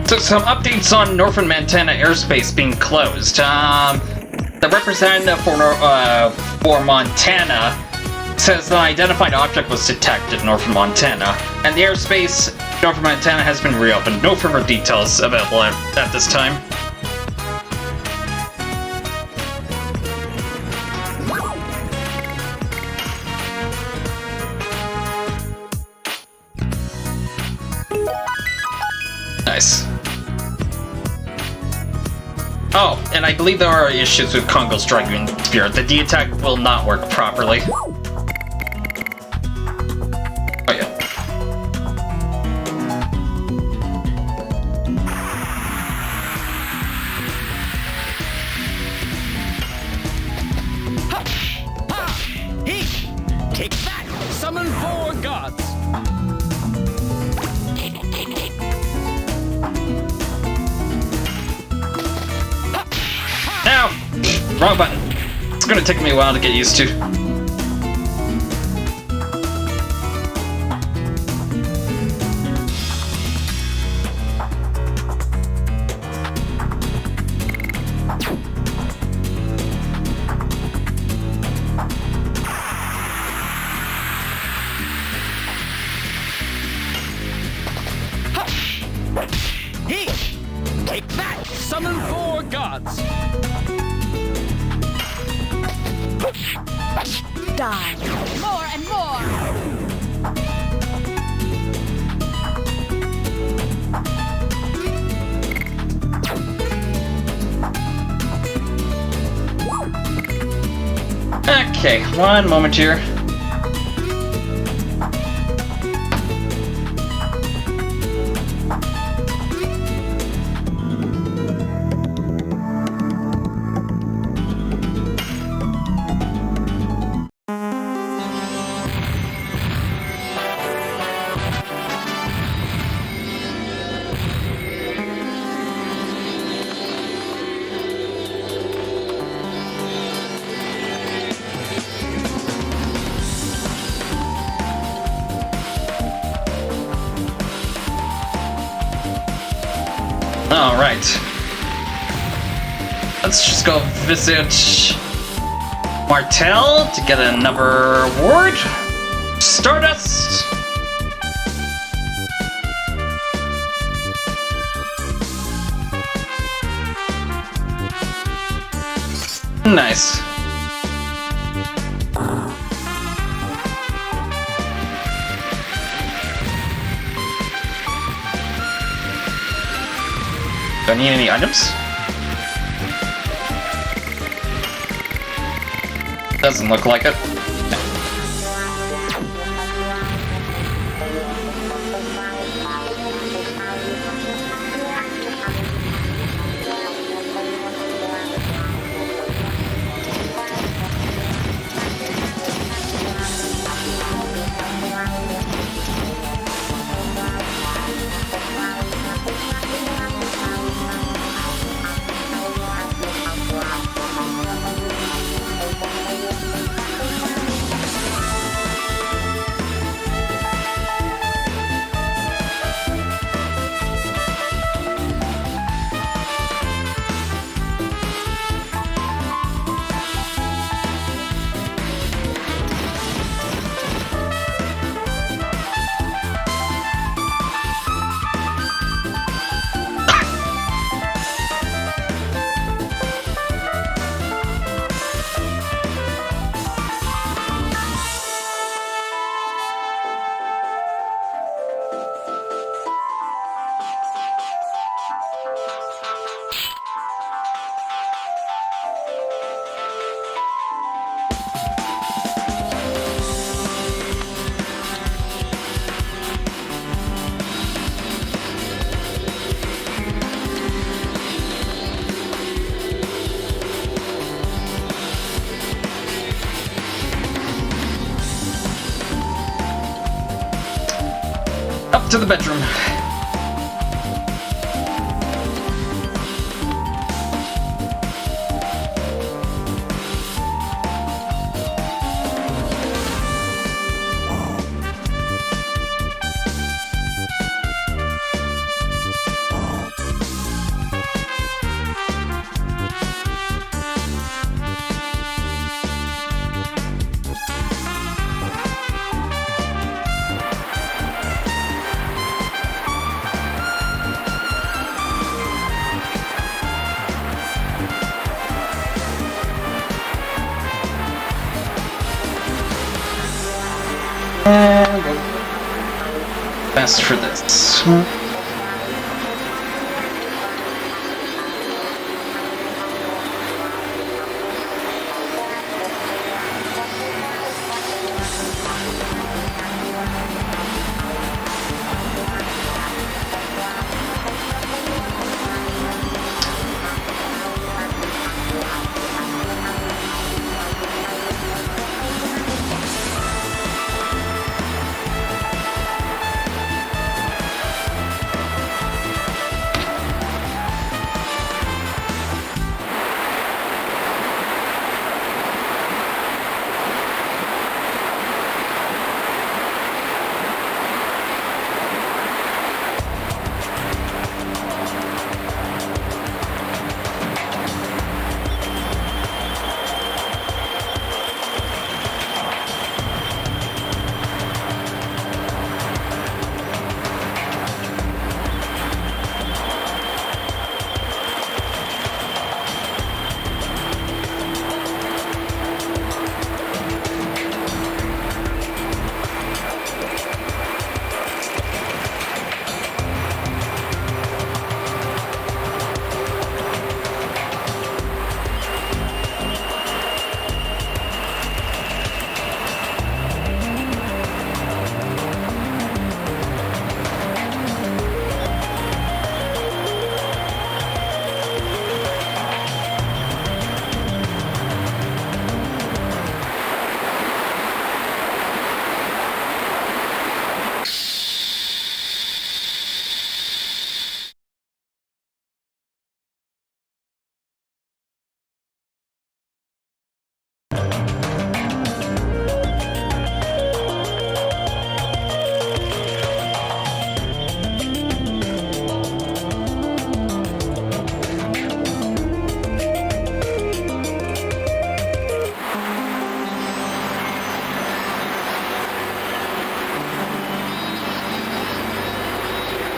So some updates on Northern Montana airspace being closed. The representative for Montana says the identified object was detected in Northern Montana, and the airspace Northern Montana has been reopened. No further details available at this time. Nice. Oh, and I believe there are issues with Congo's Dragoon spear. The D-attack will not work properly. Oh yeah. Take that! Summon 4 gods! Now! Wrong button. It's gonna take me a while to get used to. Hey! Take that! Summon 4 gods! Die. More and more. Okay, one moment here. Alright. Let's just go visit Martel to get another award. Stardust! Nice. Do I need any items? Doesn't look like it. Up to the bedroom. best for this.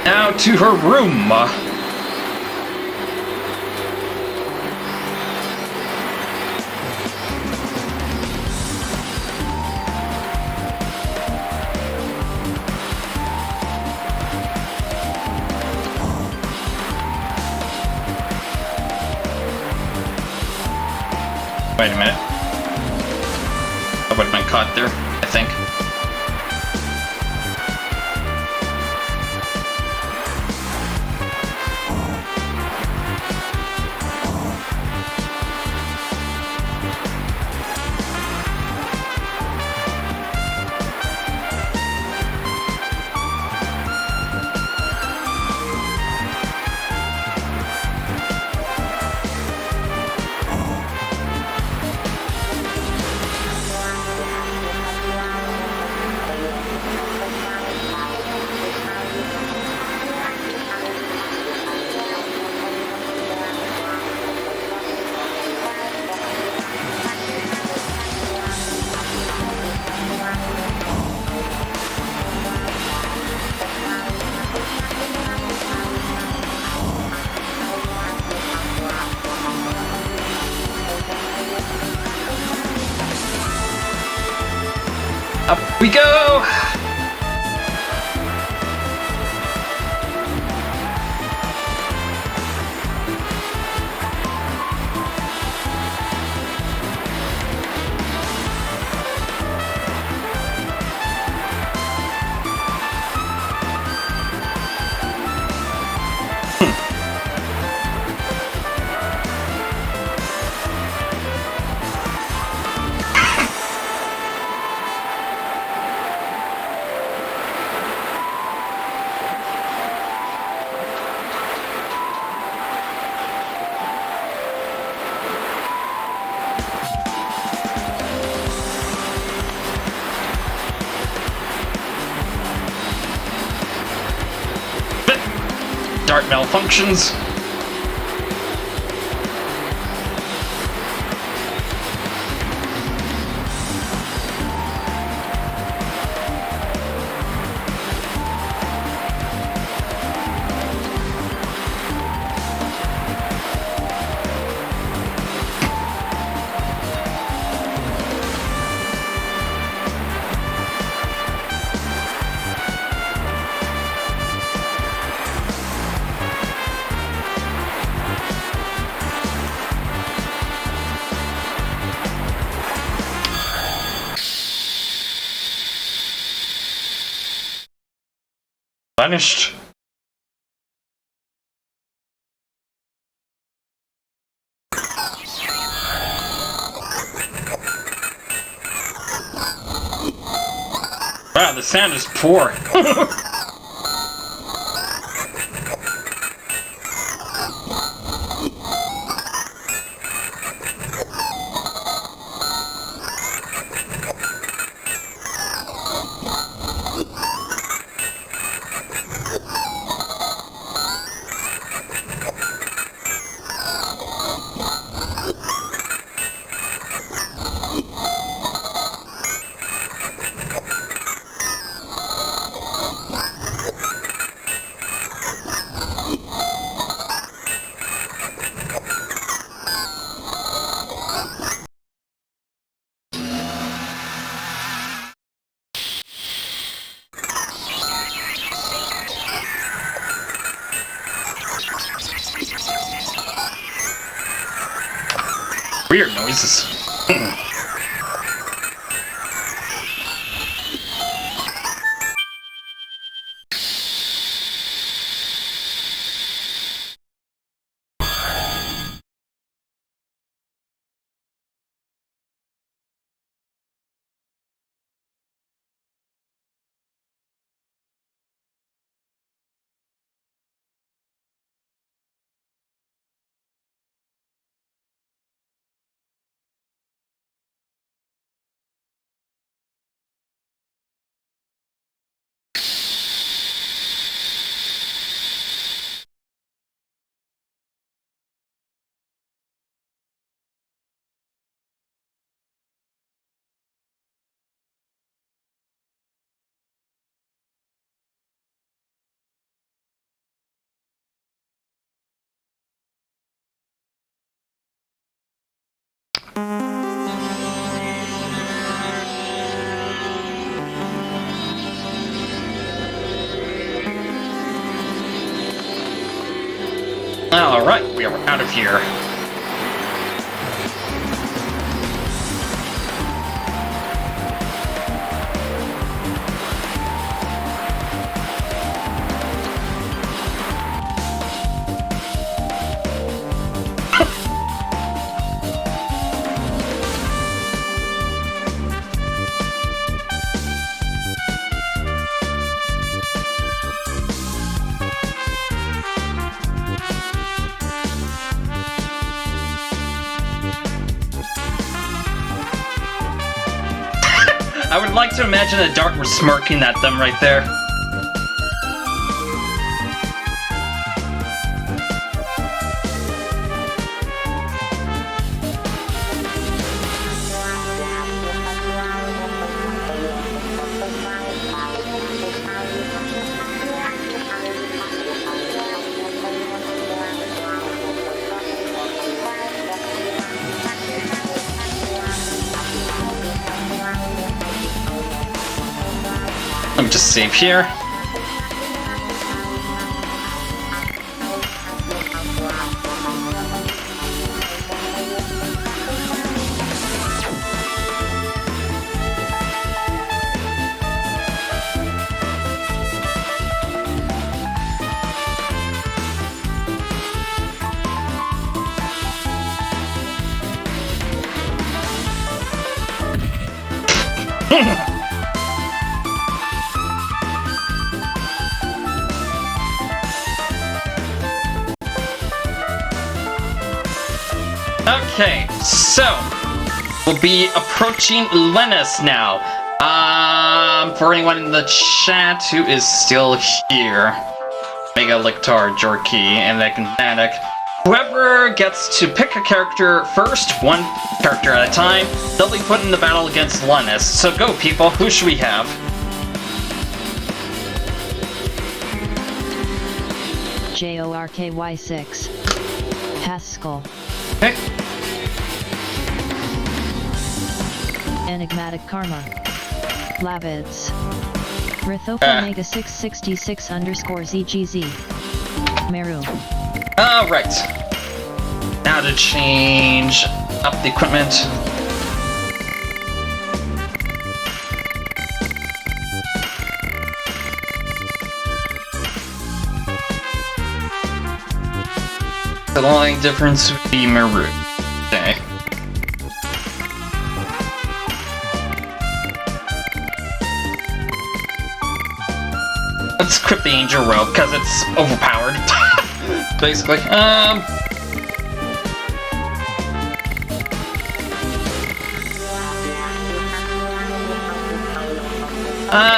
Now to her room. Wait a minute. I would have been caught there, I think. Up we go! Dart malfunctions. punished. Wow, the sound is poor. Weird noises. Alright, we are out of here. I would like to imagine a dart was smirking at them right there. Let me just save here. Okay, so we'll be approaching Lennis now. For anyone in the chat who is still here, Mega Lictar, Jorky, and Ekanatic, whoever gets to pick a character first, one character at a time, they'll be put in the battle against Lennis. So go, people. Who should we have? JORKY6. Haskell. Okay. Enigmatic Karma. Lavids. Rithofa Mega 666 _ ZGZ. Meru. Alright. Now to change up the equipment. The only difference would be Maru. Okay. Let's equip the Angel Robe, because it's overpowered. Basically.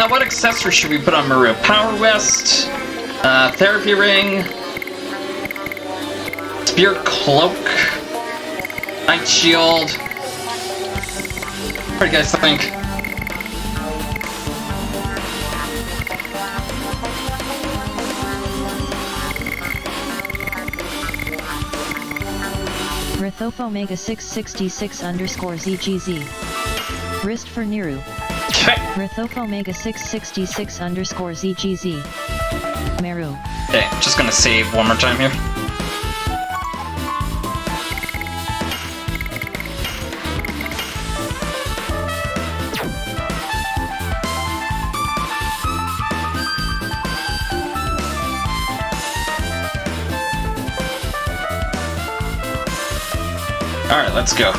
What accessory should we put on Maru? Power West, Therapy Ring, Spear Cloak, Night Shield. What do you guys think? Rithoph Omega 666 _ ZGZ. Wrist for Niru. Rithoph Omega 666 _ ZGZ. Meru. Okay, just gonna save one more time here. Alright, let's go.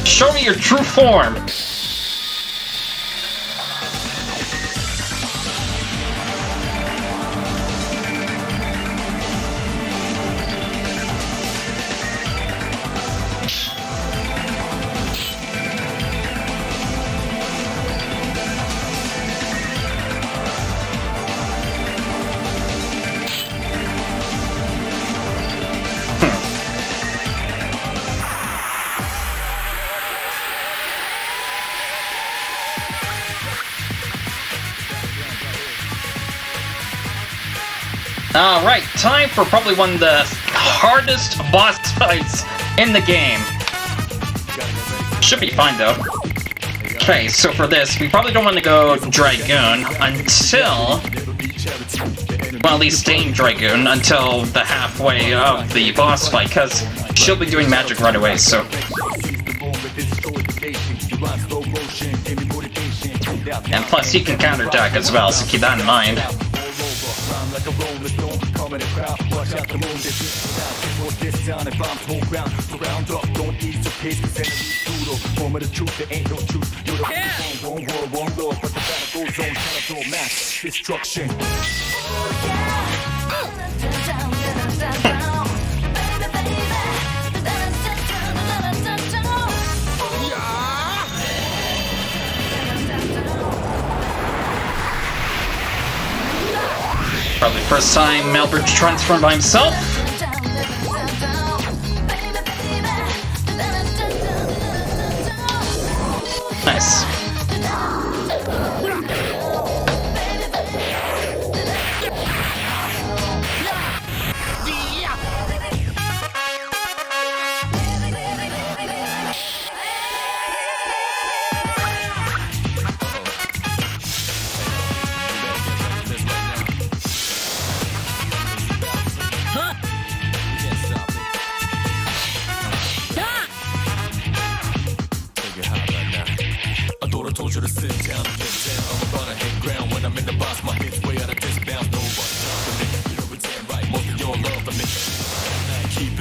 Show me your true form! Alright, time for probably one of the hardest boss fights in the game. Should be fine though. Okay, so for this, we probably don't want to go Dragoon until... well, at least stay in Dragoon until the halfway of the boss fight, because she'll be doing magic right away, so... and plus, he can counterattack as well, so keep that in mind. Probably first time Melbert transformed by himself. Nice.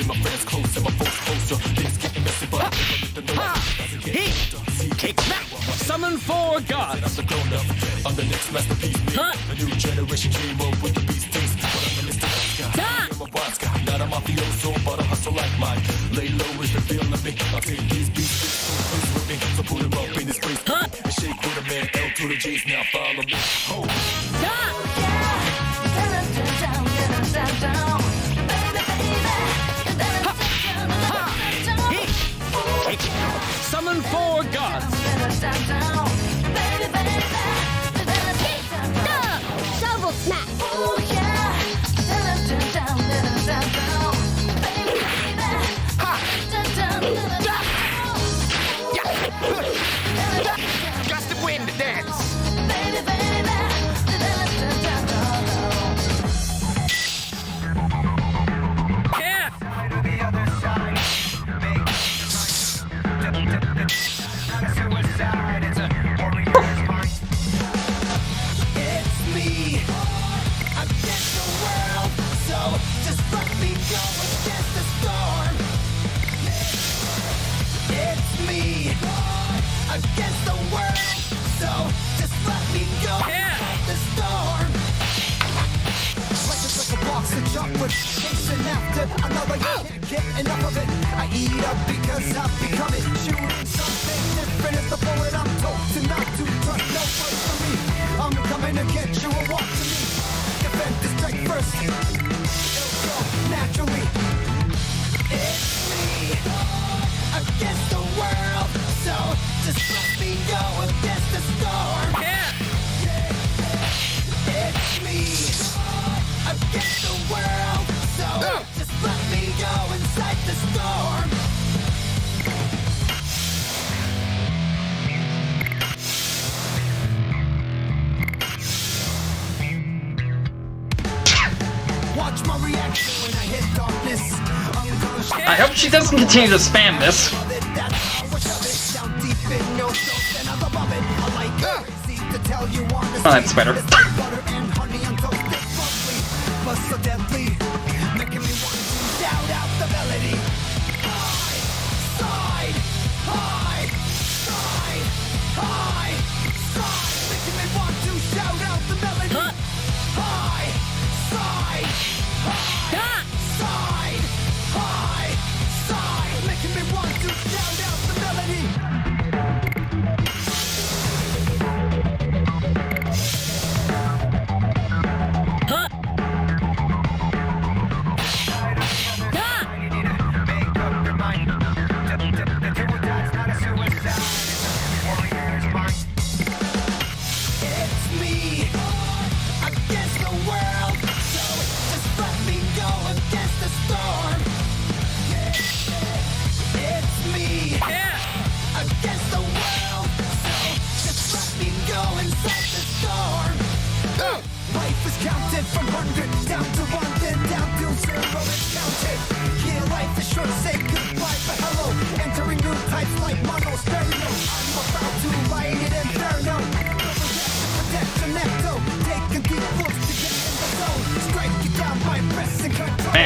my friends close and my folks closer. Things getting messy, but I never let them know. Heat! Kick back! Summon four gods! I'm the grown up, I'm the next masterpiece. A new generation came up with the beast taste. But I'm the Mr. Guy. I'm a wise guy, not a mafioso, but a hustle like mine. Lay low if you're feeling me. I'll take these beats with me. So put him up in his place. And shake with a man, L to the J's, now follow me. Oh. Summon four gods! Double smack! Oh yeah! Gust of wind, dance! It's me against the world, so just let me go against the storm. It's me against the world, so just let me go against the storm. Life is like a box of chocolate, chasing after another. You can't get enough of it. I eat up because I've become it. Shooting something different is the bullet I'm told to not to trust. No place for me. I'm coming to get you or walk to me. Defend the strike first. It'll go naturally. It's me against the world, so just let me go against the storm. It's me against the world, so just let me go inside the storm. Watch my reaction when I hit darkness. I hope she doesn't continue to spam this. Oh, that's better. It's me against the world, so just let me go against the storm. It's me against the world, so just let me go inside the storm. Life is counted from 100 down to 1, then down to 0 is counted. Yeah, life is short, say goodbye for hello. Entering new types like mono stereo. I'm about to write it inferno. Don't forget to protect your necto. Taking deep looks to get in the zone. Strike you down by pressing control.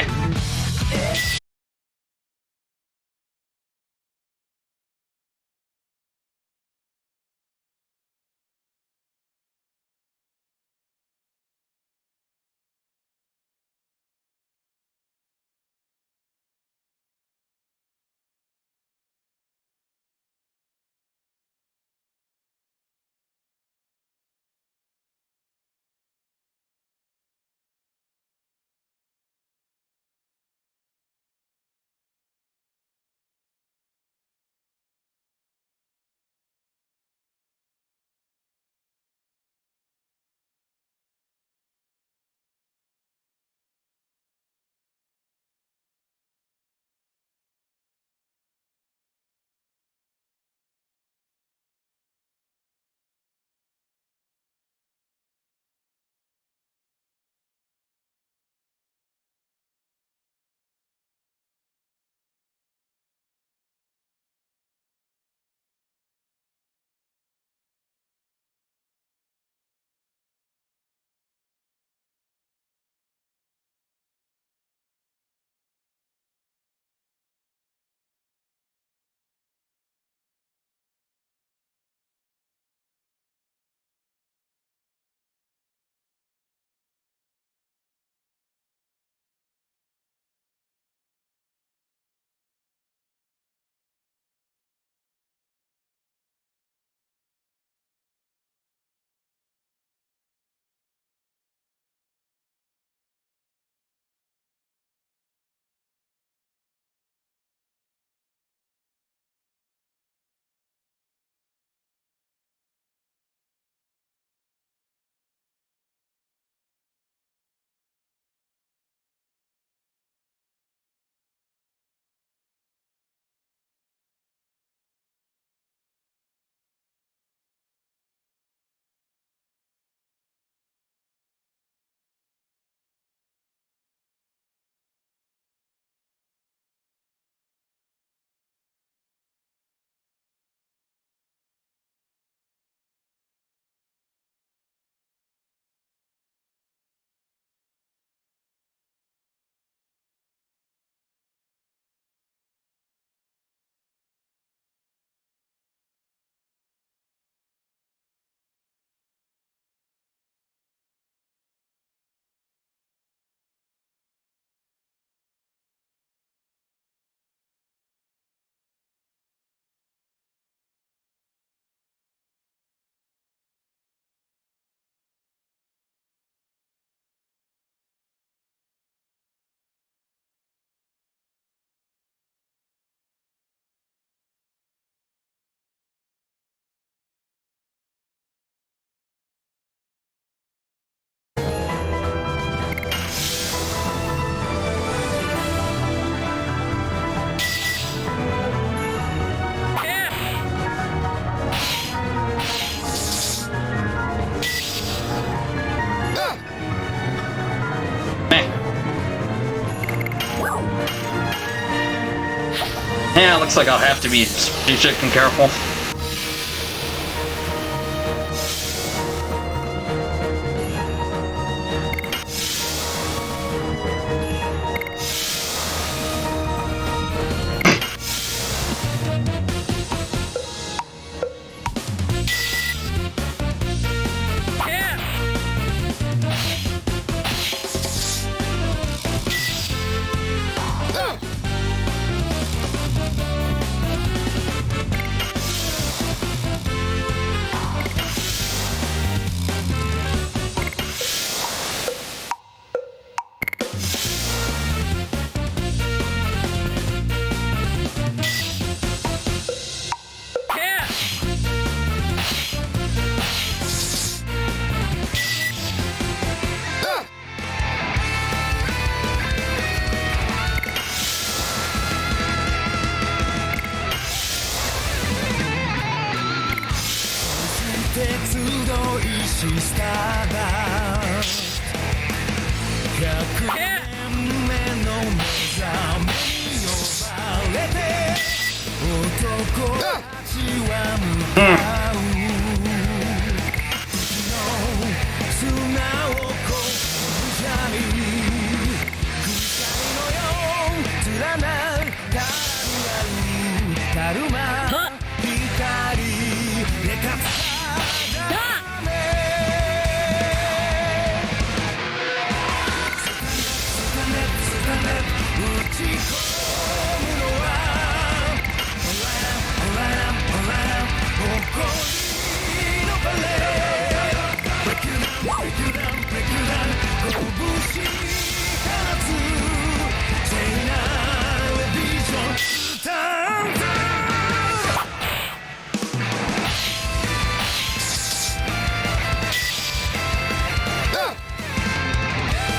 Yeah, looks like I'll have to be strategic and careful.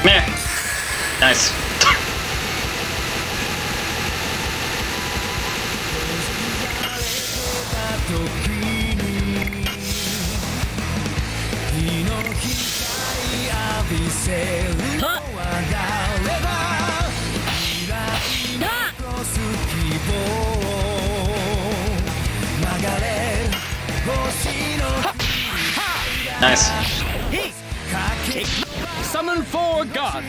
Meh. Nice. Nice. Summon 4 gods.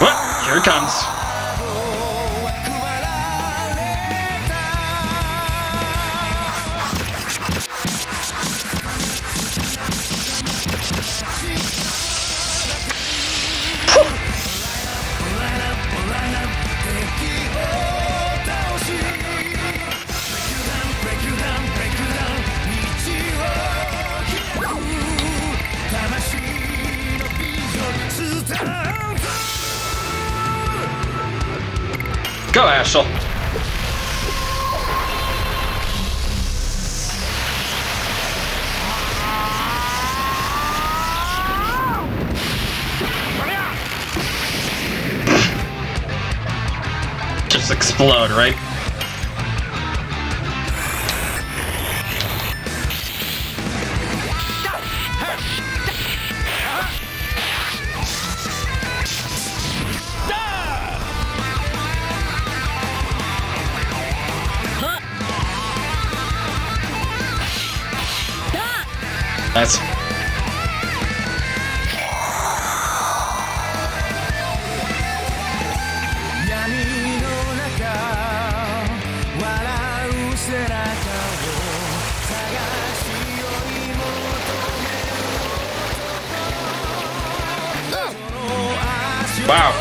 Well, here it comes. Go, Ashel. Just explode, right? Nice. Wow.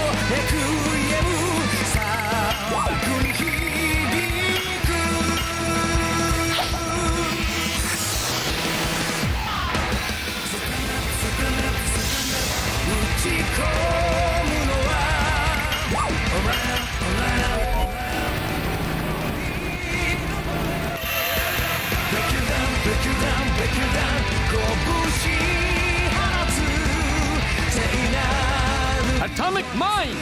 Atomic Mind!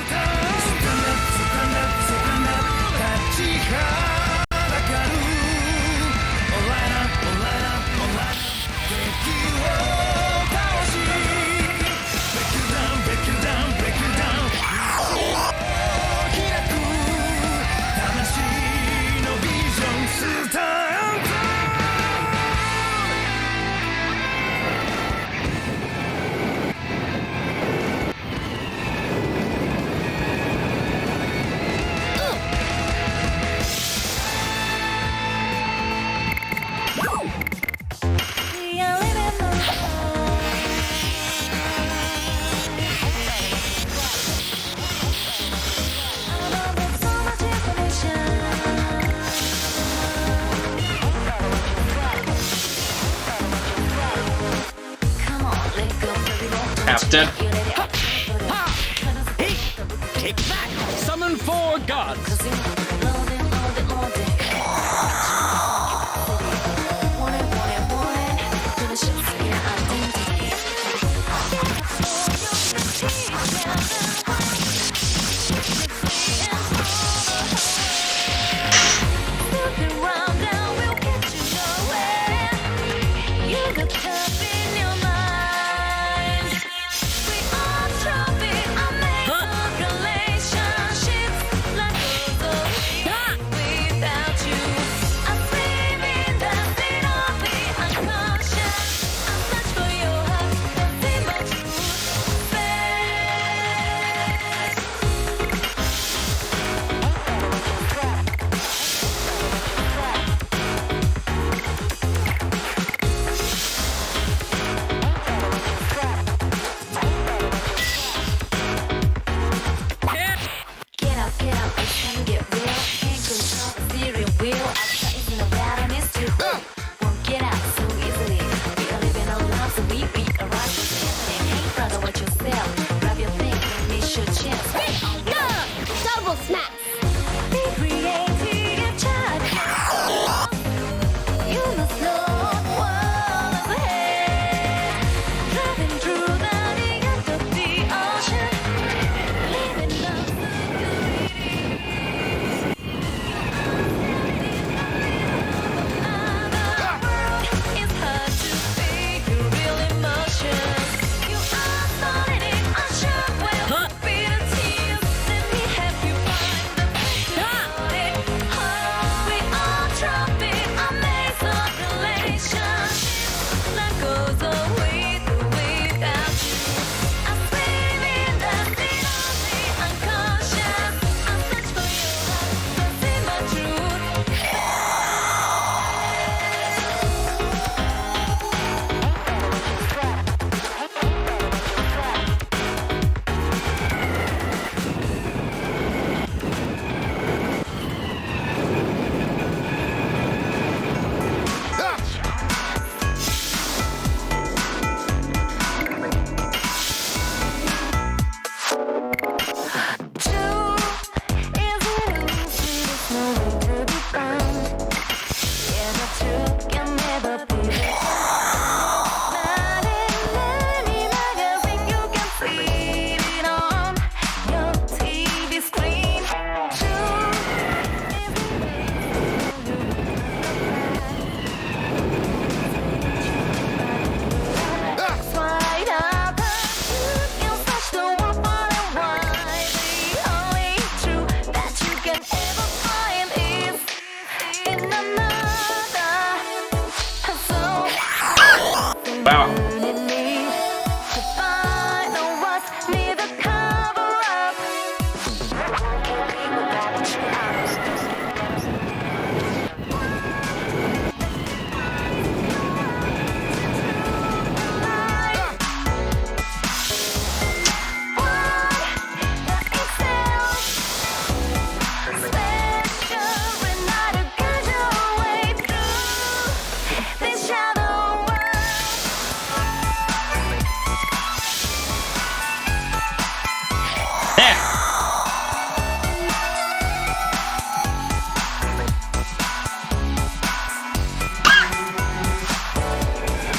crafted. Kick back! Summon 4 gods!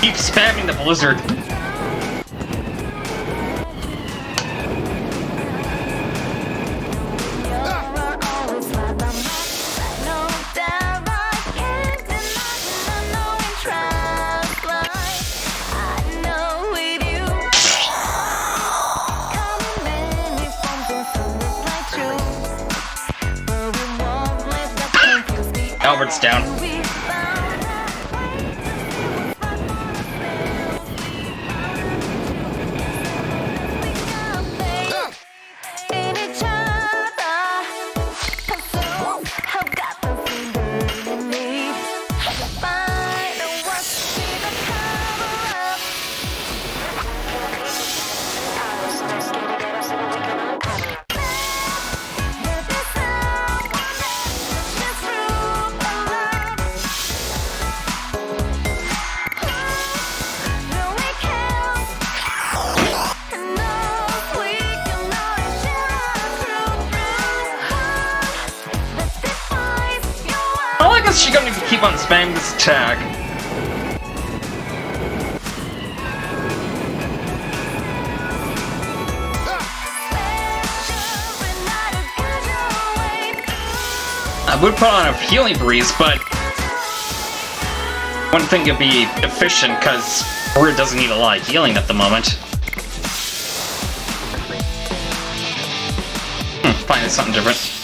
Keep spamming the blizzard. Albert's down. keep on spamming this tag. I would put on a healing breeze, but I wouldn't think it'd be efficient because Warrior doesn't need a lot of healing at the moment. Finding something different.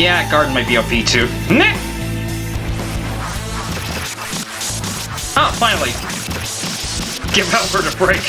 Yeah, Garden might be OP too. Nah! Oh, finally! Give Albert a break.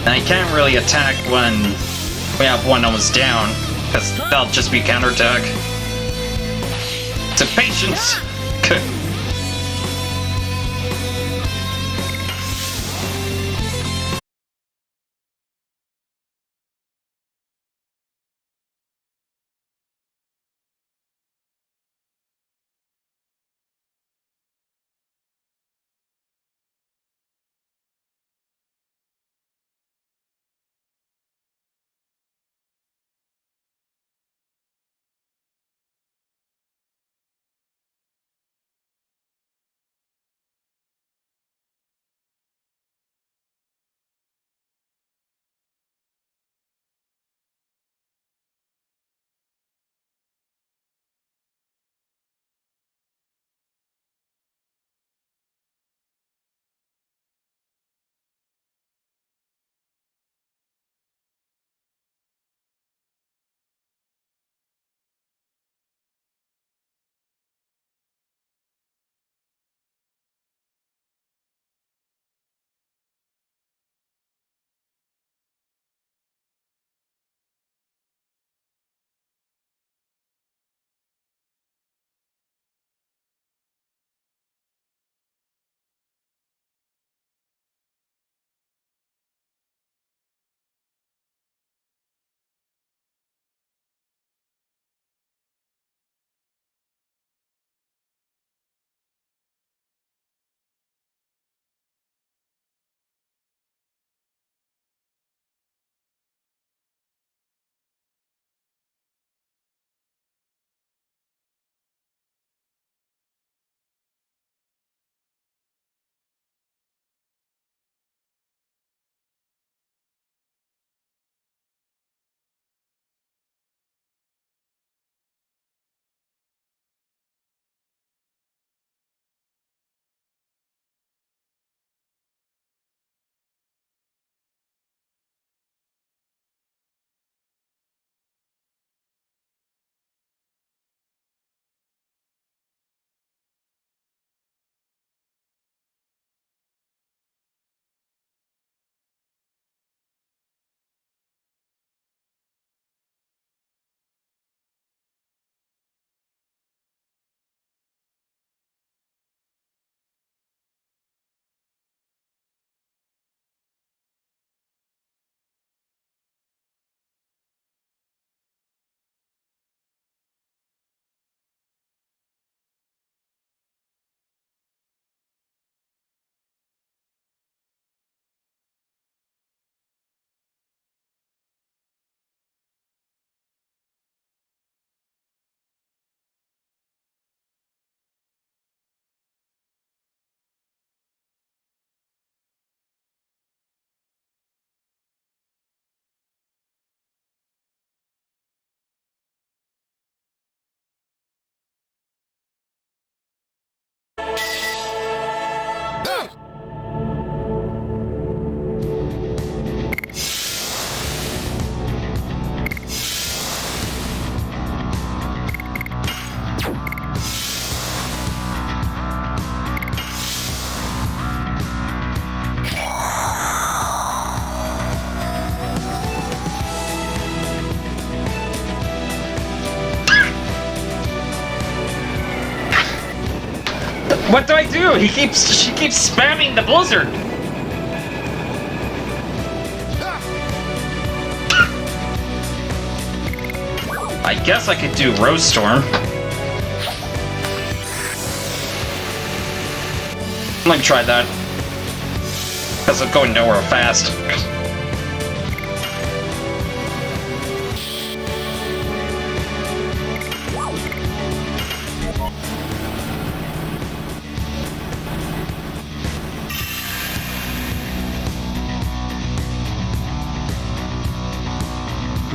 And I can't really attack when we have one almost down, because that'll just be counterattack. So patience! What do I do? She keeps spamming the blizzard. I guess I could do Rose Storm. I'm gonna try that. Because I'm going nowhere fast.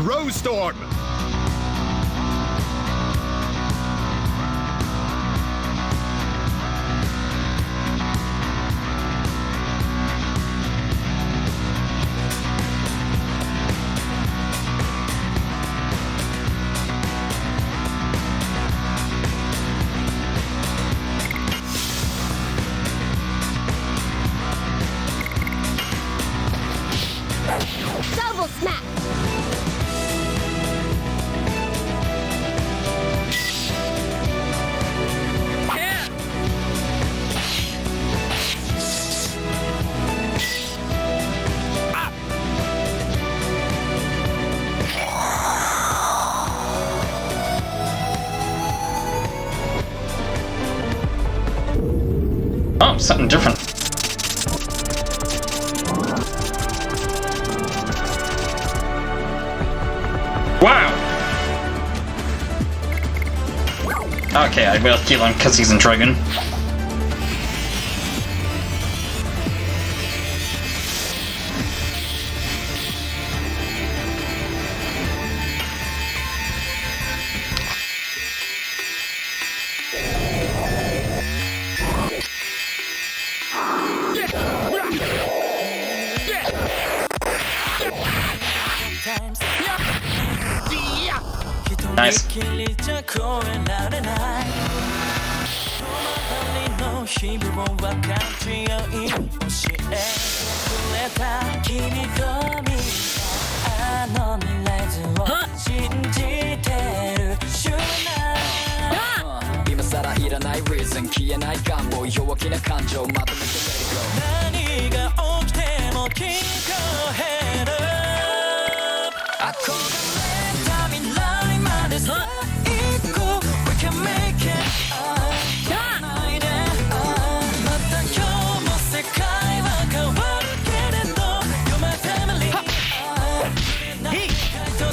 Rose Storm! Double smack! Oh, something different. Wow! Okay, I will kill him because he's in Dragoon. Nice.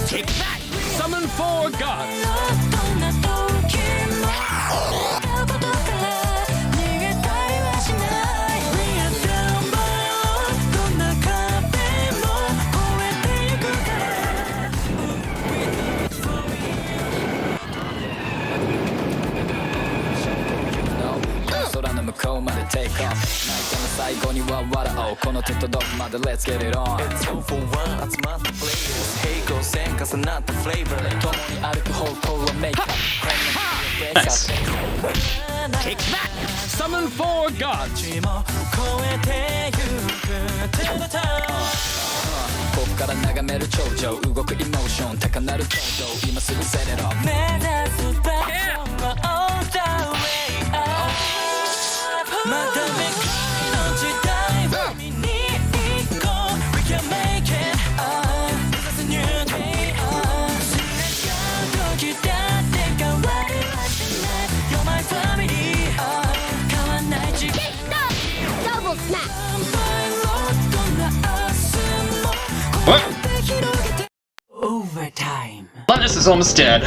Take that! Summon 4 gods! Take off. 最後には笑おうこの手とどこまで Let's get it on. It's 2 for 1集まった flavors 平行線重なった flavor 共に歩く方向は make up. Nice. Take that! Summon 4 gods! ここから眺める頂上動くエモーション高鳴る登場今すぐ set it off. 目指す場所は all the way up. また未来の時代を見に行こう We can make it up. This is a new day up. すれ違う時だって変わりはしない You're my family up. 変わんない時間 Double smack! What? Overtime. Linus is almost dead.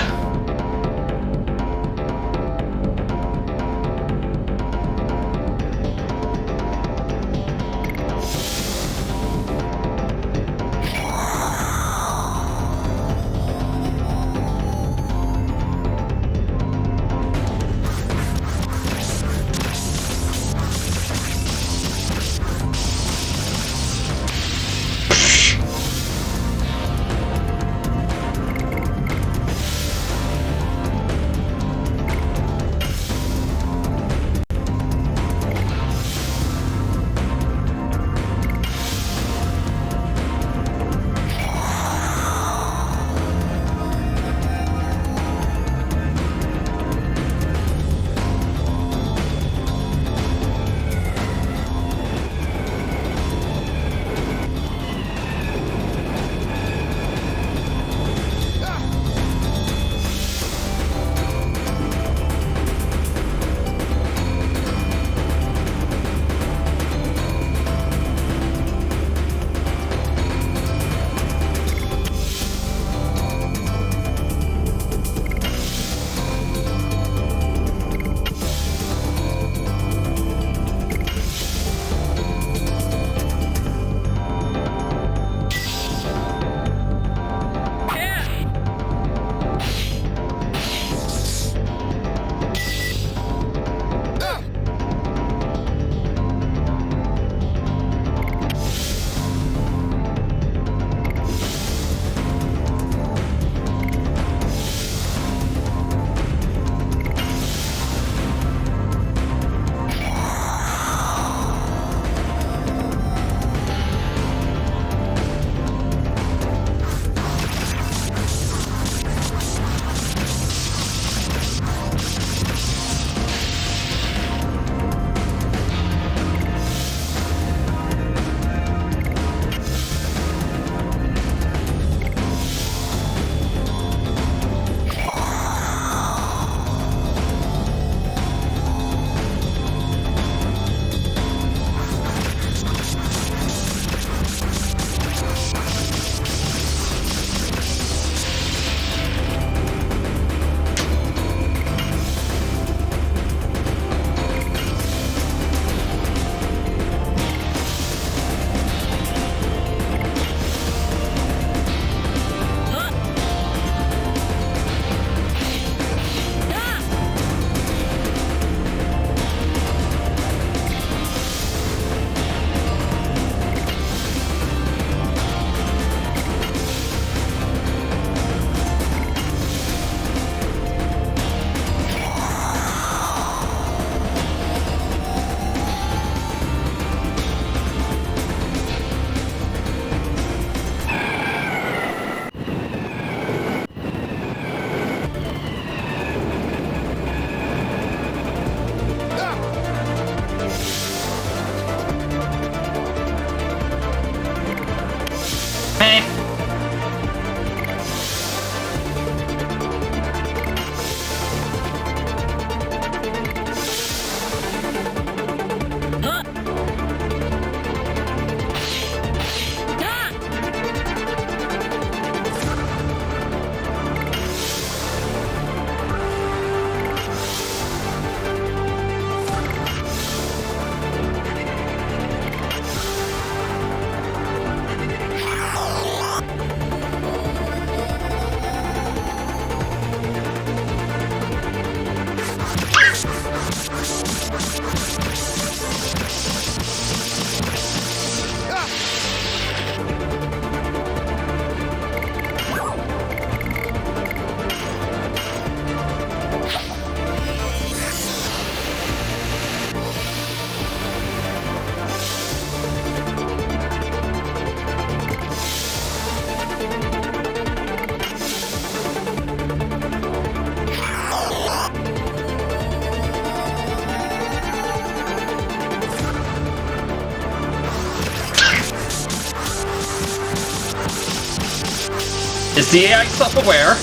Is the AI self-aware?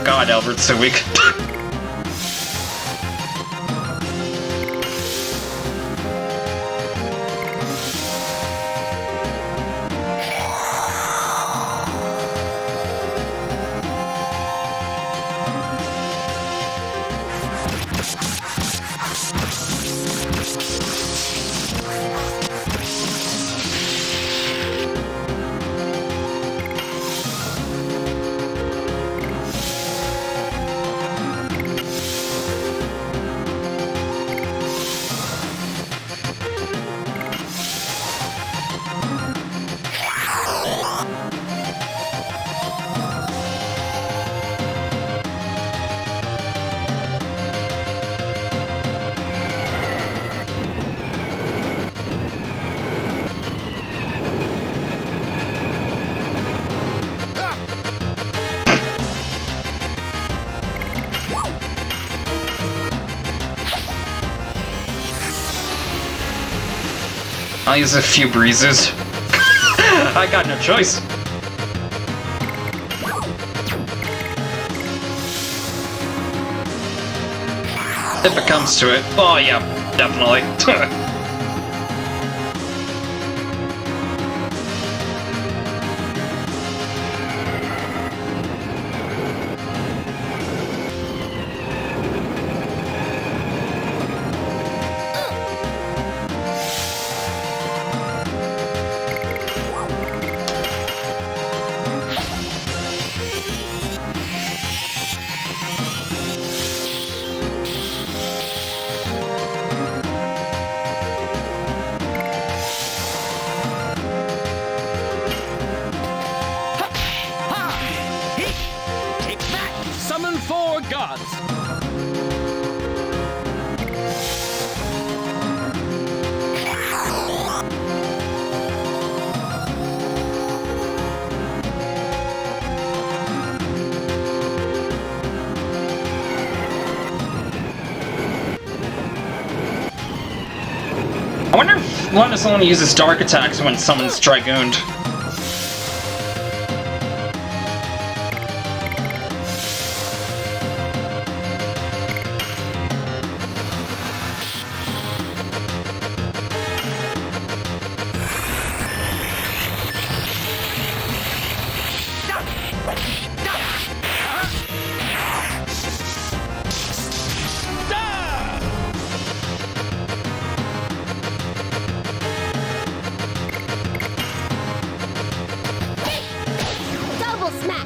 God, Albert's so weak. I'll use a few breezes. I got no choice. If it comes to it. Oh yeah, definitely. Summon 4 gods. I wonder if Linus only uses dark attacks when someone's Dragooned. Double smack!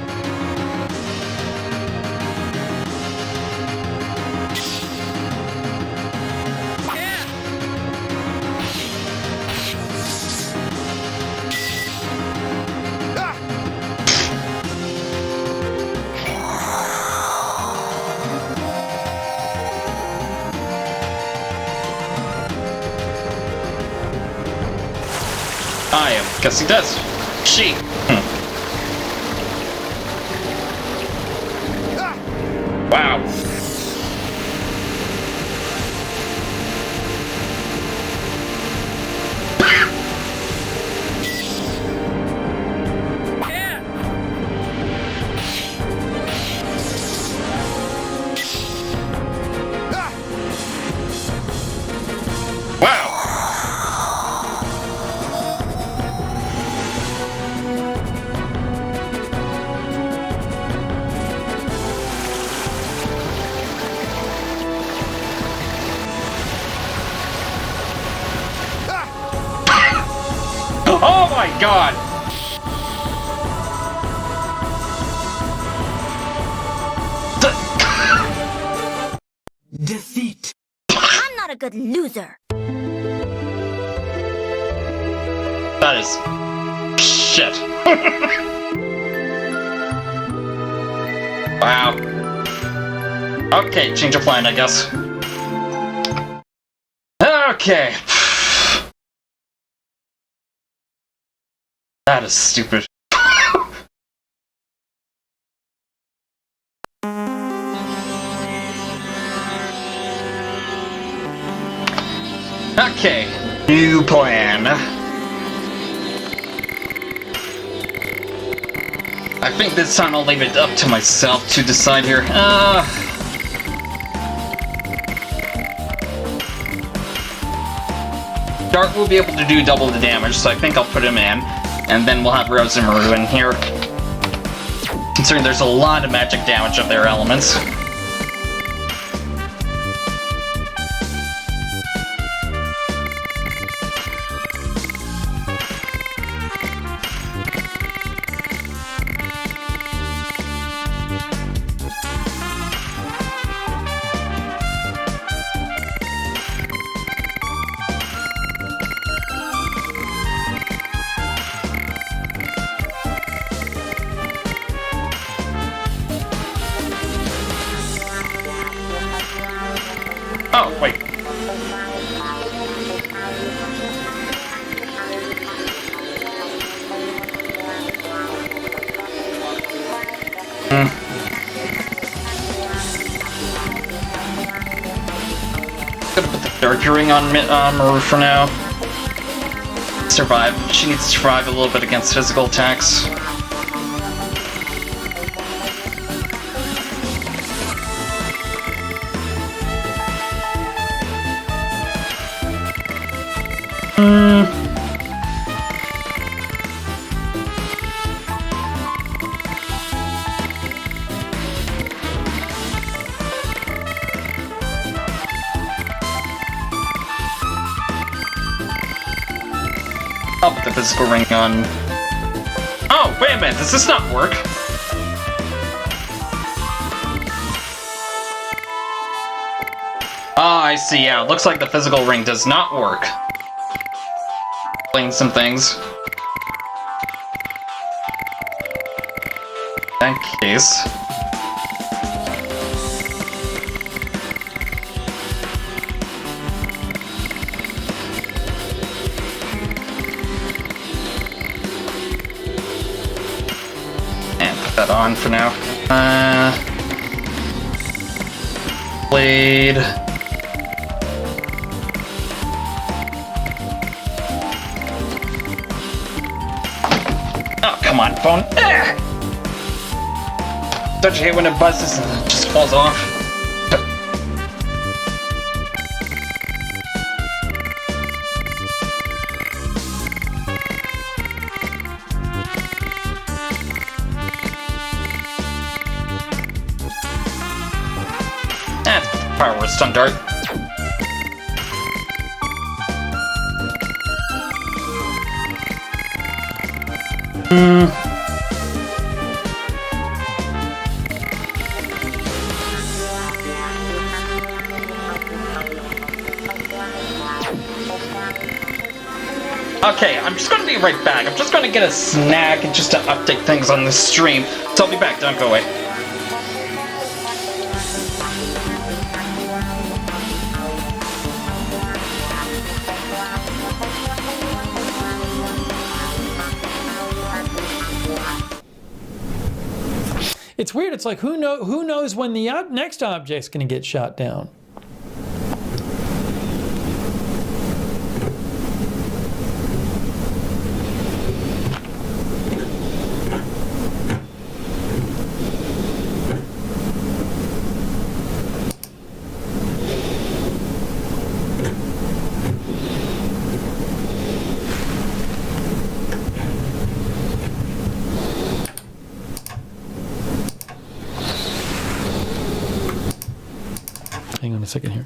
I am. Guess he does. She. Wow. Oh my god! Defeat. I'm not a good loser. That is... shit. Wow. Okay, change of plan, I guess. Okay. That is stupid. Okay, new plan. I think this time I'll leave it up to myself to decide here. Dart will be able to do double the damage, so I think I'll put him in. And then we'll have Rose and Maru in here. Considering there's a lot of magic damage of their elements. Oh, wait. Gonna put the Dark Ring on Maru for now. Survive. She needs to survive a little bit against physical attacks. I'll put the physical ring on. Oh, wait a minute, does this not work? Ah, I see, yeah, looks like the physical ring does not work. Playing some things. In that case... that on for now. Blade. Oh, come on, phone. Don't you hate when it buzzes and it just falls off? Power stun dart. Okay, I'm just gonna be right back. I'm just gonna get a snack and just to update things on the stream. So I'll be back, don't go away. It's weird. It's like, who knows when the next object's going to get shot down? Hang on a second here.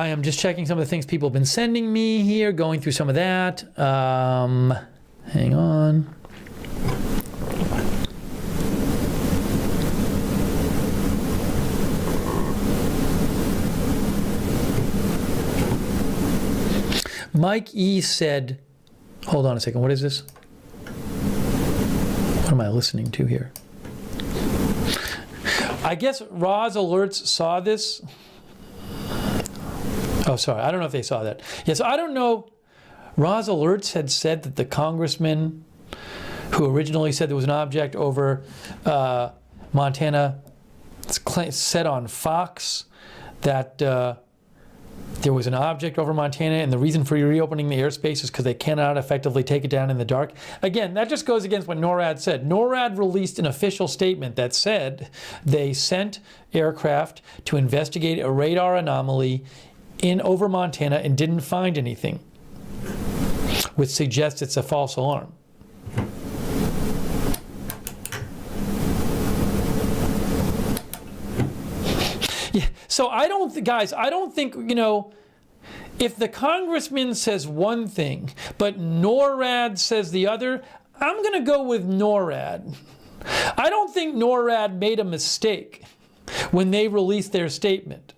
I am just checking some of the things people have been sending me here, going through some of that. Hang on. Mike E. said, hold on a second, what is this? What am I listening to here? I guess Roz Alerts saw this. Oh, sorry, I don't know if they saw that. Yes, I don't know. Roz Alerts had said that the congressman who originally said there was an object over Montana said on Fox that there was an object over Montana, and the reason for reopening the airspace is because they cannot effectively take it down in the dark. Again, that just goes against what NORAD said. NORAD released an official statement that said they sent aircraft to investigate a radar anomaly over Montana and didn't find anything, which suggests it's a false alarm. Yeah, so I don't think, if the congressman says one thing, but NORAD says the other, I'm going to go with NORAD. I don't think NORAD made a mistake when they released their statement.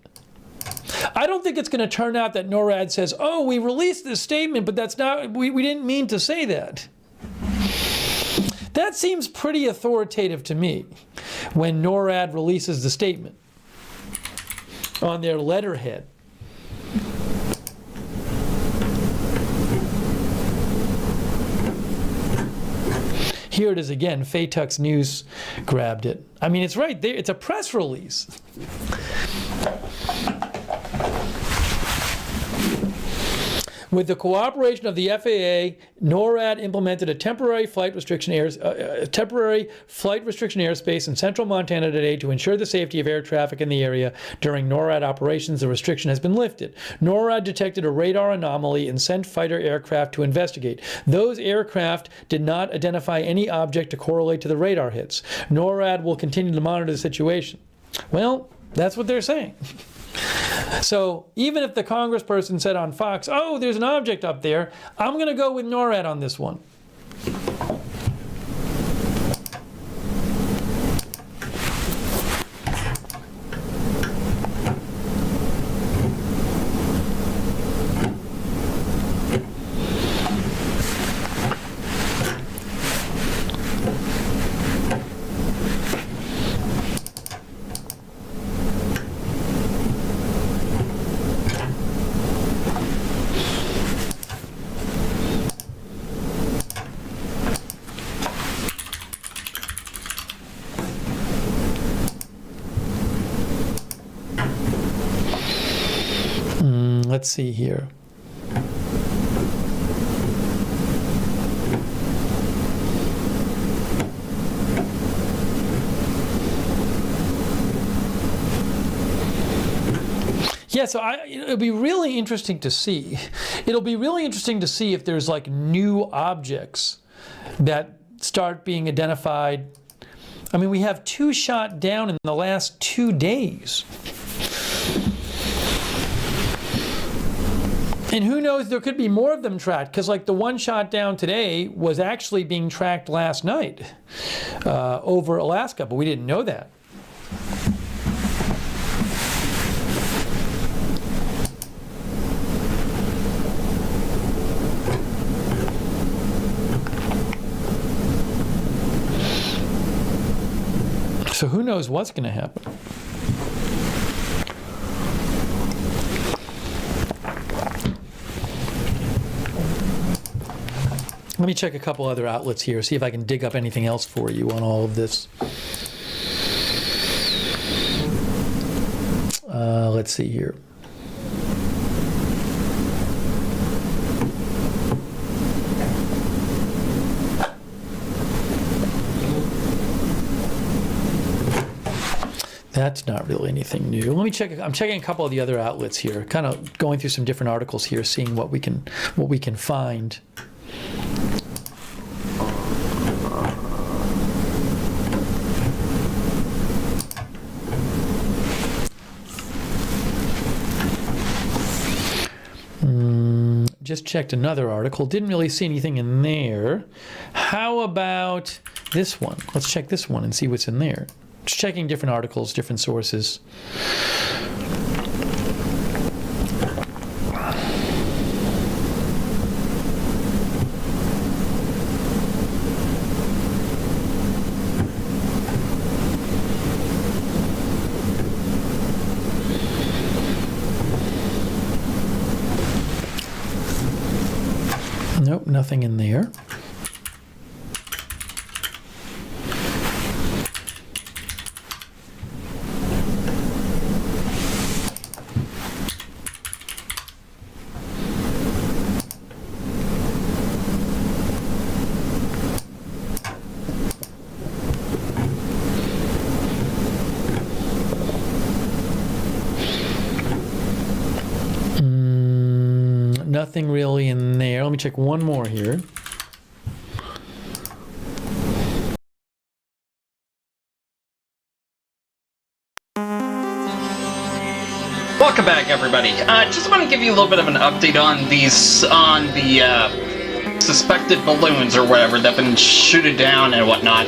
I don't think it's going to turn out that NORAD says, oh, we released this statement, but that's not, we didn't mean to say that. That seems pretty authoritative to me when NORAD releases the statement on their letterhead. Here it is again. Faytux News grabbed it. I mean, it's right there. It's a press release. With the cooperation of the FAA, NORAD implemented a temporary flight restriction airspace in central Montana today to ensure the safety of air traffic in the area. During NORAD operations, the restriction has been lifted. NORAD detected a radar anomaly and sent fighter aircraft to investigate. Those aircraft did not identify any object to correlate to the radar hits. NORAD will continue to monitor the situation. Well, that's what they're saying. So even if the congressperson said on Fox, oh, there's an object up there, I'm going to go with NORAD on this one. Let's see here. Yeah, so it'll be really interesting to see. It'll be really interesting to see if there's like new objects that start being identified. I mean, we have 2 shot down in the last 2 days. And who knows, there could be more of them tracked, because like the one shot down today was actually being tracked last night over Alaska, but we didn't know that. So who knows what's going to happen? Let me check a couple other outlets here, see if I can dig up anything else for you on all of this. Let's see here. That's not really anything new. Let me check. I'm checking a couple of the other outlets here, kind of going through some different articles here, seeing what we can find. just checked another article. Didn't really see anything in there. How about this one? Let's check this one and see what's in there. Just checking different articles, different sources. Nope, nothing in there. Nothing really in there. Let me check one more here. Welcome back, everybody. Just want to give you a little bit of an update on the suspected balloons or whatever that have been shooted down and whatnot.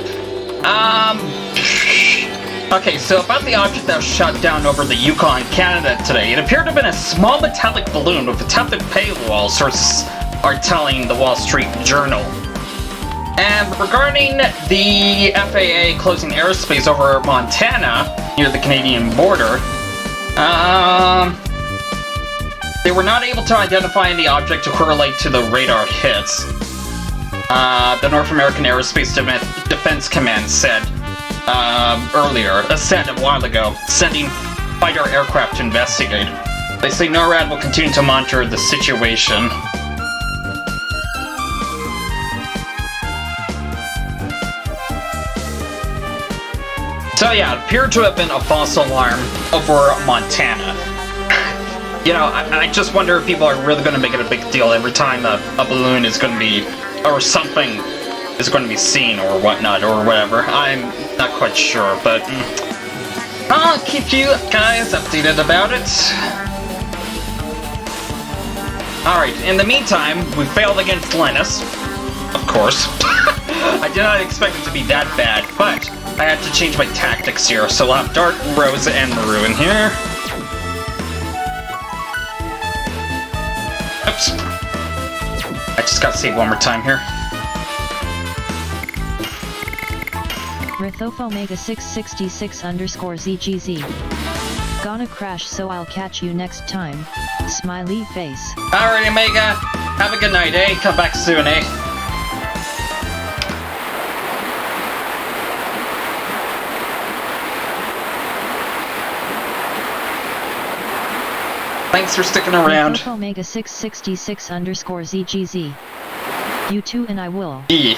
Okay, so about the object that was shot down over the Yukon, Canada today, it appeared to have been a small metallic balloon with attempted payload, sources are telling the Wall Street Journal. And regarding the FAA closing airspace over Montana, near the Canadian border, they were not able to identify the object to correlate to the radar hits. The North American Aerospace Defense Command said earlier, said a while ago, sending fighter aircraft to investigate. They say NORAD will continue to monitor the situation. So yeah, it appeared to have been a false alarm over Montana. You know, I just wonder if people are really going to make it a big deal every time a balloon is going to be, or something is going to be seen or whatnot or whatever. I'm not quite sure, but I'll keep you guys updated about it. Alright, in the meantime, we failed against Linus, of course. I did not expect it to be that bad, but I had to change my tactics here, so we'll have Dark, Rose, and Maru in here. Oops. I just gotta save one more time here. Rithof Omega 666_ZGZ. Gonna crash, so I'll catch you next time. Smiley face. Alright, Omega. Have a good night, eh? Come back soon, eh? Thanks for sticking around. Rithof Omega 666_ZGZ. You too, and I will. E.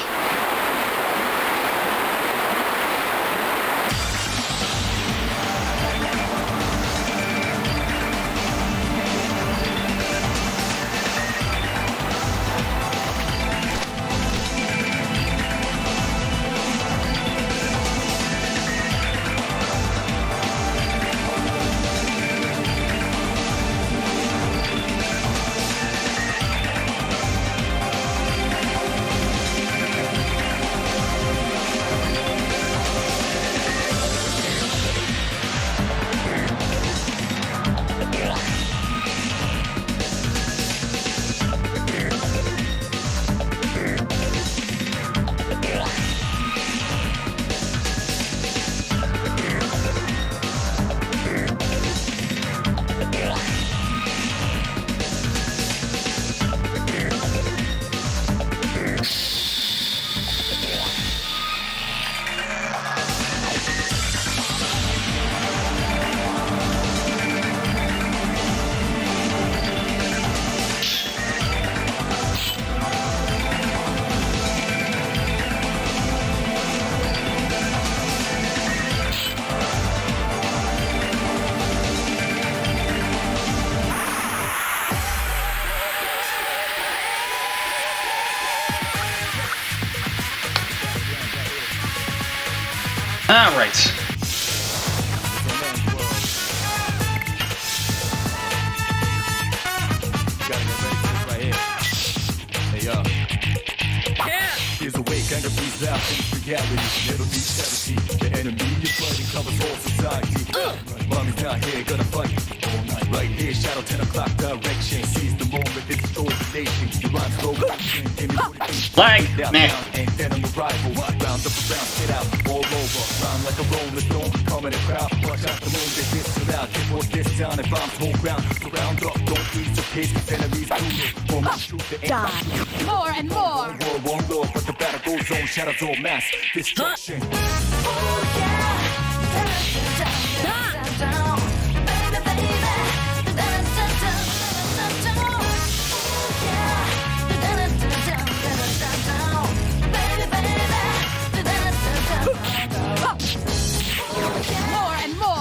Alright. Here's a way, kind of peace out in reality. Never be charity. The enemy you're fighting covers all society. Mommy's not here, gonna fight all night. Right here, shadow 10 o'clock direction. Seize the moment, it destroys the nation. Your rhymes go give me motivation. Lag, man. And then I'm a rival. Round up around, get out, all over. Rhyme like a rolling stone, come in a crowd. Watch out the moon, they hit around. Get more this down and bombs whole ground. Surround up, don't lose your pace, cause enemies brutal. Form truth, the end. More and more. War won't lord, but the battle goes on. Shadows all mass destruction. More and more.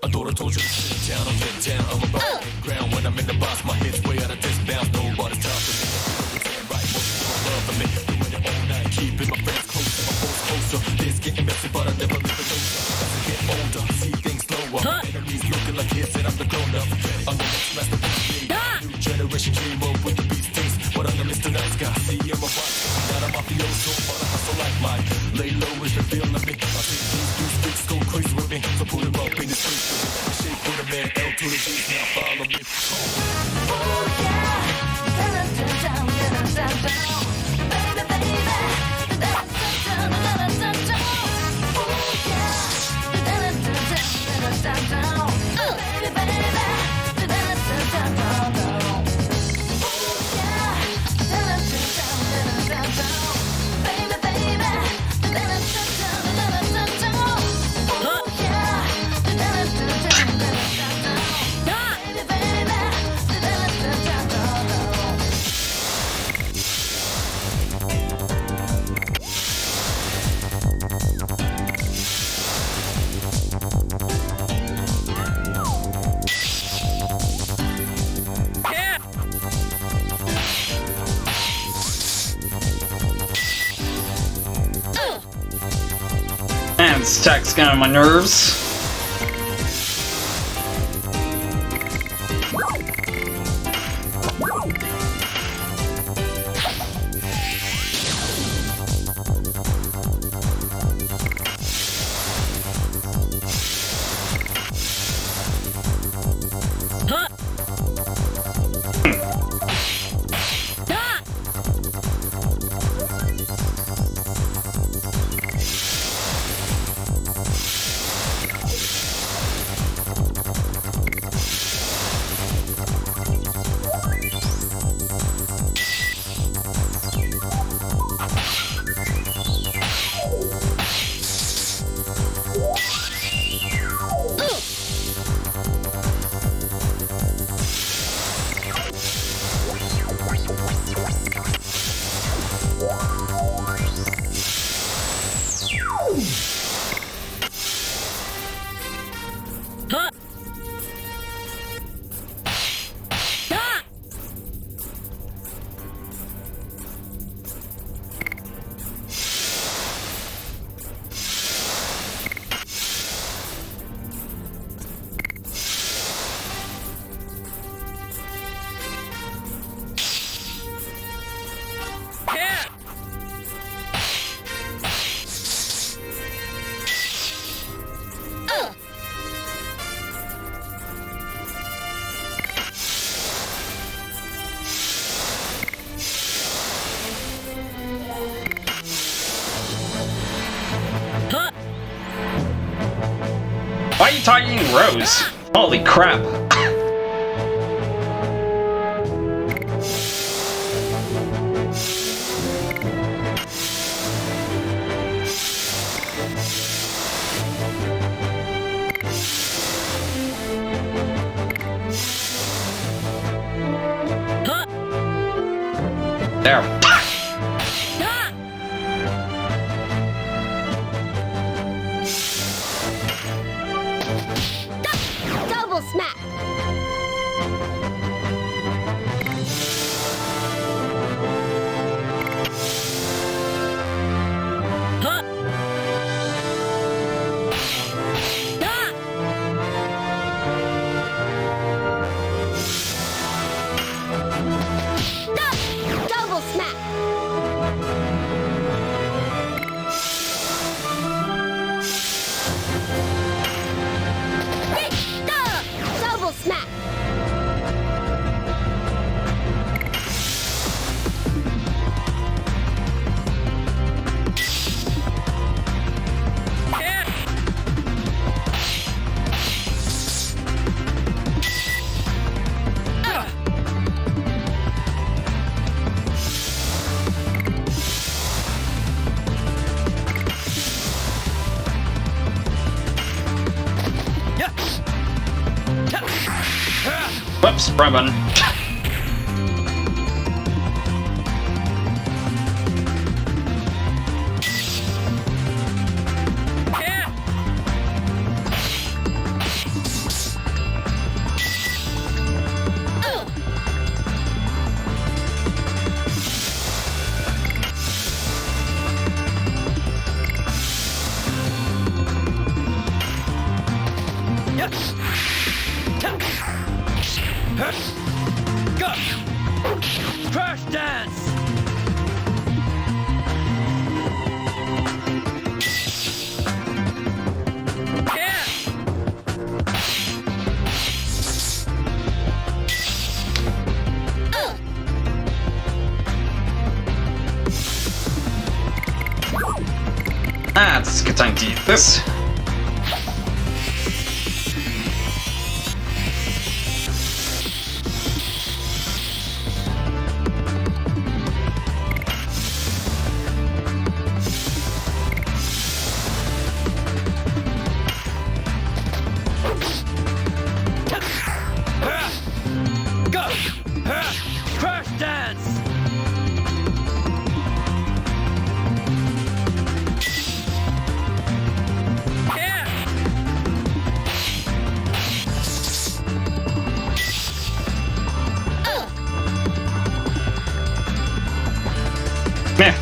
I thought I told you, down, I'll get down. I'm about to hit ground when I'm in the box. My head's way out of this bounds. Nobody's stopping me. Stand right, most people love me. Doing it all night, keeping my friends closer, my foes closer. This getting messy, but I never leave it over. As I get older, see things slower. Enemies looking like kids, and I'm the grown up. I'm the next masterpiece. New generation came up with the beast taste, but I'm the Mr. Nice Guy. See, I'm a boss, not a mafioso, but I hustle like mine. Lay low if you're feeling me. I think these two sticks go crazy with me, so put him up in the streets with me. Shape with a man, L to the G, now follow me. And this attack's getting on my nerves. Why are you talking Rose? Holy crap. There. Double smack. Double smack. Double smack. Whoops, wrong button. Go! Crash dance! Ah, this is a good time to eat this. Go! Crash dance! Meh.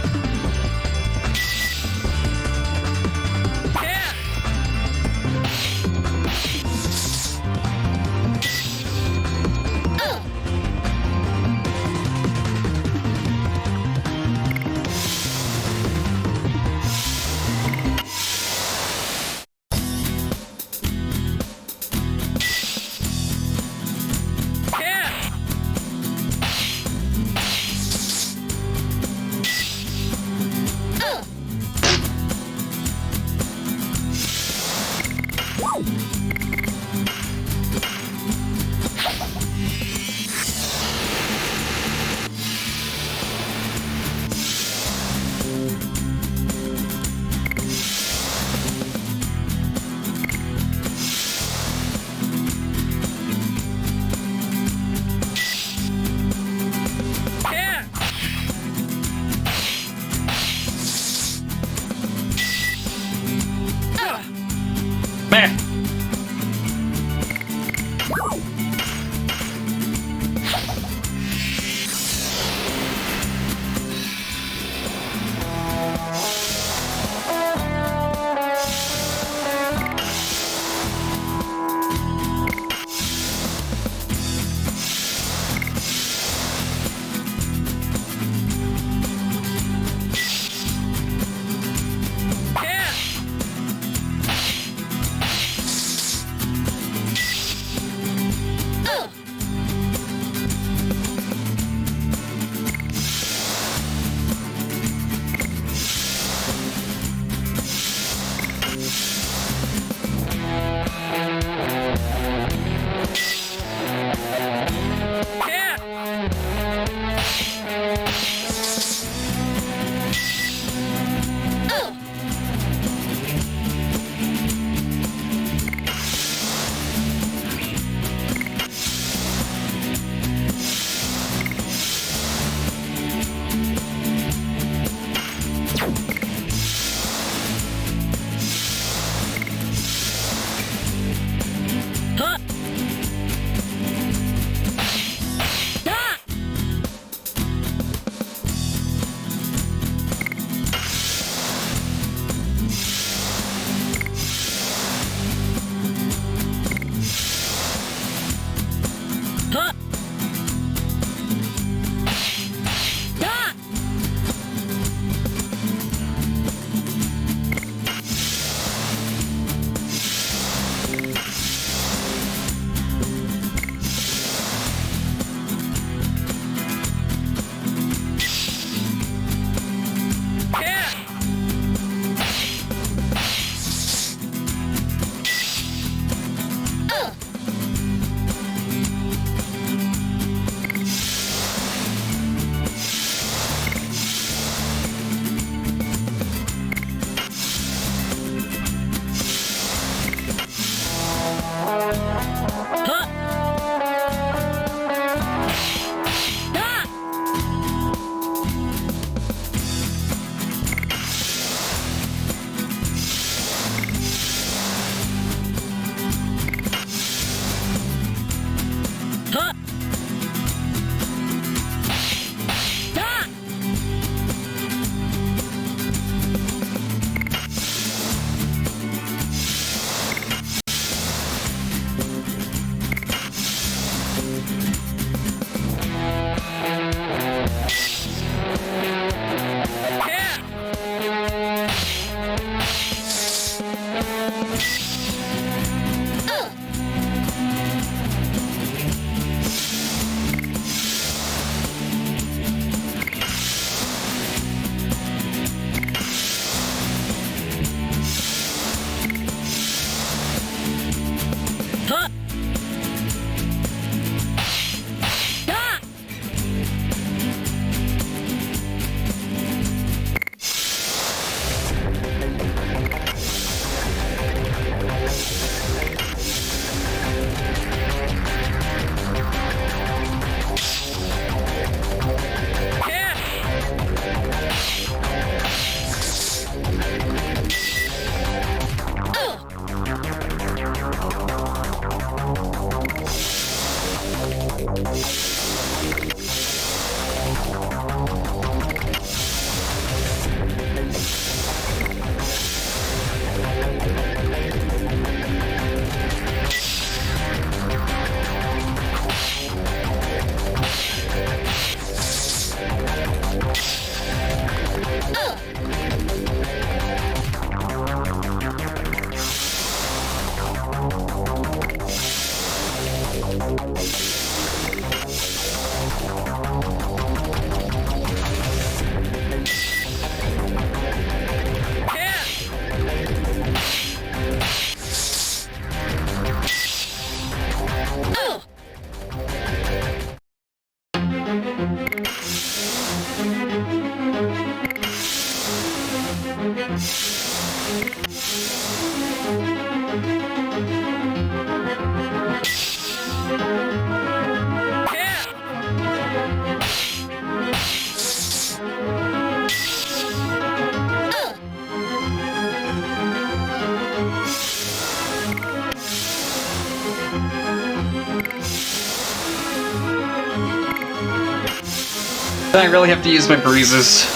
I really have to use my bruises.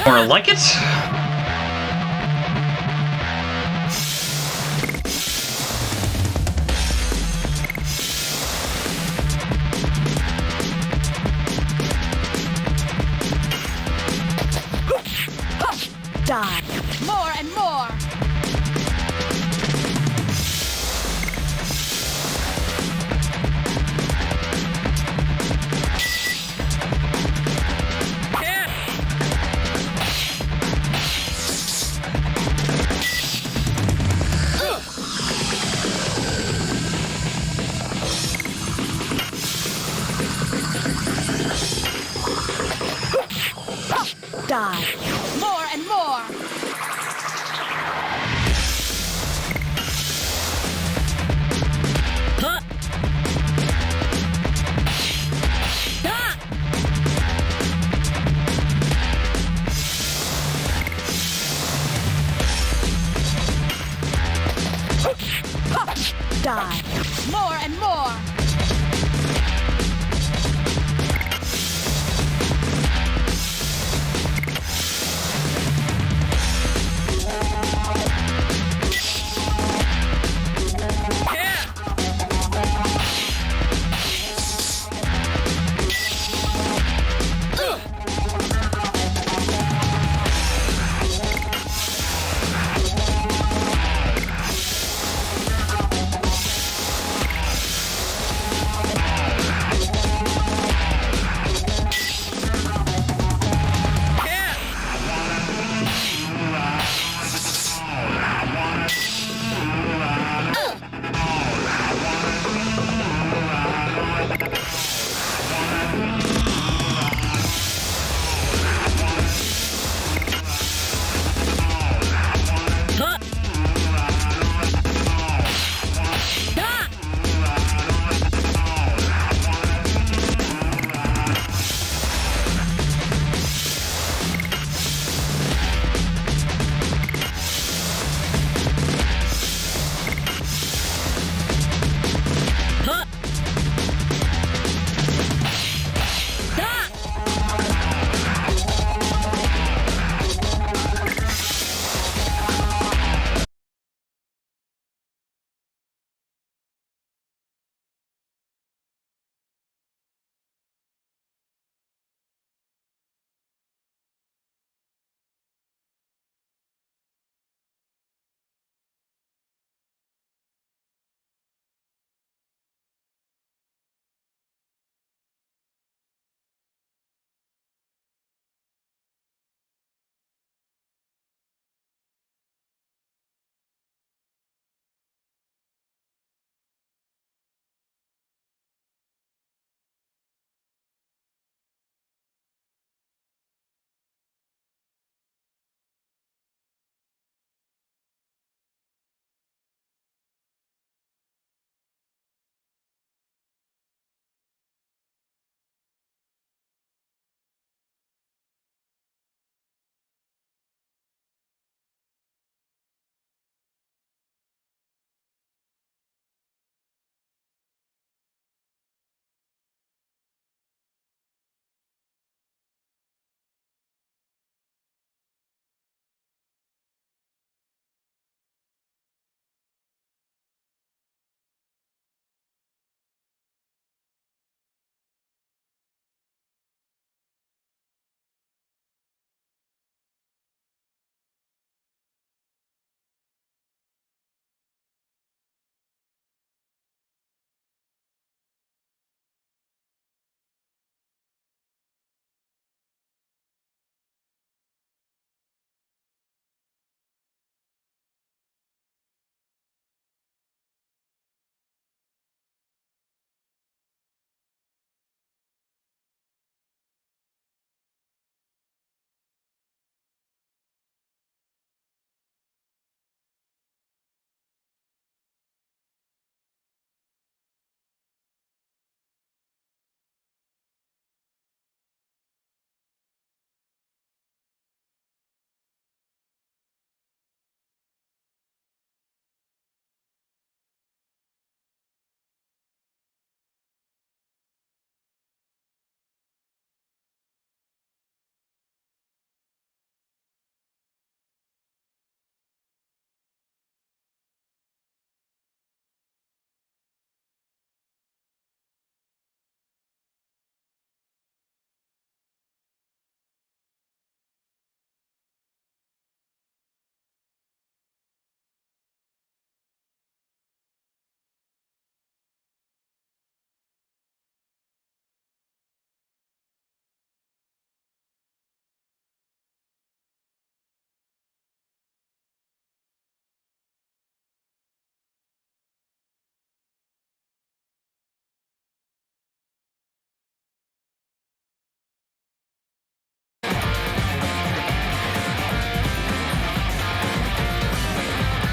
More like it. Die. More and more. Die. More and more. Die. More and more.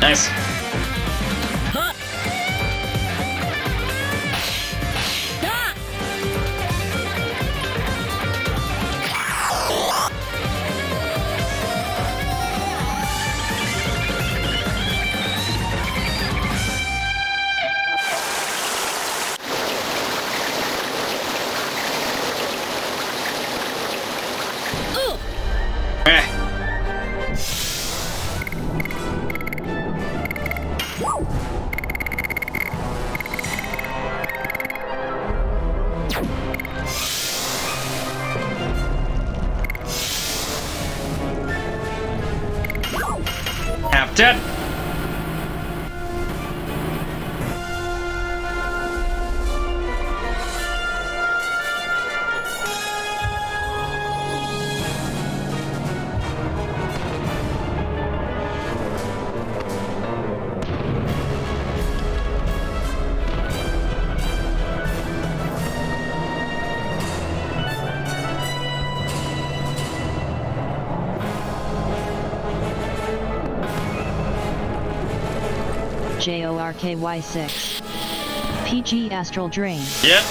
Nice. Half dead. JORKY6. PG Astral Drain. Yep.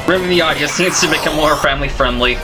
Rimming the audience needs to become more family friendly.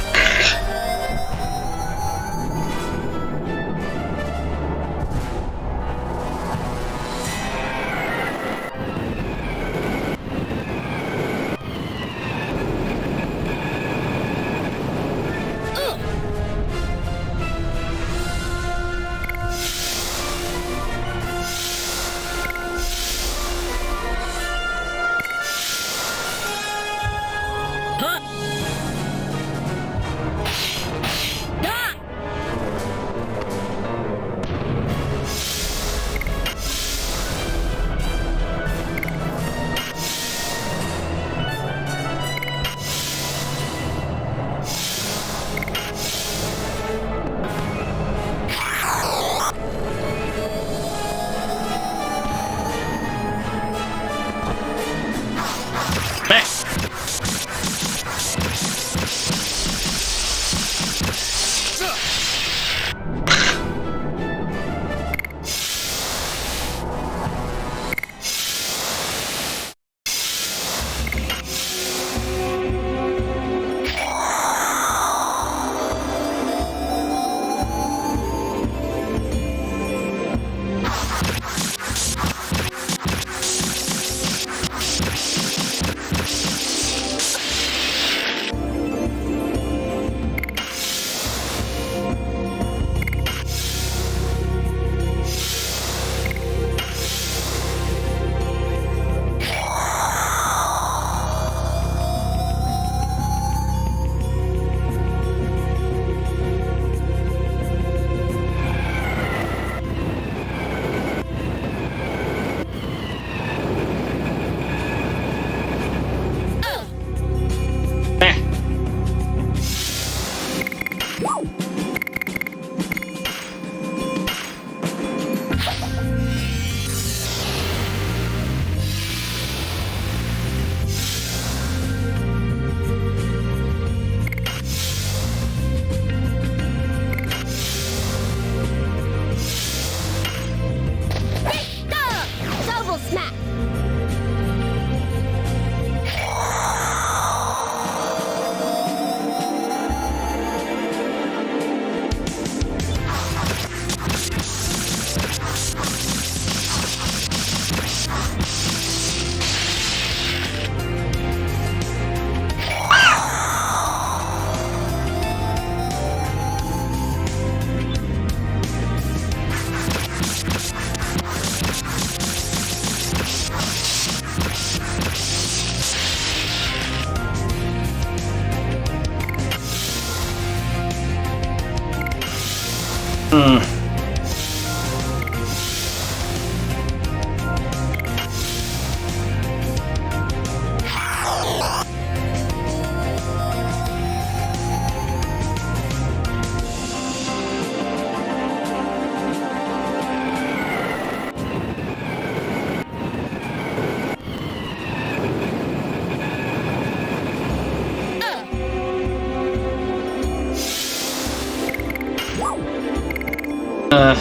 I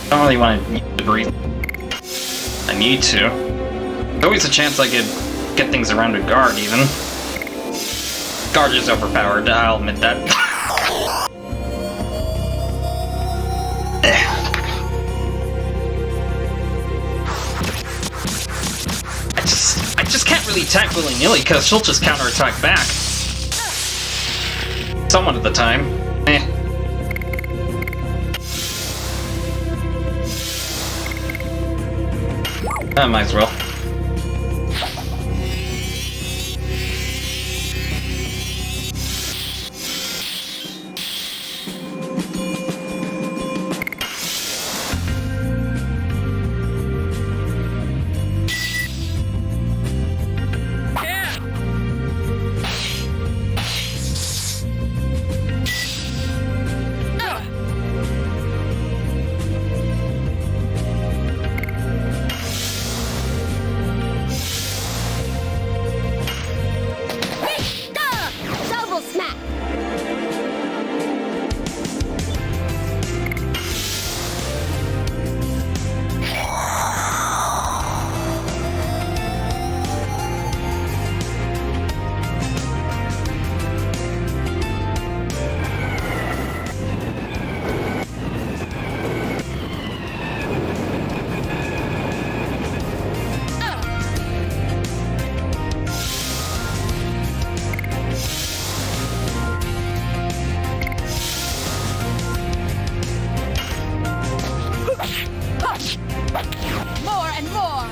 don't really want to use the brief. I need to. There's always a chance I could get things around a guard, even. Guard is overpowered, I'll admit that. I just can't really attack willy-nilly, because she'll just counterattack back. Somewhat of the time. Might as well. Double smack. More and more.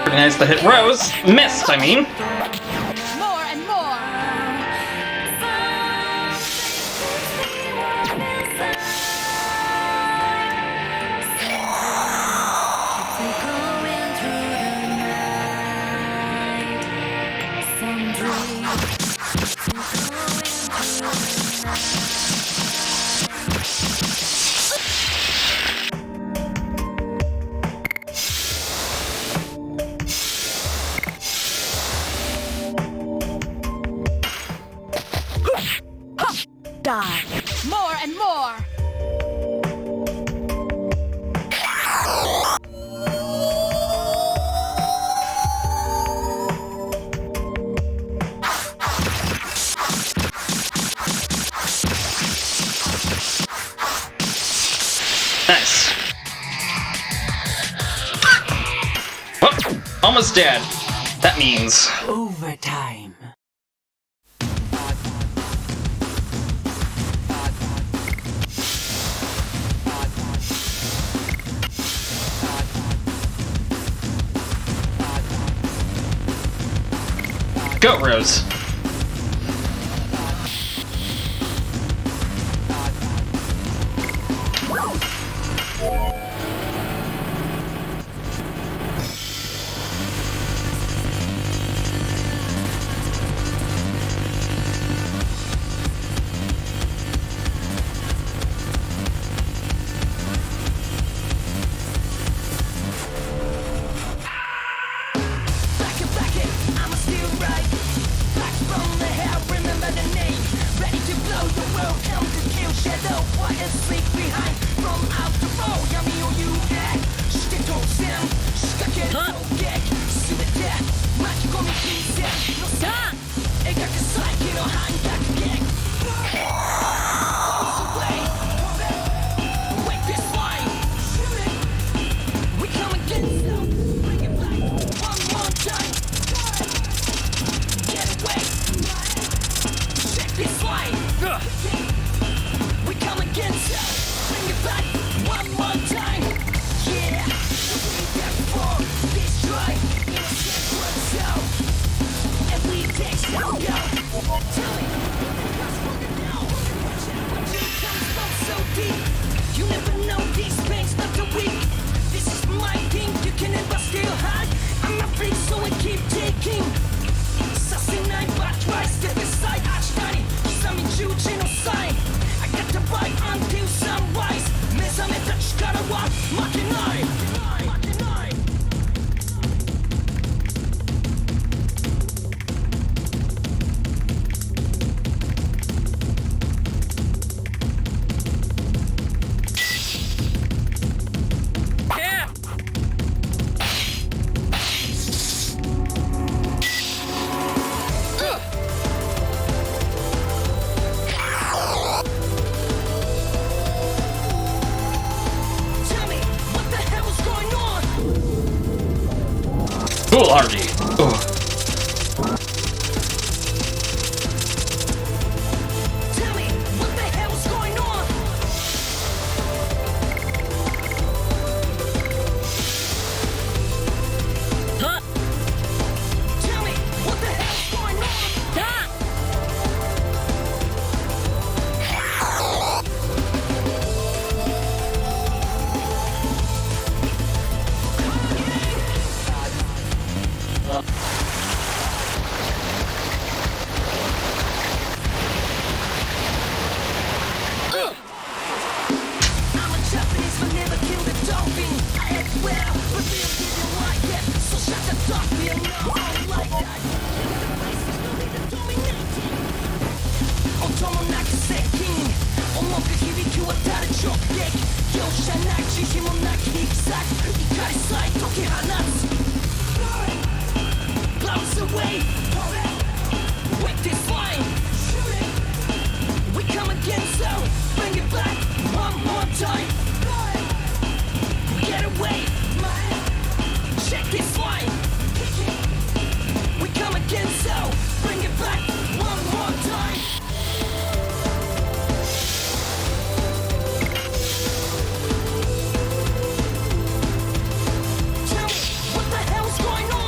Pretty nice to hit Rose. Missed, I mean. More and more. Die. More and more. Nice. Oh, almost dead. That means Overtime. go, Rose. Foolhardy. Tell me, what the hell's going on? Huh? Tell me, what the hell's going on? What the hell's going on?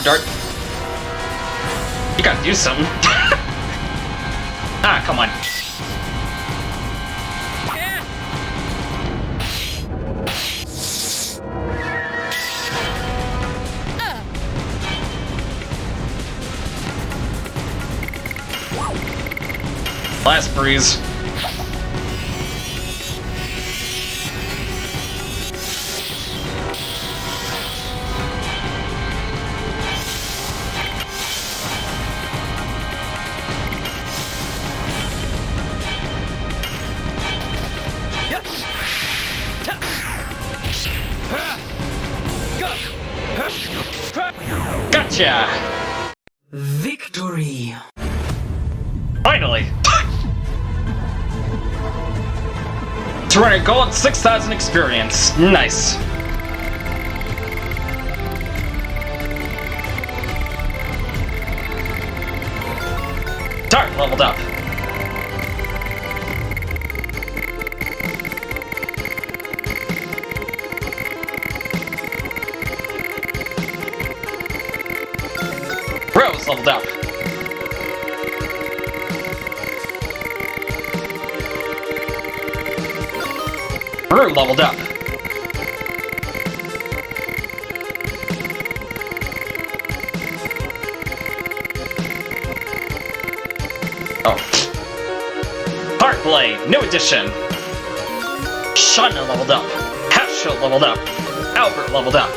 on, Dart. You gotta do something. Ah, come on. Last breeze. Gotcha! Victory! Finally! 200 gold, 6,000 experience. Nice. Dart leveled up. Rose leveled up. Brew leveled up. Oh. Heartblade, new addition. Shauna leveled up. Half Shield leveled up. Albert leveled up.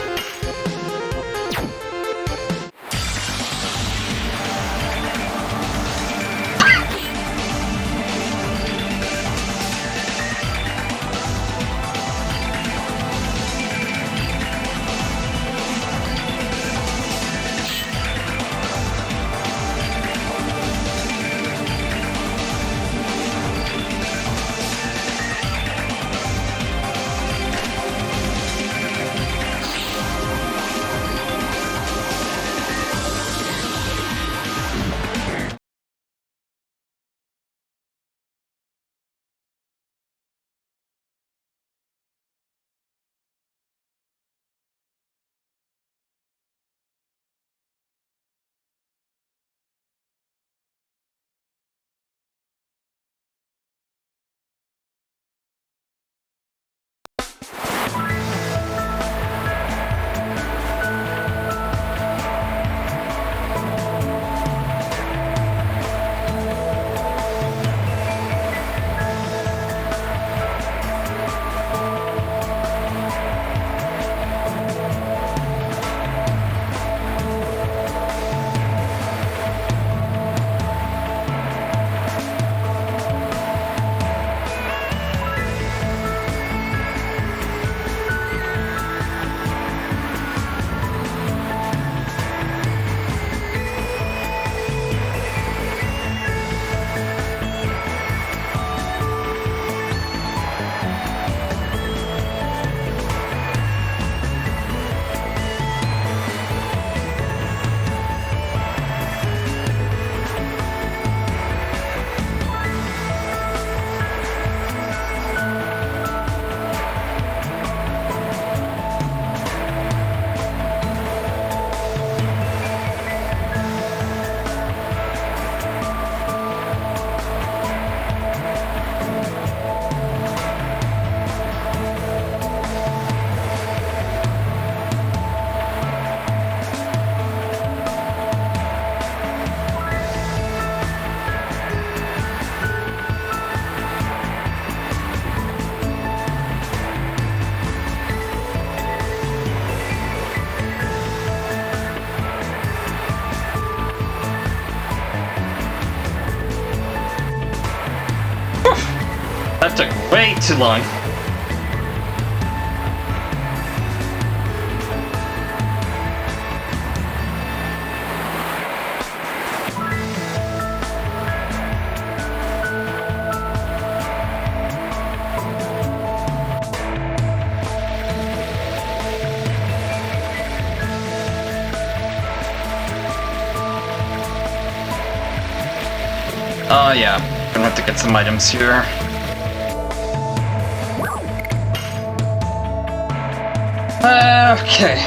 That took way too long. Oh yeah, gonna have to get some items here. Okay.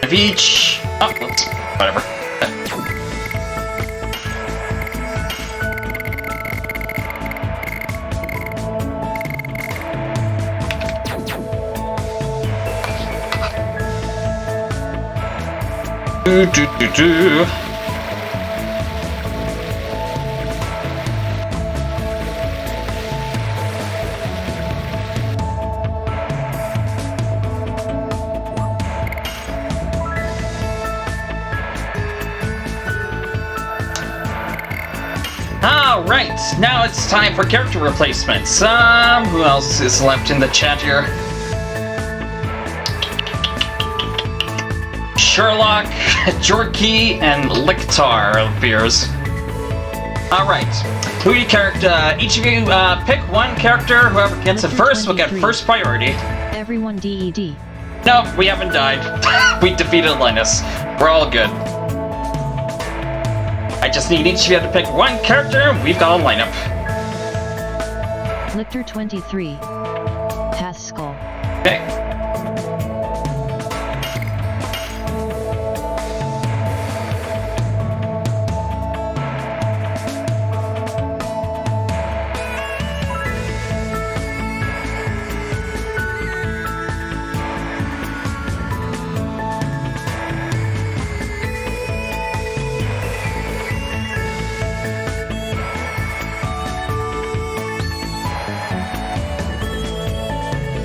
of each. Oh, whoops. Whatever. Do. Alright, now it's time for character replacements. Who else is left in the chat here? Sherlock, Jorky, and Lictar appears. Alright, who do you character? Each of you pick one character. Whoever gets it first will get first priority. Everyone DED. No, we haven't died. We defeated Linus. We're all good. I just need each of you to pick one character, and we've got a lineup. Lictor 23. Haskell. Okay.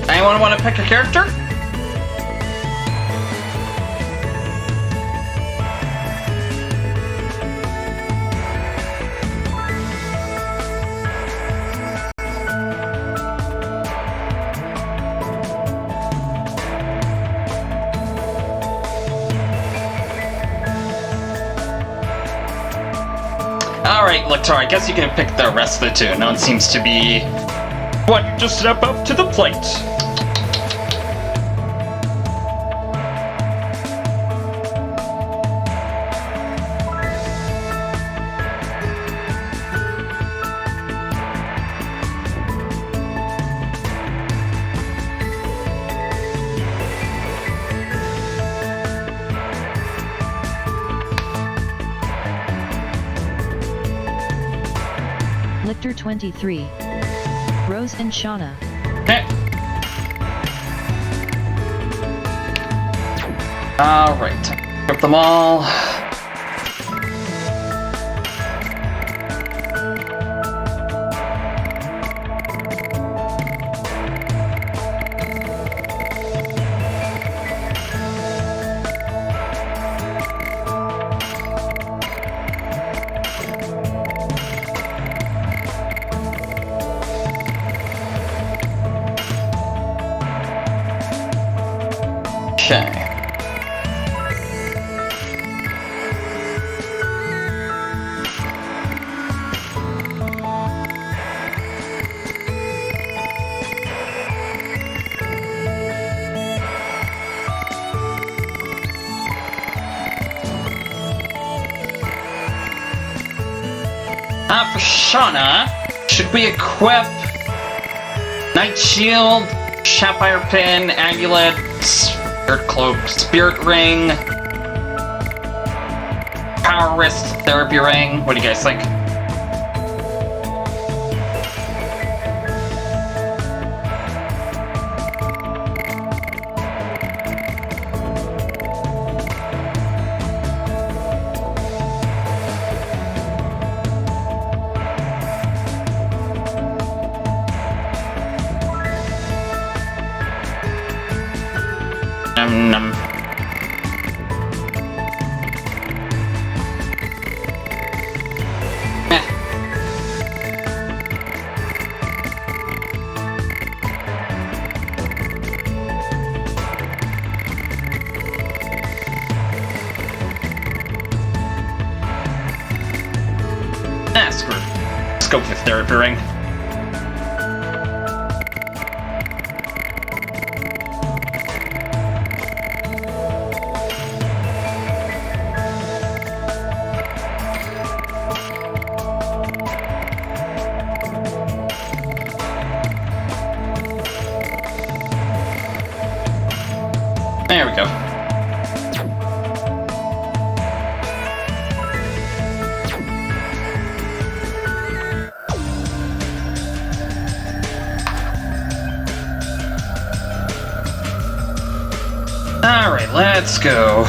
Anyone want to pick a character? Alright, Lictar, I guess you can pick the rest of the two. No one seems to be... What? Just step up to the plate. Lictor 23. Rose and Shauna. Okay. Alright. Grab them all. Okay. For Shauna, should we equip Night Shield, Sapphire Pin, Amulet, Spirit Cloak, Spirit Ring, Power Wrist, Therapy Ring? What do you guys think? Screw. Let's go with Therapy Ring. There we go. Alright, let's go.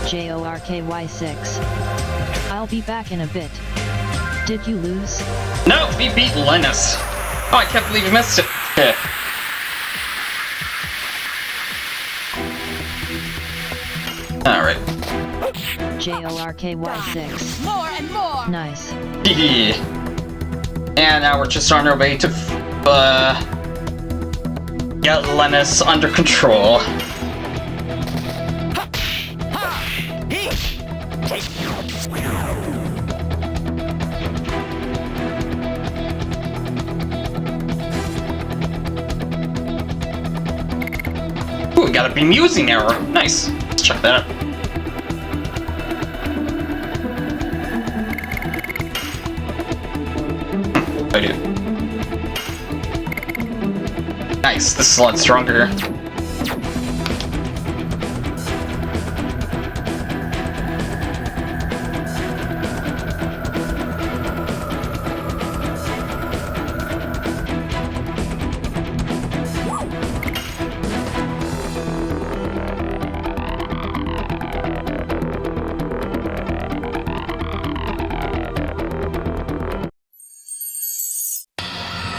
JORKY6. I'll be back in a bit. Did you lose? No, we beat Linus. Oh, I can't believe you missed it. Okay. Alright. JORKY6. More and more. Nice. And now we're just on our way to get Linus under control. Ooh, we got a bemusing arrow. Nice. Let's check that out. I do. Nice, this is a lot stronger.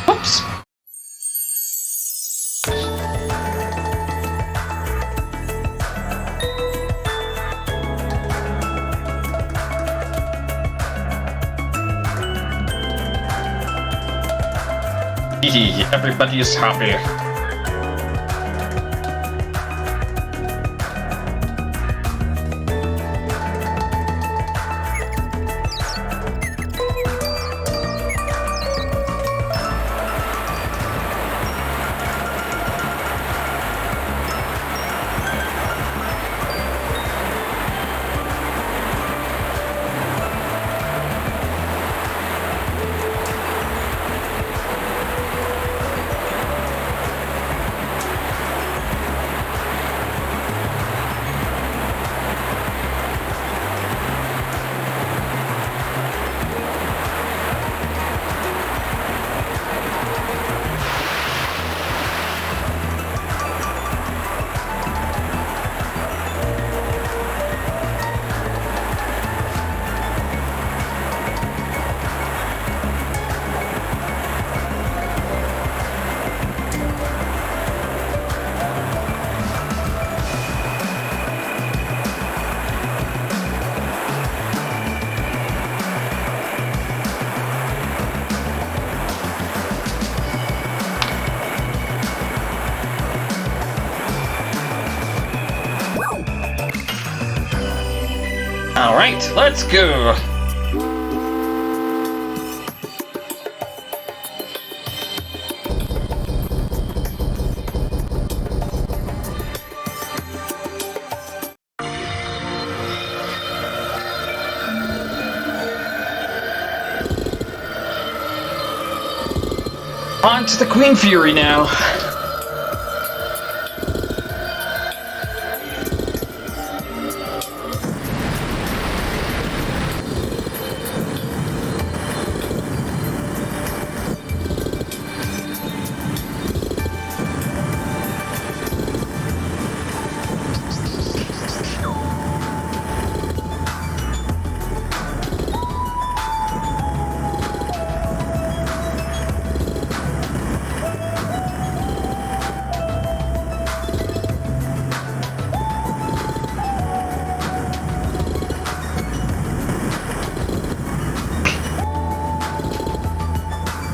Oops. Everybody is happy. Alright, let's go! On to the Queen Fury now!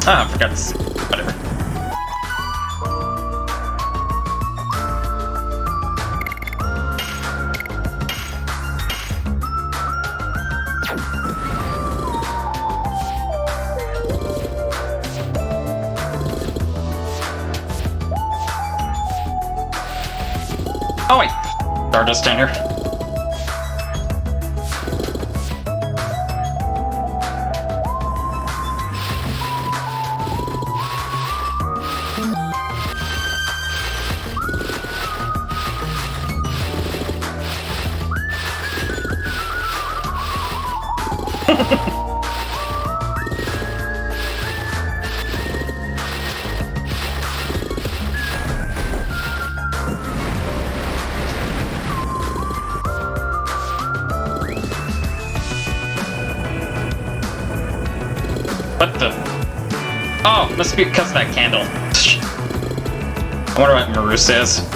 Ah, I forgot this. Whatever. Oh wait, Stardust down here. What the? Oh, must be because of that candle. I wonder what Maru says.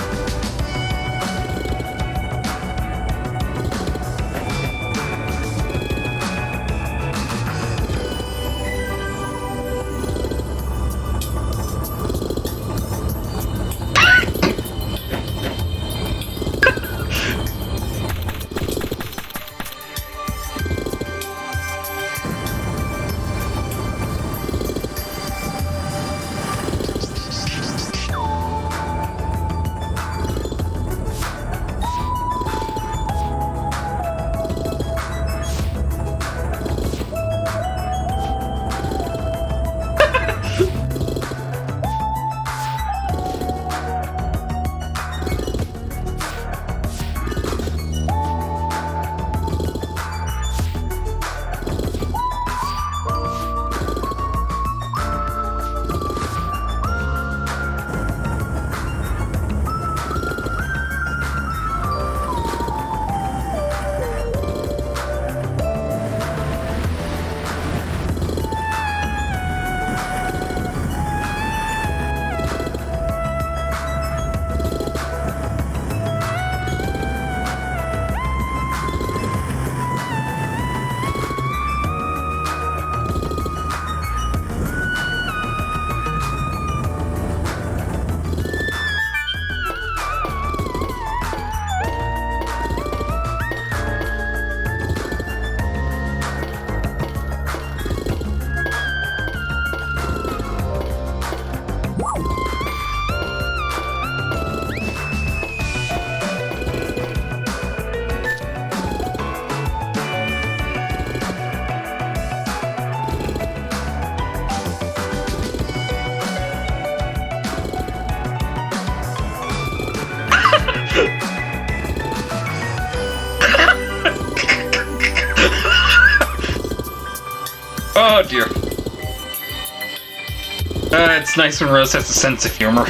Oh dear. It's nice when Rose has a sense of humor.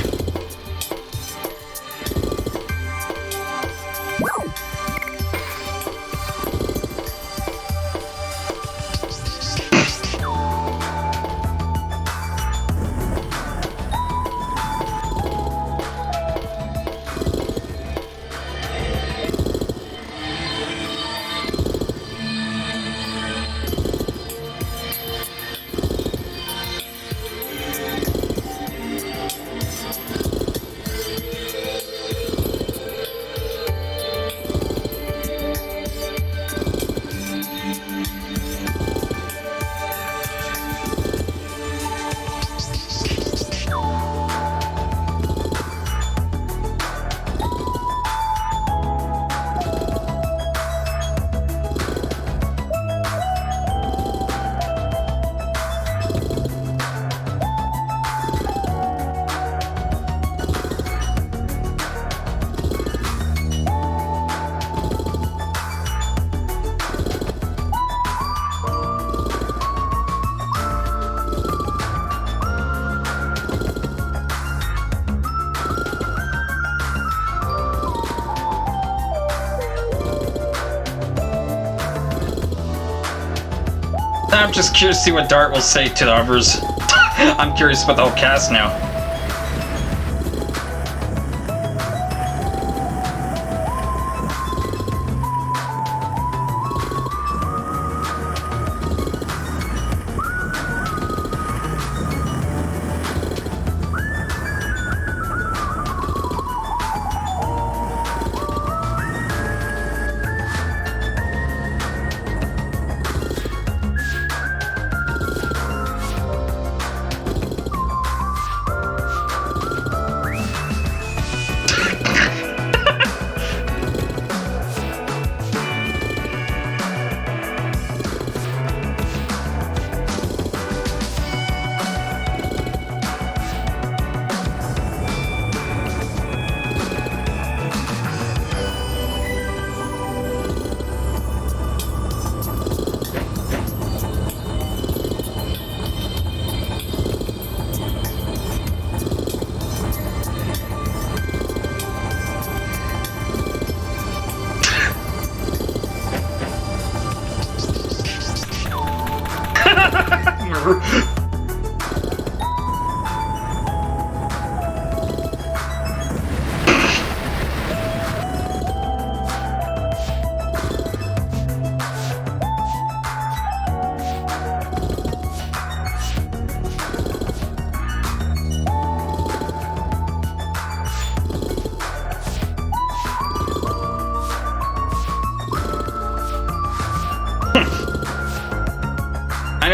I'm just curious to see what Dart will say to the others. I'm curious about the whole cast now.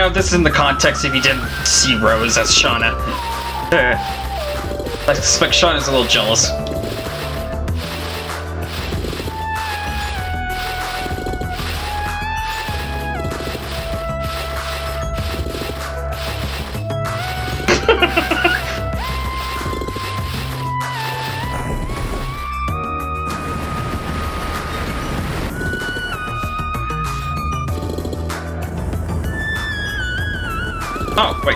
Yeah, this is in the context if you didn't see Rose as Shauna. I suspect Shauna's a little jealous. Oh, wait.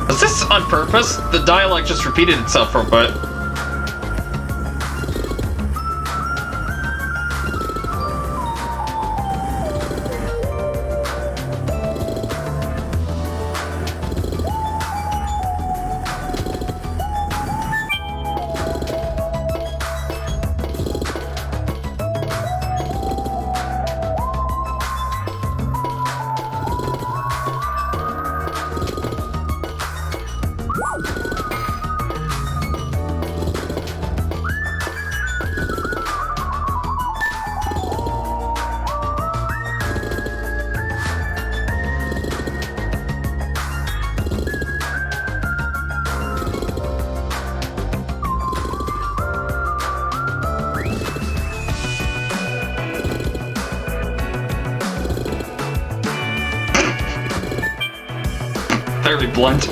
Was this on purpose? The dialogue just repeated itself for a bit. Fairly blunt.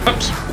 Oops.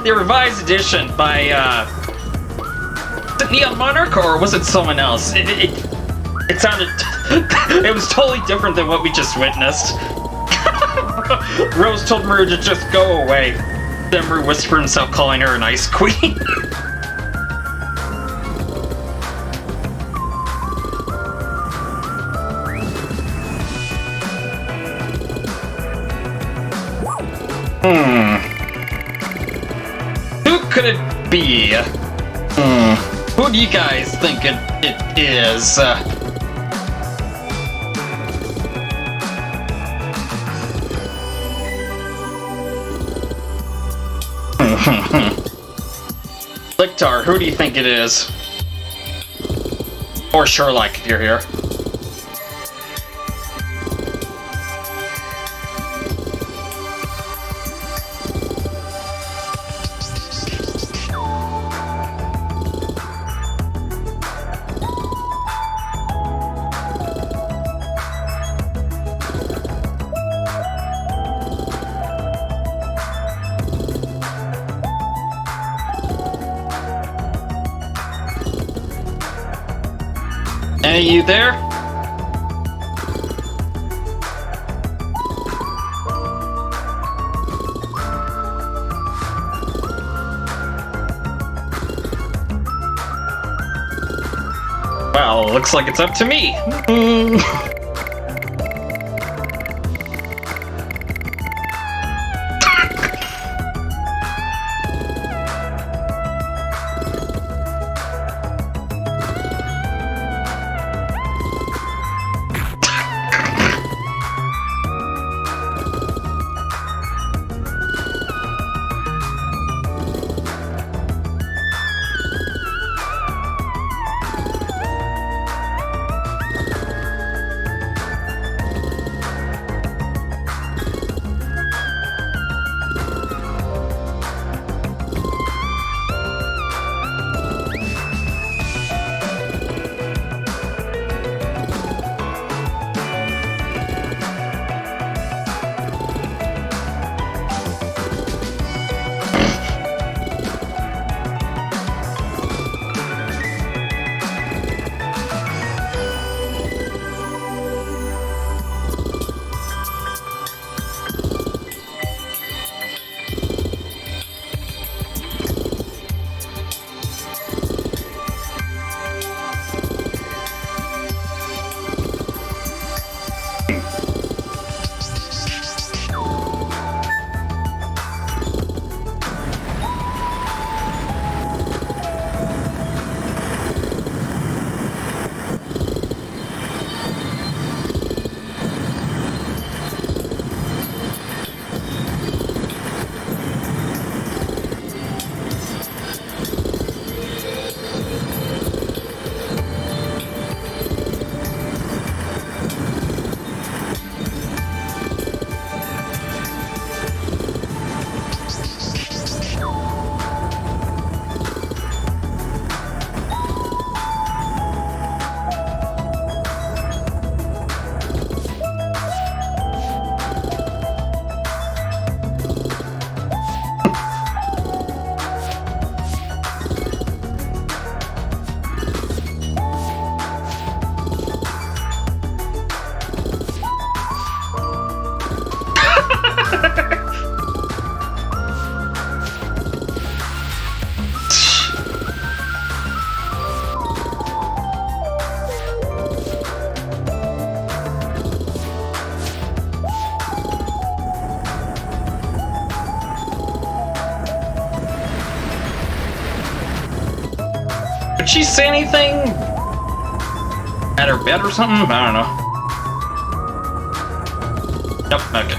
The revised edition by was it Neon Monarch or was it someone else? It sounded it was totally different than what we just witnessed. Rose told Maru to just go away. Then Maru whispered himself, calling her an ice queen. Who could it be? Who do you guys think it is? Lictar, who do you think it is? Or Sherlock, if you're here. Are you there? Well, looks like it's up to me. Did she say anything at her bed or something? I don't know. Nope, okay.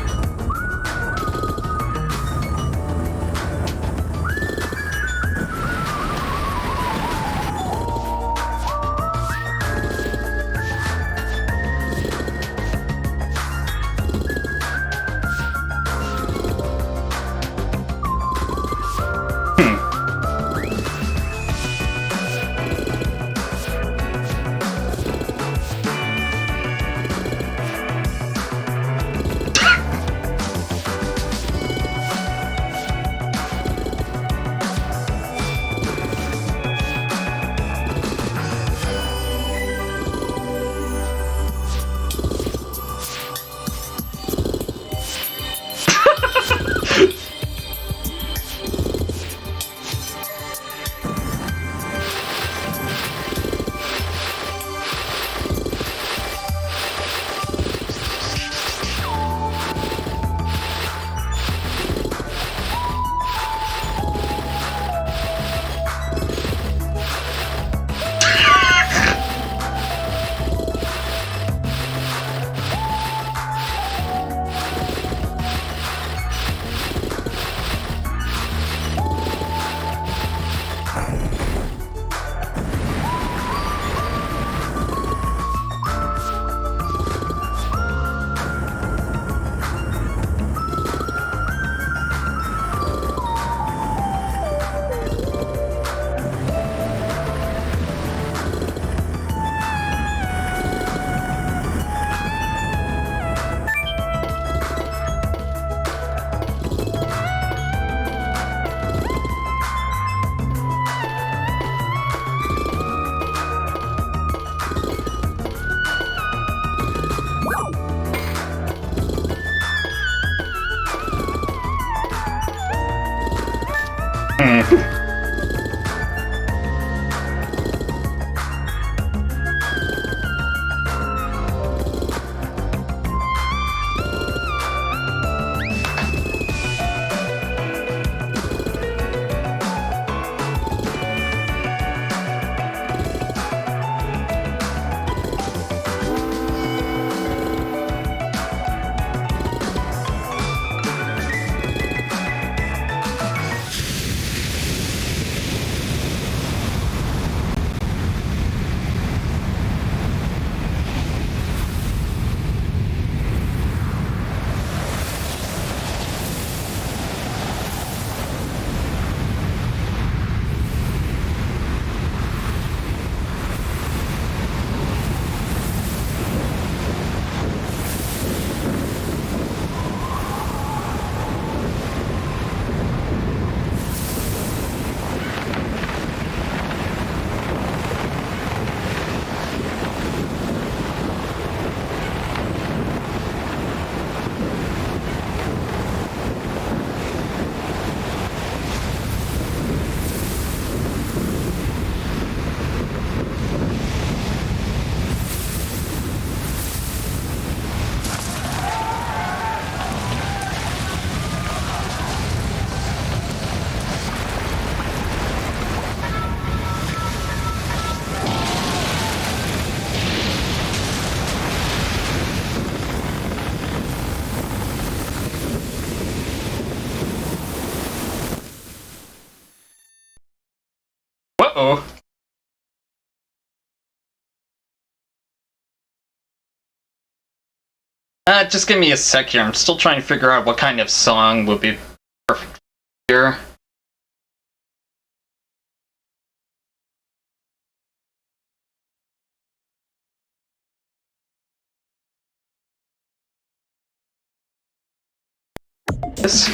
Uh-oh. Just give me a sec here. I'm still trying to figure out what kind of song would be perfect here. This.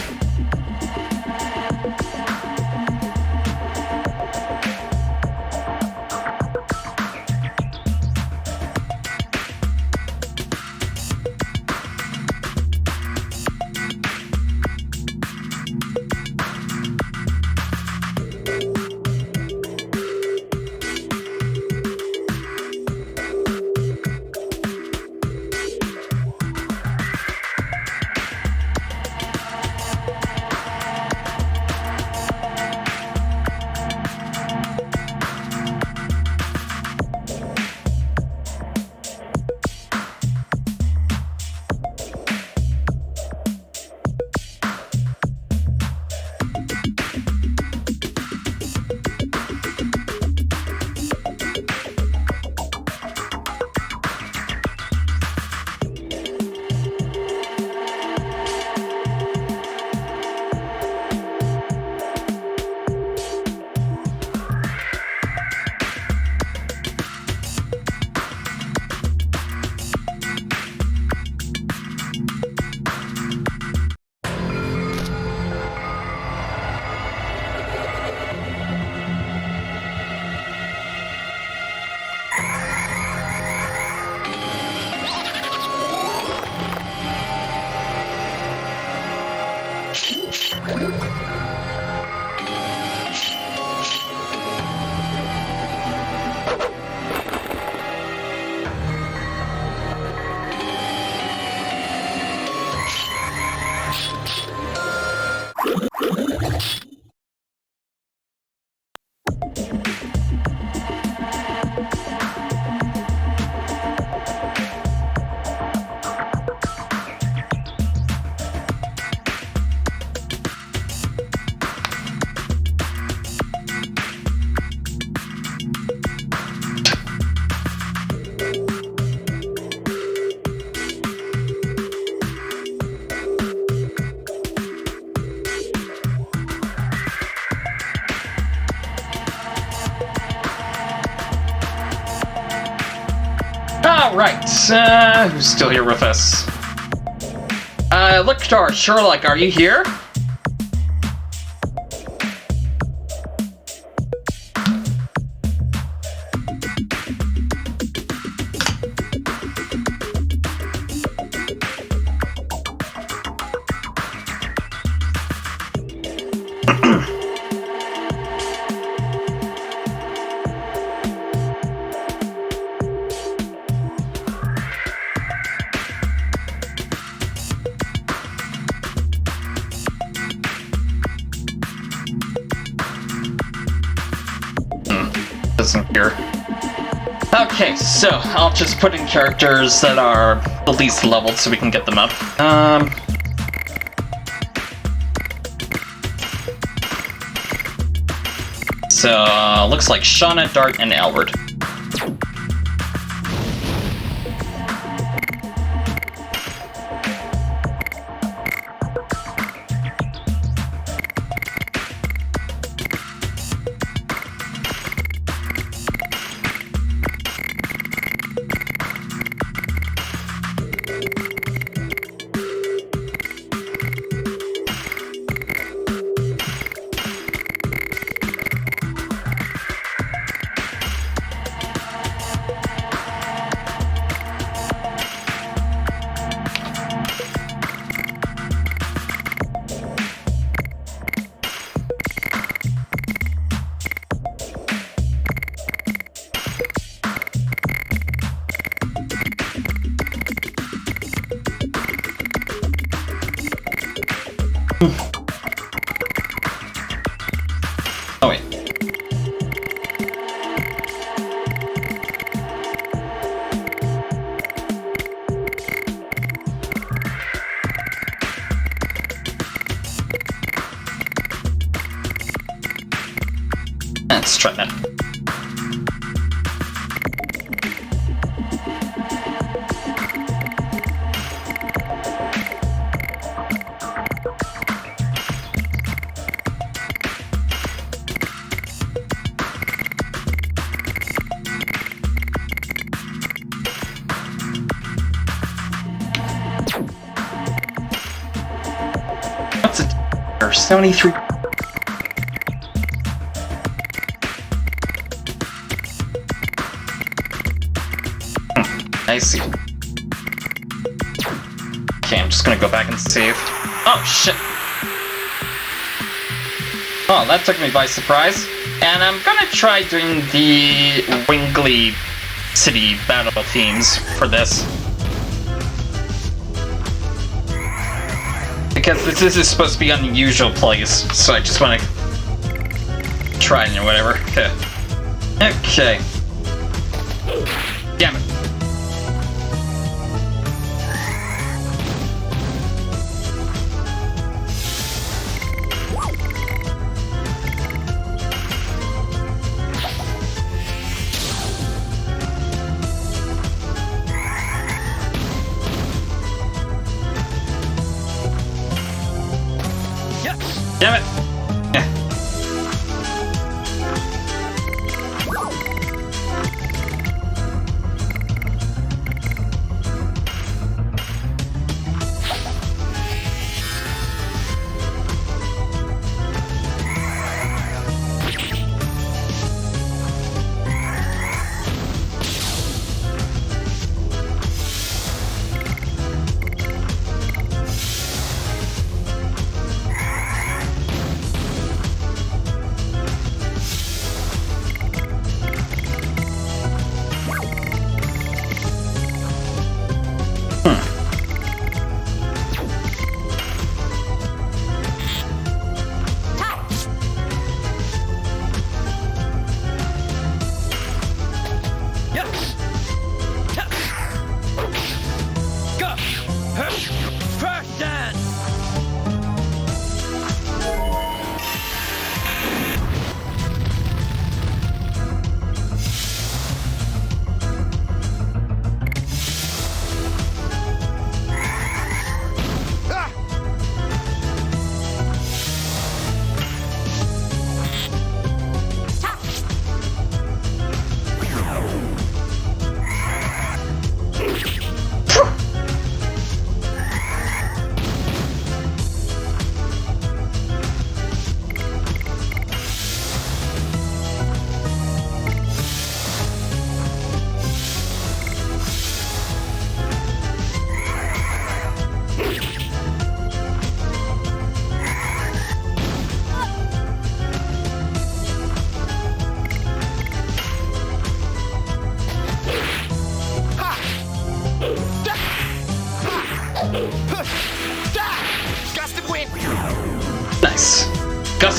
Alright, who's still here with us? Lictor, Sherlock, are you here? Isn't here. Okay, so I'll just put in characters that are the least leveled so we can get them up. So looks like Shauna, Dart, and Elward. Oh wait. Let's try that. What's it? 73. I see. Okay, I'm just gonna go back and save. Oh, shit. Oh, that took me by surprise. And I'm gonna try doing the Wingley City battle themes for this. Because this is supposed to be an unusual place, so I just wanna try it or whatever. Okay. Okay. Damn it. Damn it! Yeah.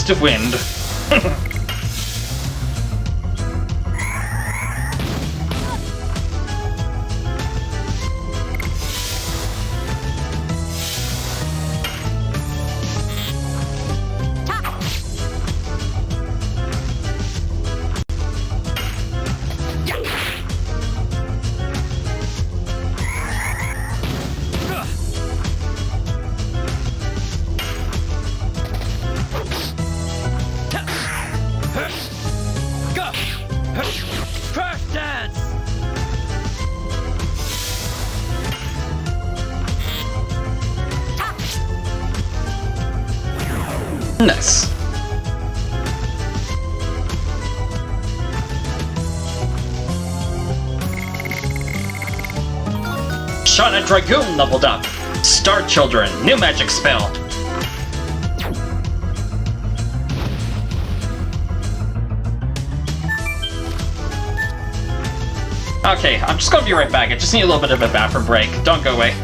gust of wind. Crash dance! Nice. Shauna Dragoon leveled up. Star Children, new magic spell. Okay, I'm just gonna be right back. I just need a little bit of a bathroom break. Don't go away.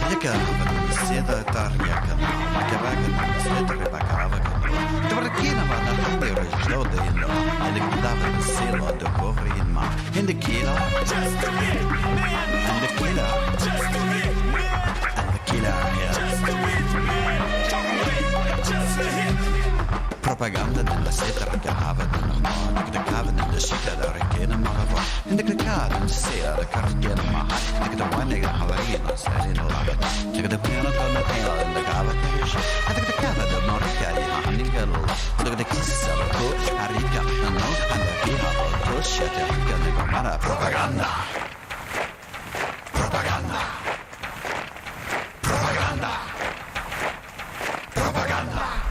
Mikä on seda tarjakan? Mikä väkän? Sitä repakava. Propaganda nella seta racchiava nella cava nella città da ricchina marava in the cava in sera da carchiena ma che da one ga havarina sai nella che da piano con la tela in the cava che da cava da morca di haningalo da chissà ko arrica no anda qui ha to shata che ne mara propaganda propaganda propaganda propaganda.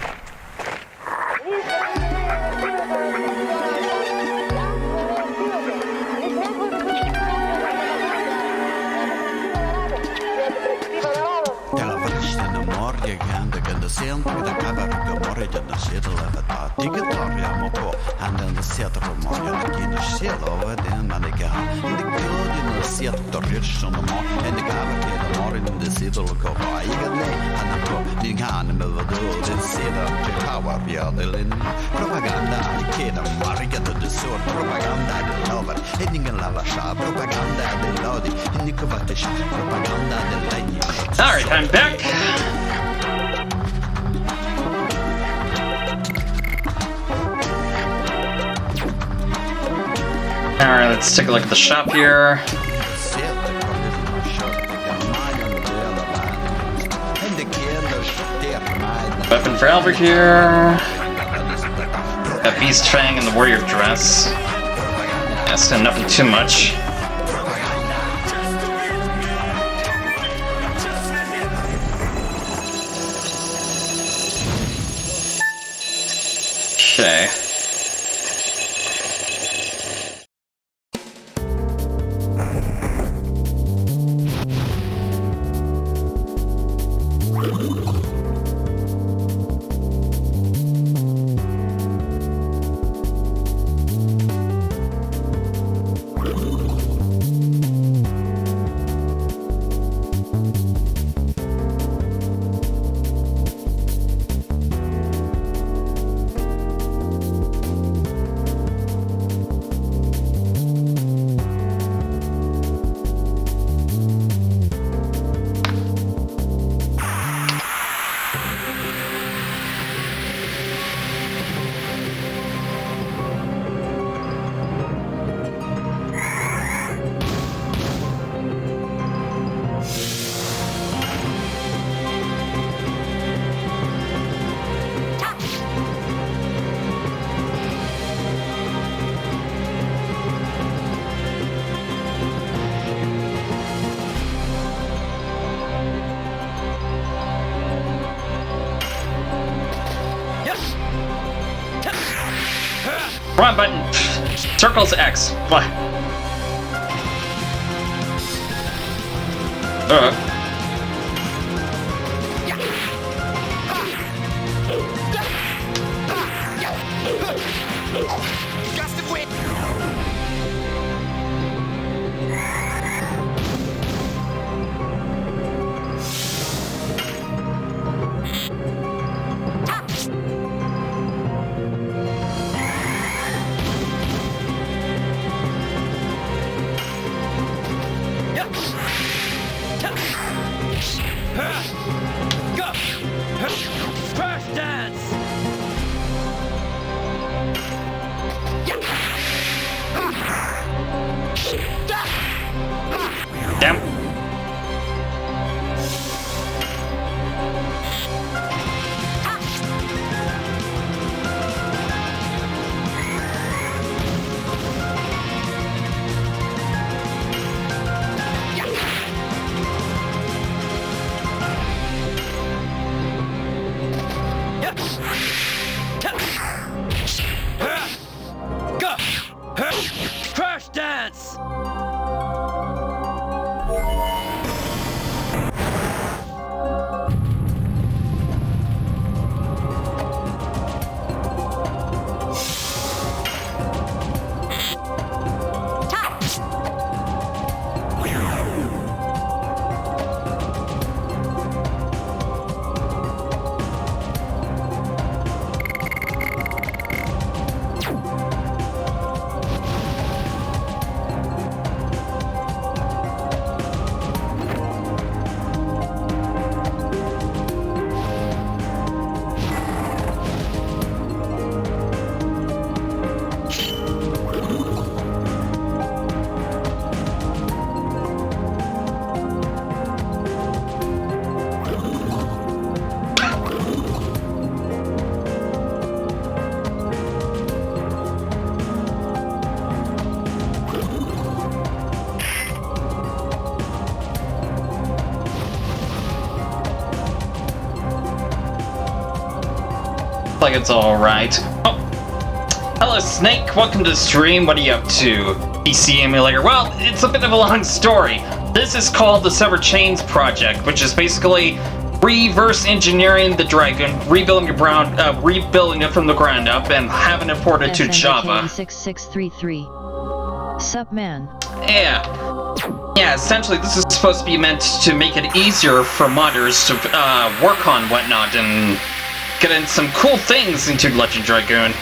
Senta da cava da morre da seta la da tigatoria mopo and the seta for morre da kin shelo den malaga in the god in the seta torrish no mo and the cava da morre in the seta lo ko ai ga ne and to din kan me do den seta che power via den propaganda che da marga da sort propaganda da lover e din la lascia propaganda da lodi in the covate propaganda da legno. All right, I'm back. Alright, let's take a look at the shop here. Weapon for Albert here. Got Beast Fang and the Warrior Dress. That's nothing too much. Okay. Wrong button. Circle's X. What? Crash dance! Like it's alright. Oh. Hello, Snake. Welcome to the stream. What are you up to? PC emulator. Well, it's a bit of a long story. This is called the Severed Chains Project, which is basically reverse engineering the Dragoon, rebuilding it from the ground up, and having it ported to Java. 6633. Sup, man. Yeah, essentially this is supposed to be meant to make it easier for modders to work on whatnot and get in some cool things into Legend Dragoon.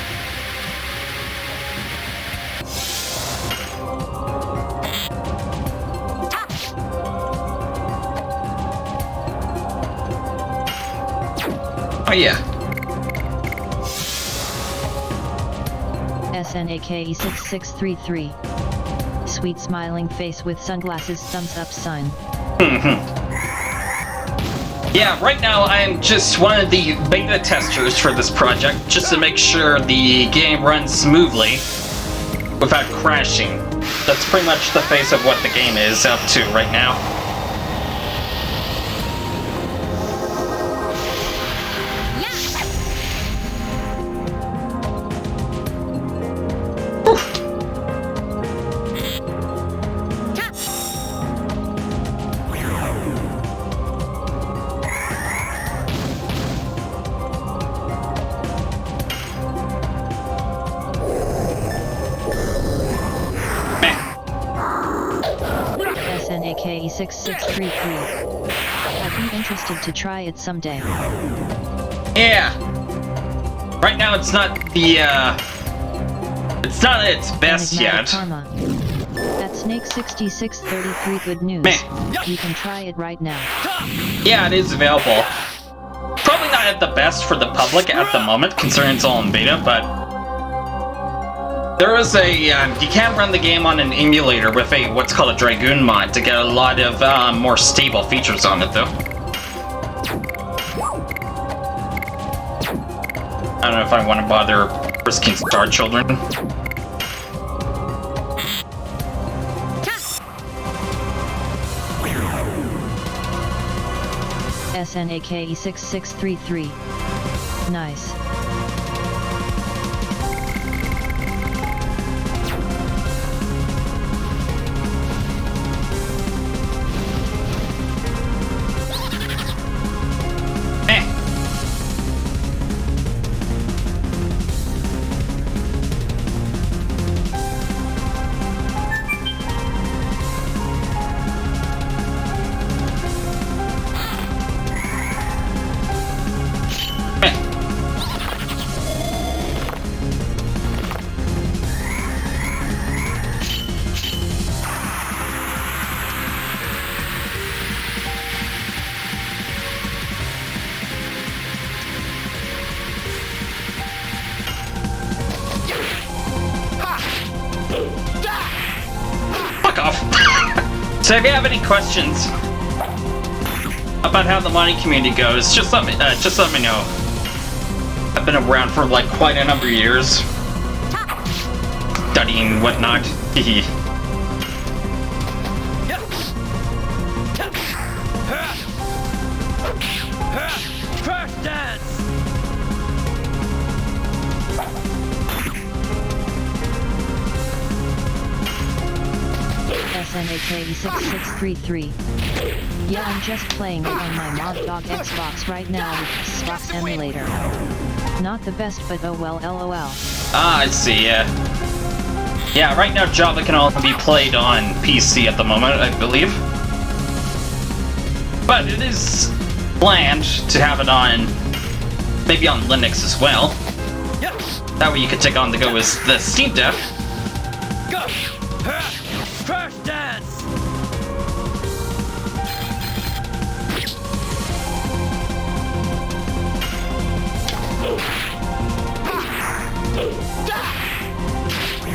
Oh yeah. SNAKE 6633. Sweet smiling face with sunglasses, thumbs up sign. Yeah, right now I am just one of the beta testers for this project, just to make sure the game runs smoothly without crashing. That's pretty much the face of what the game is up to right now. SNAKE 6633. I'd be interested to try it someday. Yeah. Right now it's not the it's not at its best yet. Karma. That Snake 6633 good news. You can try it right now. Yeah, it is available. Probably not at the best for the public at the moment, considering it's all in beta, but there is a, you can run the game on an emulator with a, what's called a Dragoon mod to get a lot of more stable features on it, though. I don't know if I want to bother risking Star Children. SNAKE 6633. Nice. So if you have any questions about how the modding community goes, just let me know. I've been around for like quite a number of years, studying and whatnot. Hehe. Crash dance! SNAKE 6633. Yeah, I'm just playing it on my Mod Dog Xbox right now with Xbox emulator. Not the best, but oh well, lol. Ah, I see, yeah. Yeah, right now Java can only be played on PC at the moment, I believe. But it is planned to have it on, maybe on Linux as well. That way you could take on the go with the Steam Deck. Go! Crash dance!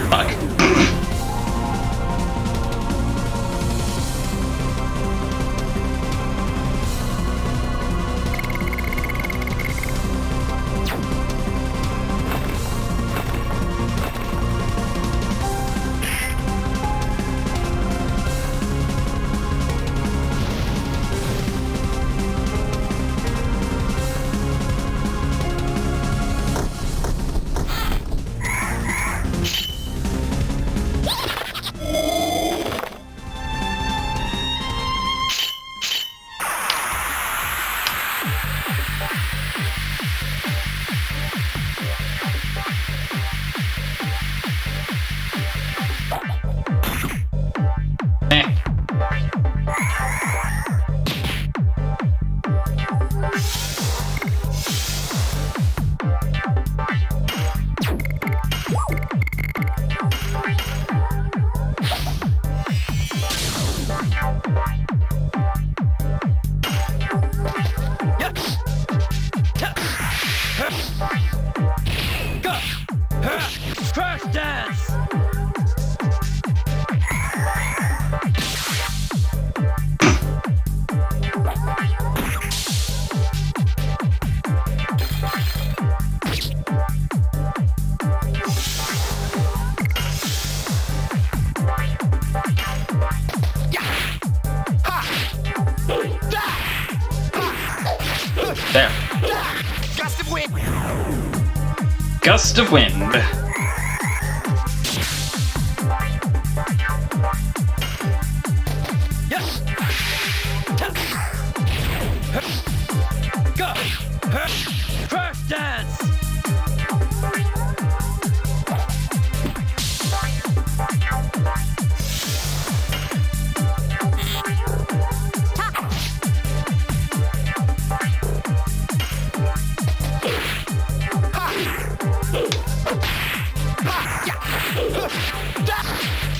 Fuck. There. Gust of wind. Gust of wind. Go! Crash dance!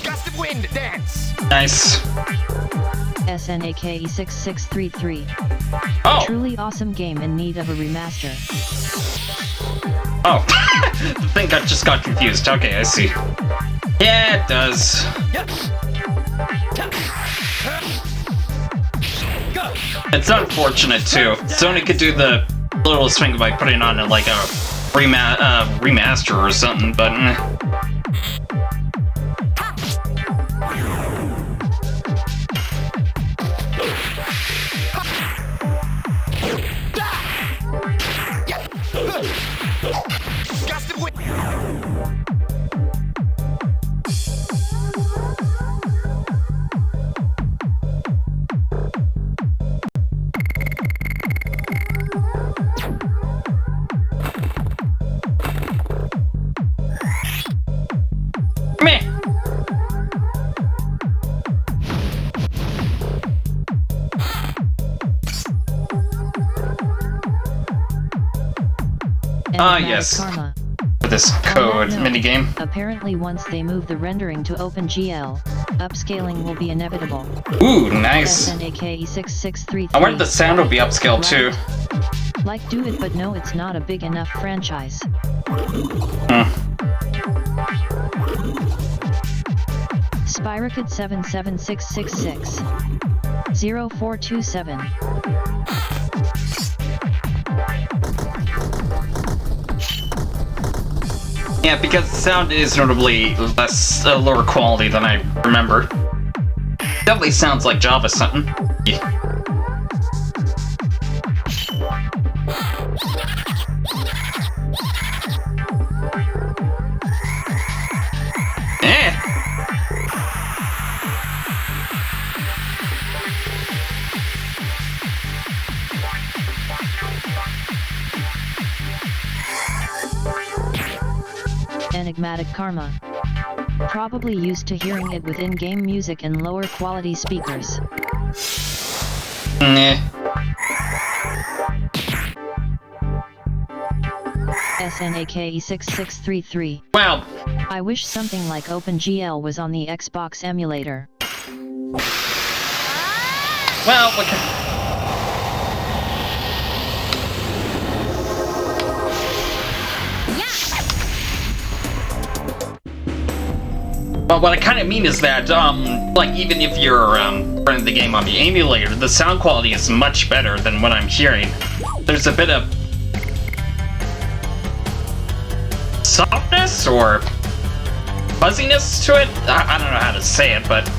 Gust of wind dance. Nice. SNAKE 6633. Oh. Truly awesome game in need of a remaster. Oh. I think I just got confused. Okay, I see. Yeah, it does. It's unfortunate too. Sony could do the littlest thing by putting on like a remaster or something, but Gust of wind. meh. Yes. Karma. This code minigame. Apparently once they move the rendering to OpenGL, upscaling will be inevitable. Ooh, nice. SNAKE 6633. I wonder if the sound will be upscaled too. Like do it, but no, it's not a big enough franchise. Spiracid 77666 0427. Yeah, because the sound is notably lower quality than I remember. Definitely sounds like Java something. Yeah. Enigmatic Karma. Probably used to hearing it with in-game music and lower quality speakers. Nah. SNAKE 6633. Wow. I wish something like OpenGL was on the Xbox emulator. Well, Well, what I kind of mean is that, like, even if you're running the game on the emulator, the sound quality is much better than what I'm hearing. There's a bit of softness or fuzziness to it. I don't know how to say it, but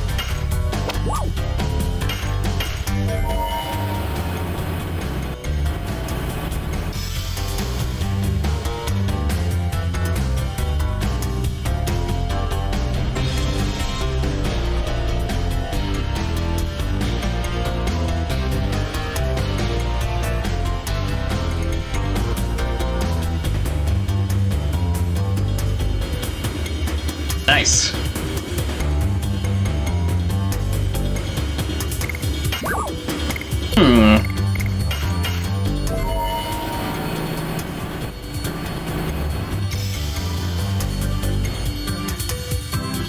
nice.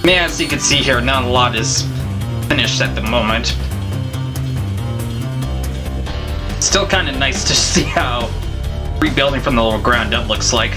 Yeah, as you can see here, not a lot is finished at the moment. Still kind of nice to see how rebuilding from the little ground up looks like.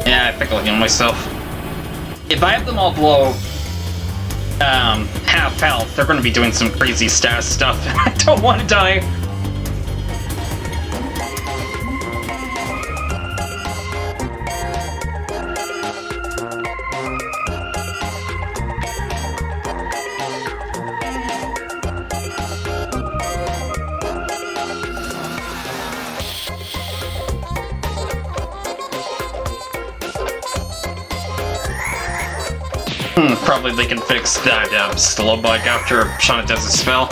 Yeah, I think I'll heal myself. If I have them all below half health, they're gonna be doing some crazy stat stuff, and I don't want to die. Probably they can fix that slow bug after Shauna does a spell.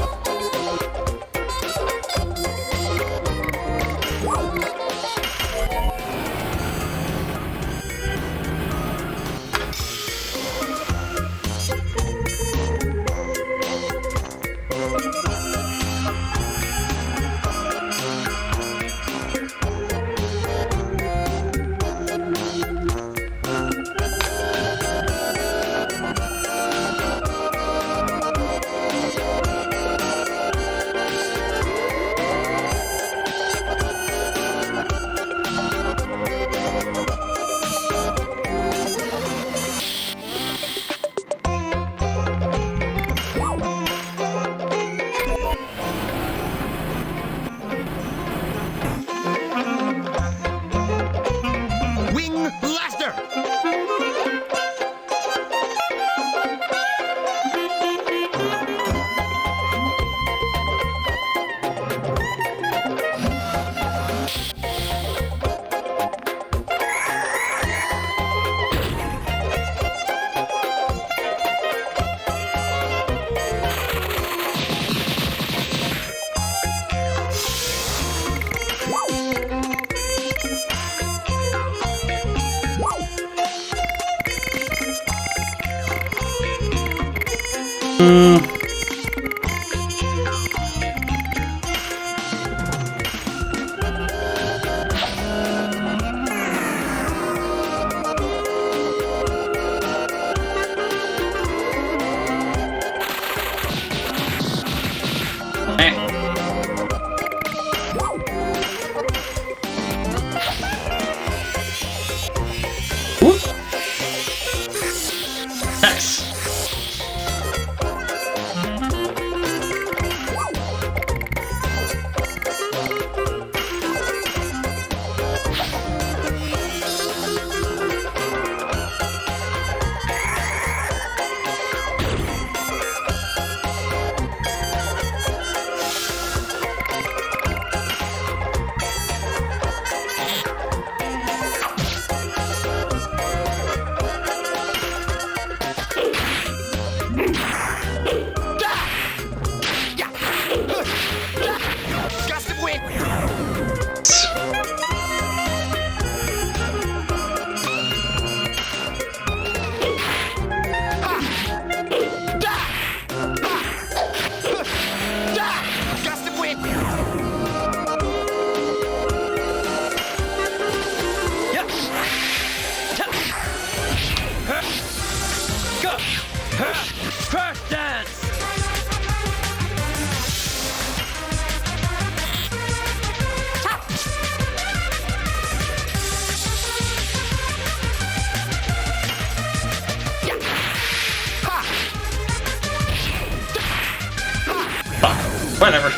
Whatever.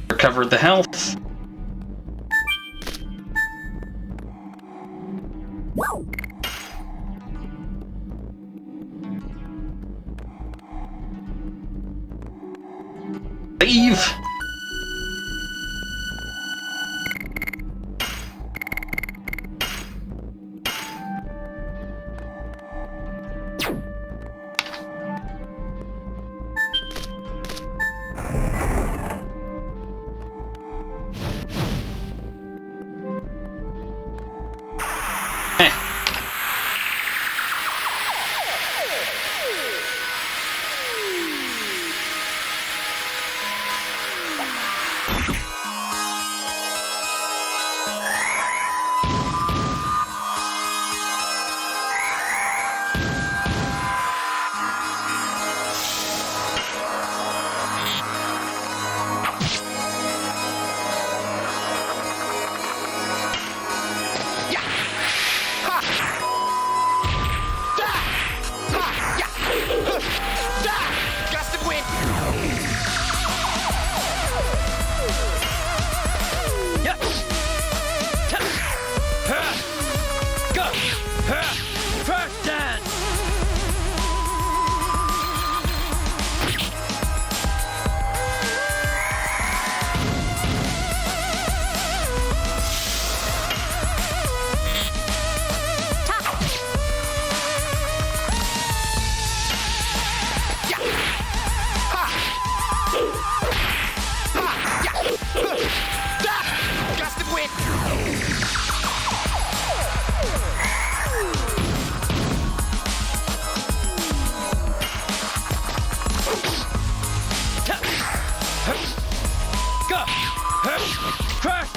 Recovered the health. Leave.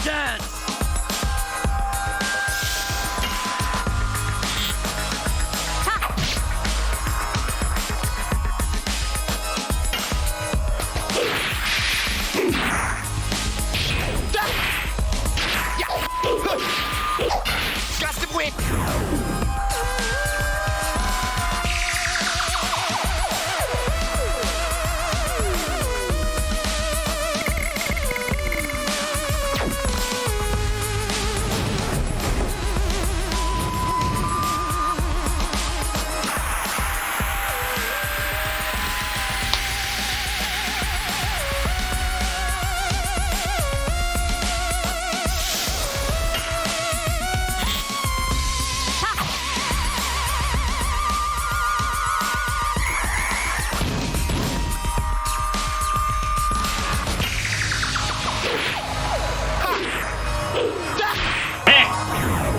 First dance! Got to win!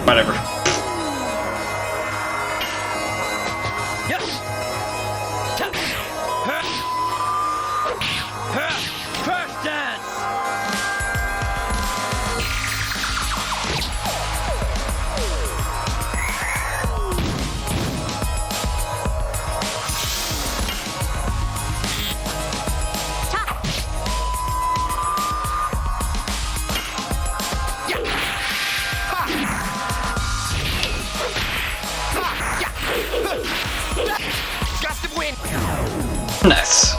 Whatever. First dance! Got to win! Nice.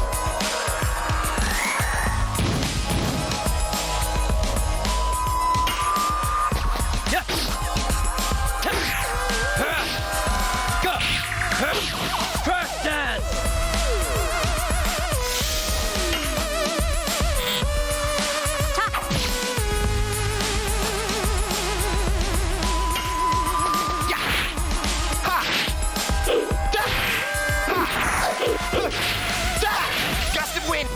Go! First dance! Got to win!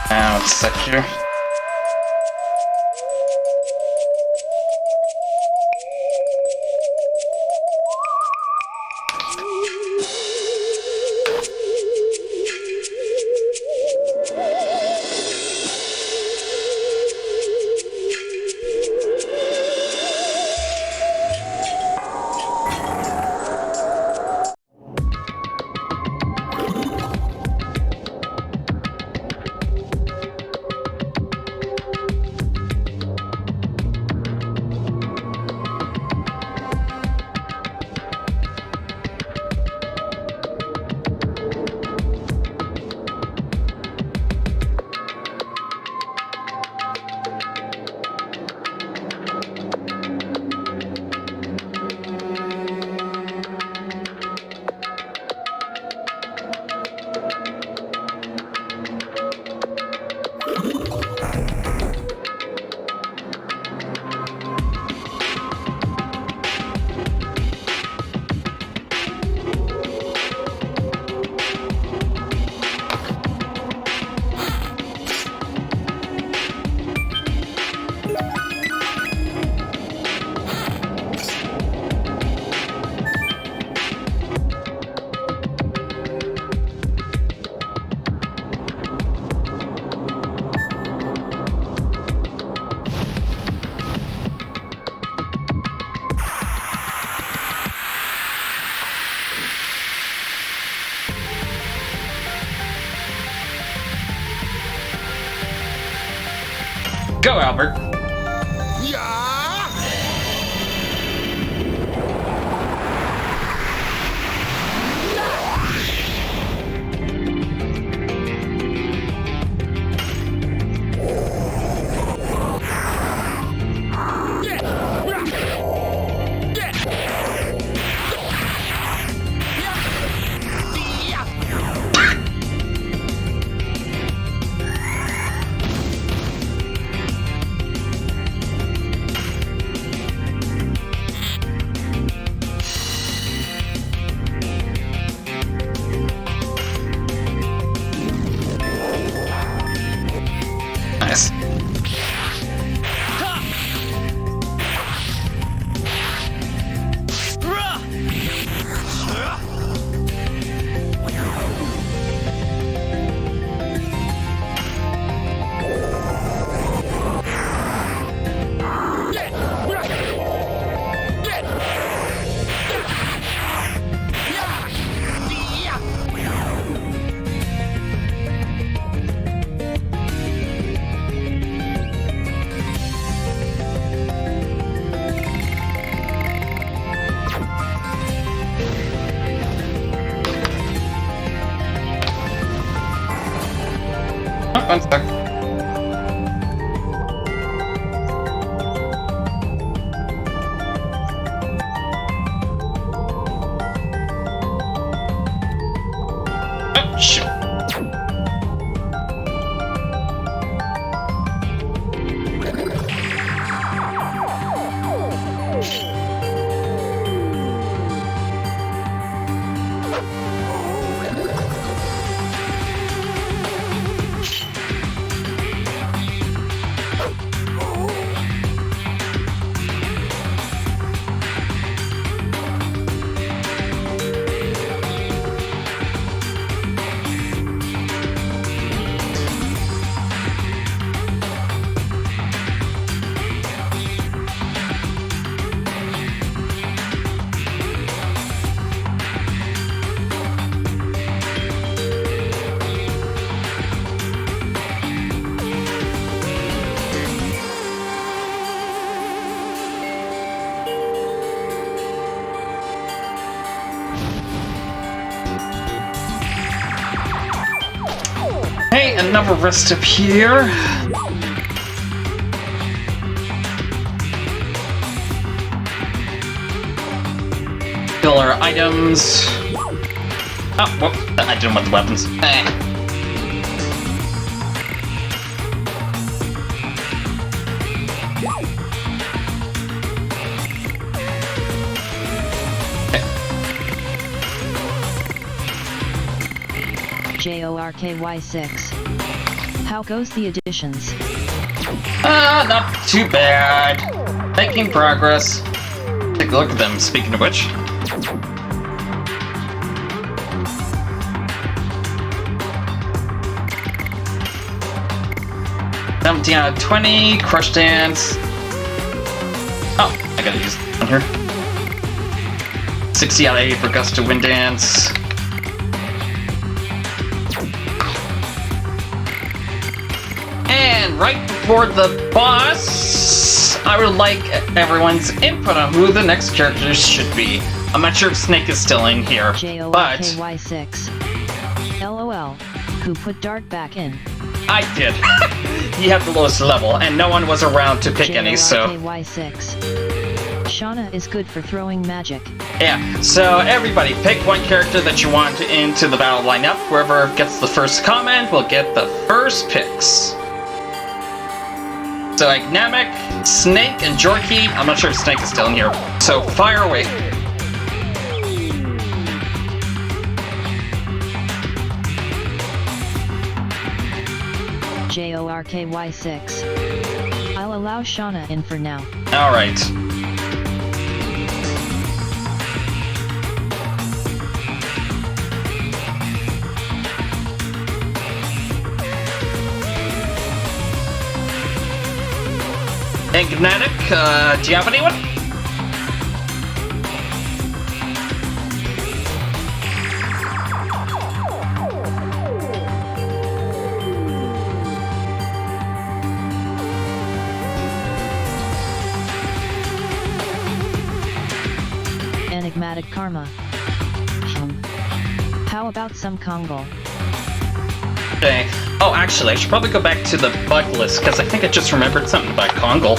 Now it's secure. Go, Albert. one sec. Oh, shoot. Hey, another rest up here. Filler items. Oh, whoop. I didn't want the weapons. JORKY6. How goes the additions? Not too bad. Making progress. Take a look at them, speaking of which. $17 out of 20, Crush Dance. Oh, I gotta use one here. 60 out of 8 for Gust of Wind Dance. And right before the boss, I would like everyone's input on who the next characters should be. I'm not sure if Snake is still in here, but... JORKY6. LOL. Who put Dark back in? I did. He had the lowest level, and no one was around to pick any, so... JORKY6. Shauna is good for throwing magic. Yeah, so everybody pick one character that you want into the battle lineup. Whoever gets the first comment will get the first picks. So like Namek, Snake, and Jorky. I'm not sure if Snake is still in here. So fire away. JORKY6. I'll allow Shauna in for now. Alright. Enigmatic, do you have anyone? Enigmatic Karma. How about some Kongal? Okay. Oh, actually, I should probably go back to the bug list, because I think I just remembered something about Kongal.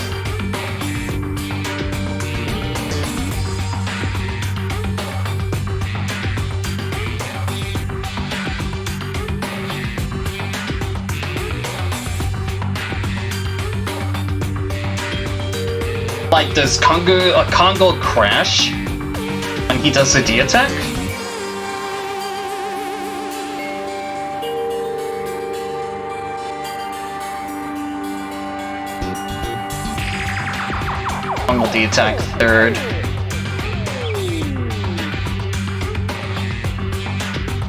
Like, does Kongal crash when he does a D attack? Kongal D attack third.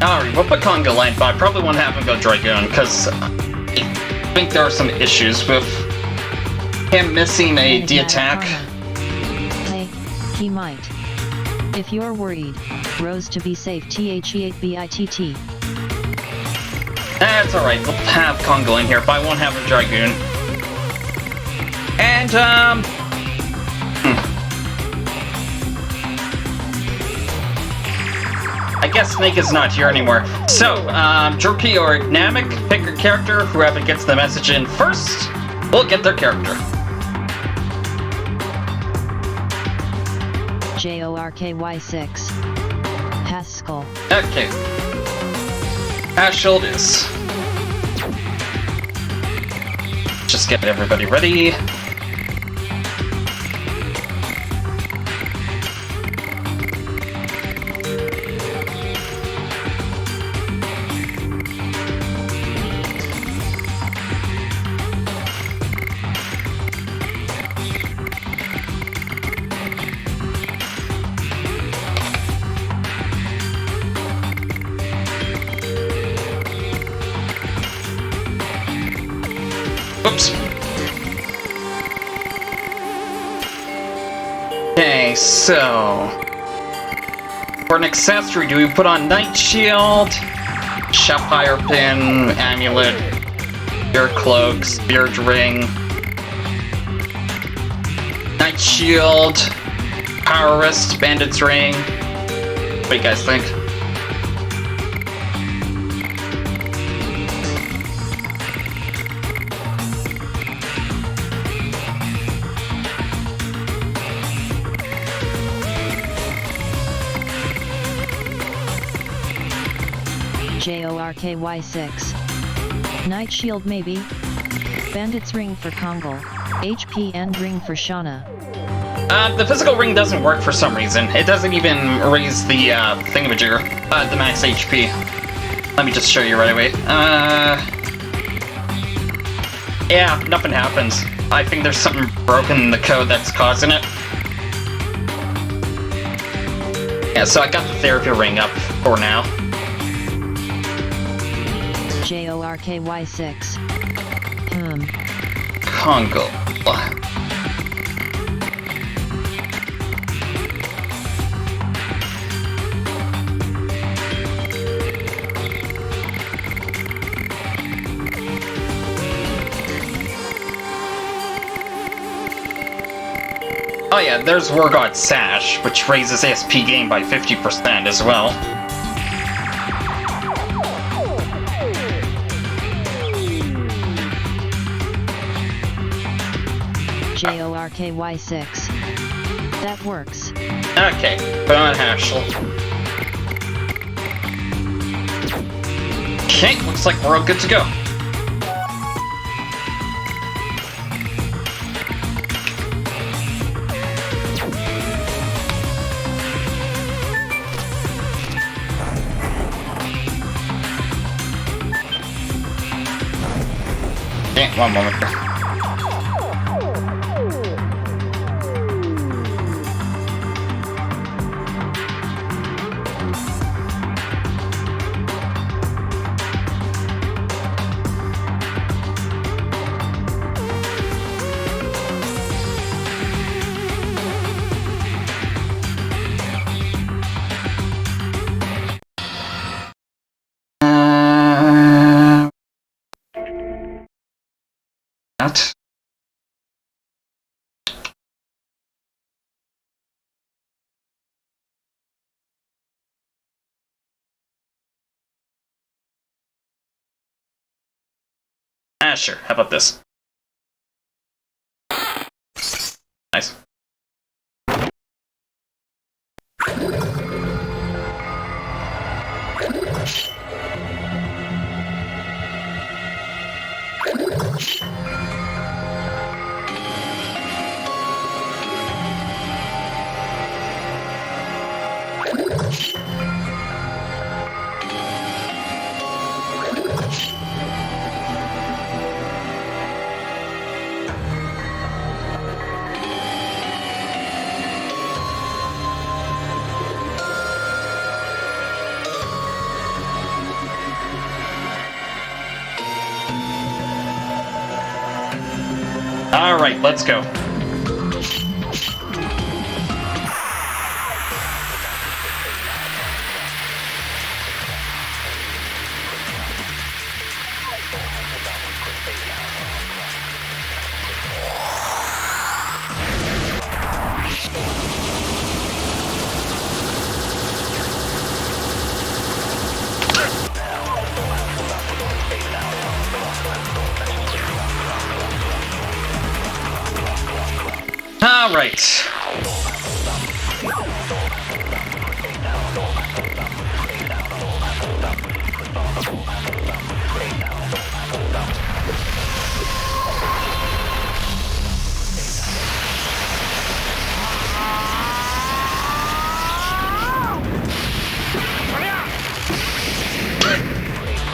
Alright, we'll put Kongal in, but I probably won't have him go Dragoon, because I think there are some issues with him missing a D attack. Hey, he might. If you're worried, Rose to be safe THE8BITT. That's alright, we'll have Kongal in here, but I won't have a Dragoon. And, I guess Snake is not here anymore. So, Jorky or Namek, pick a character. Whoever gets the message in first will get their character. JORKY6. Haskell. Okay. Haskell is. Just get everybody ready. Oops. Okay, so for an accessory, do we put on Night Shield, Sapphire Pin, Amulet, Spirit Cloak, Spirit Ring, Night Shield, Power Wrist, Bandit's Ring? What do you guys think? JORKY6. Night Shield maybe. Bandit's Ring for Kongal. HP and Ring for Shauna. The physical ring doesn't work for some reason. It doesn't even raise the thingamajigger, the max HP. Let me just show you right away. Yeah, nothing happens. I think there's something broken in the code that's causing it. Yeah, so I got the therapy ring up for now. JORKY6. Kongal. Oh yeah, there's War God Sash, which raises SP gain by 50% as well. JORKY6. That works. Okay, put on Haskell. Okay, looks like we're all good to go. Okay, one moment here. That. Sure, how about this? Nice. All right, let's go. Alright.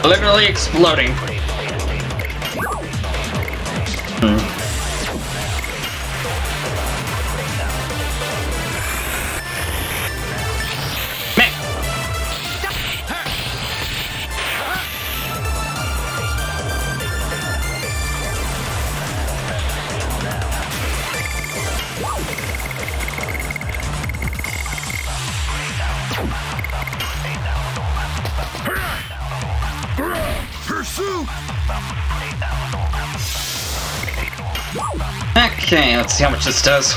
Literally exploding. Okay, let's see how much this does.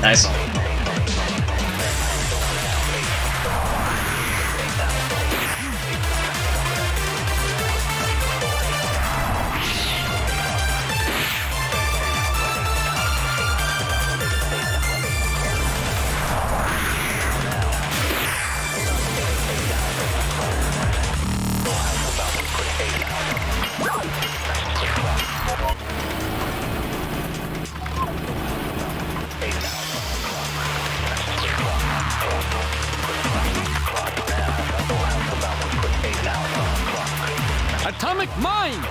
Nice. Atomic Mind!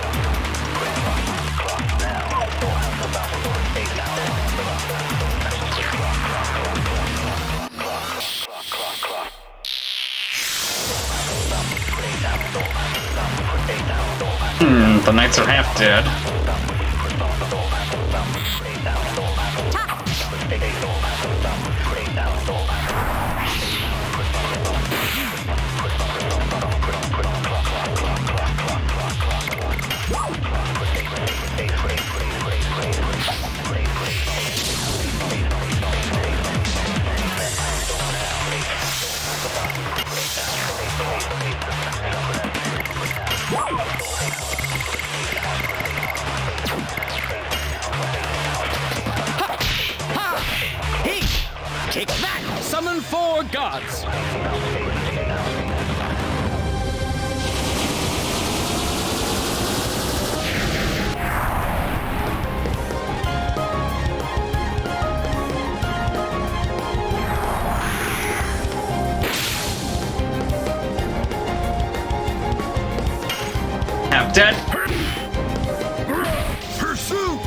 The knights are half dead. Take that! Summon 4 gods! Half dead. Pursuit!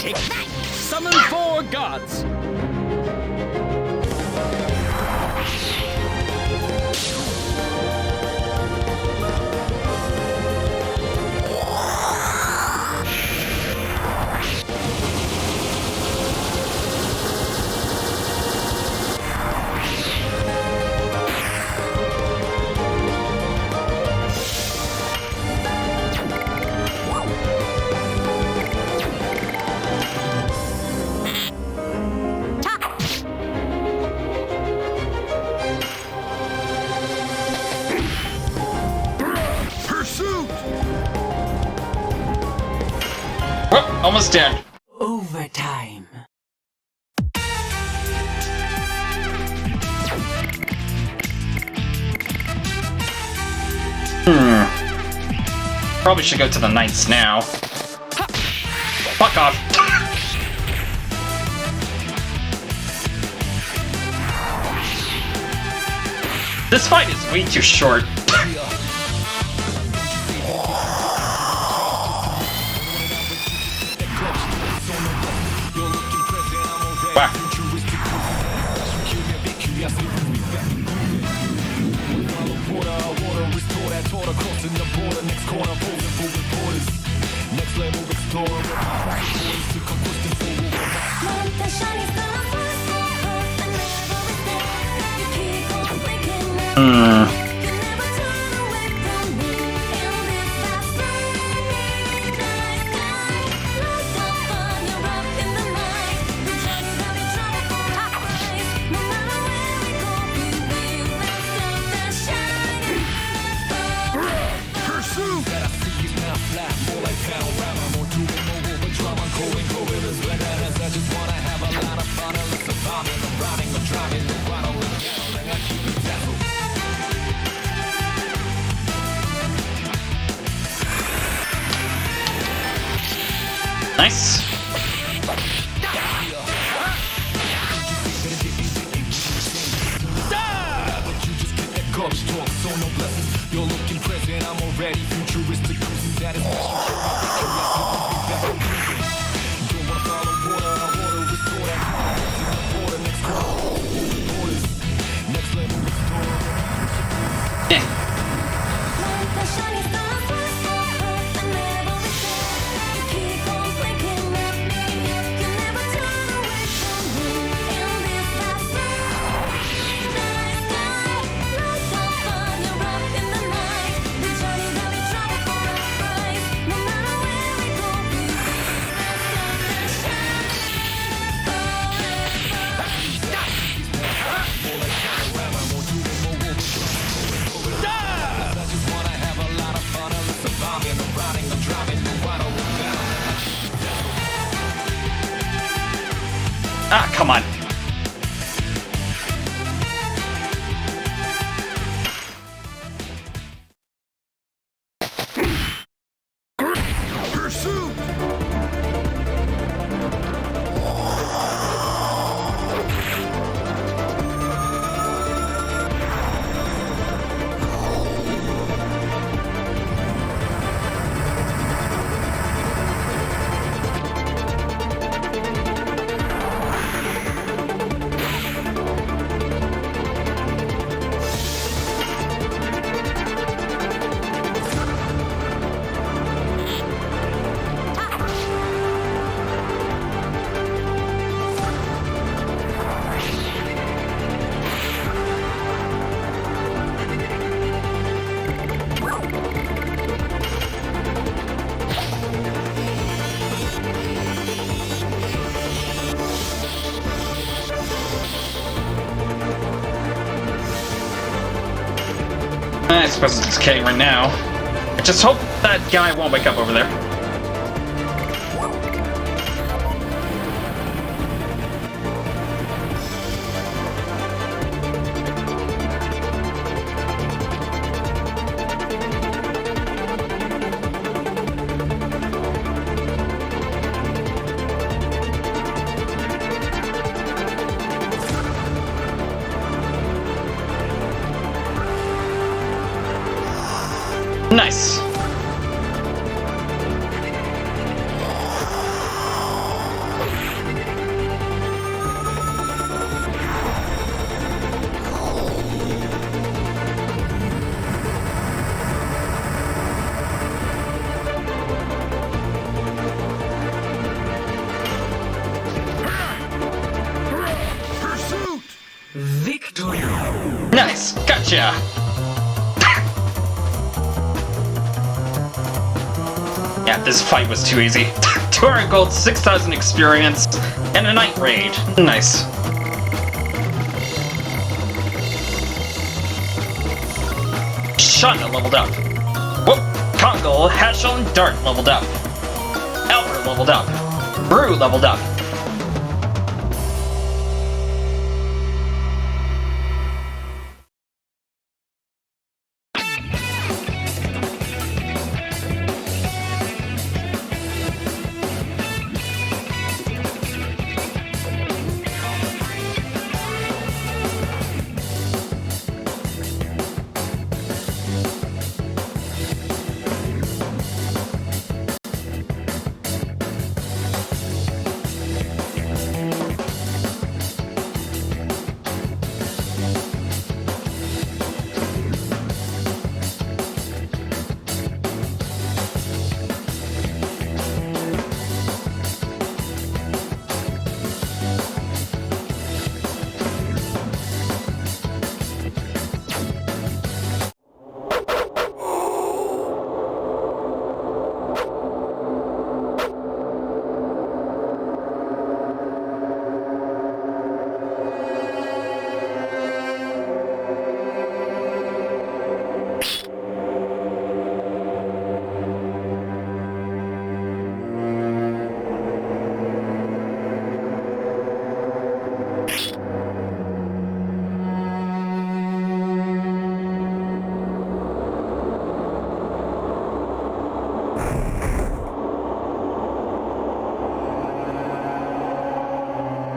Take that! Summon 4 gods! Oh, almost dead. Overtime. Probably should go to the knights now. Fuck off. This fight is way too short. Wow. Nice. You're looking present, I'm already futuristic. That is what don't wanna follow water, I wanna restore that. Next level restore. Ah, come on. I suppose it's okay right now. I just hope that guy won't wake up over there. Nice. Pursuit! Victory! Nice. Gotcha. Yeah, this fight was too easy. 200 gold, 6,000 experience, and a night raid. Nice. Shana leveled up. Whoop! Kongol, Hatchel, and Dart leveled up. Albert leveled up. Brew leveled up.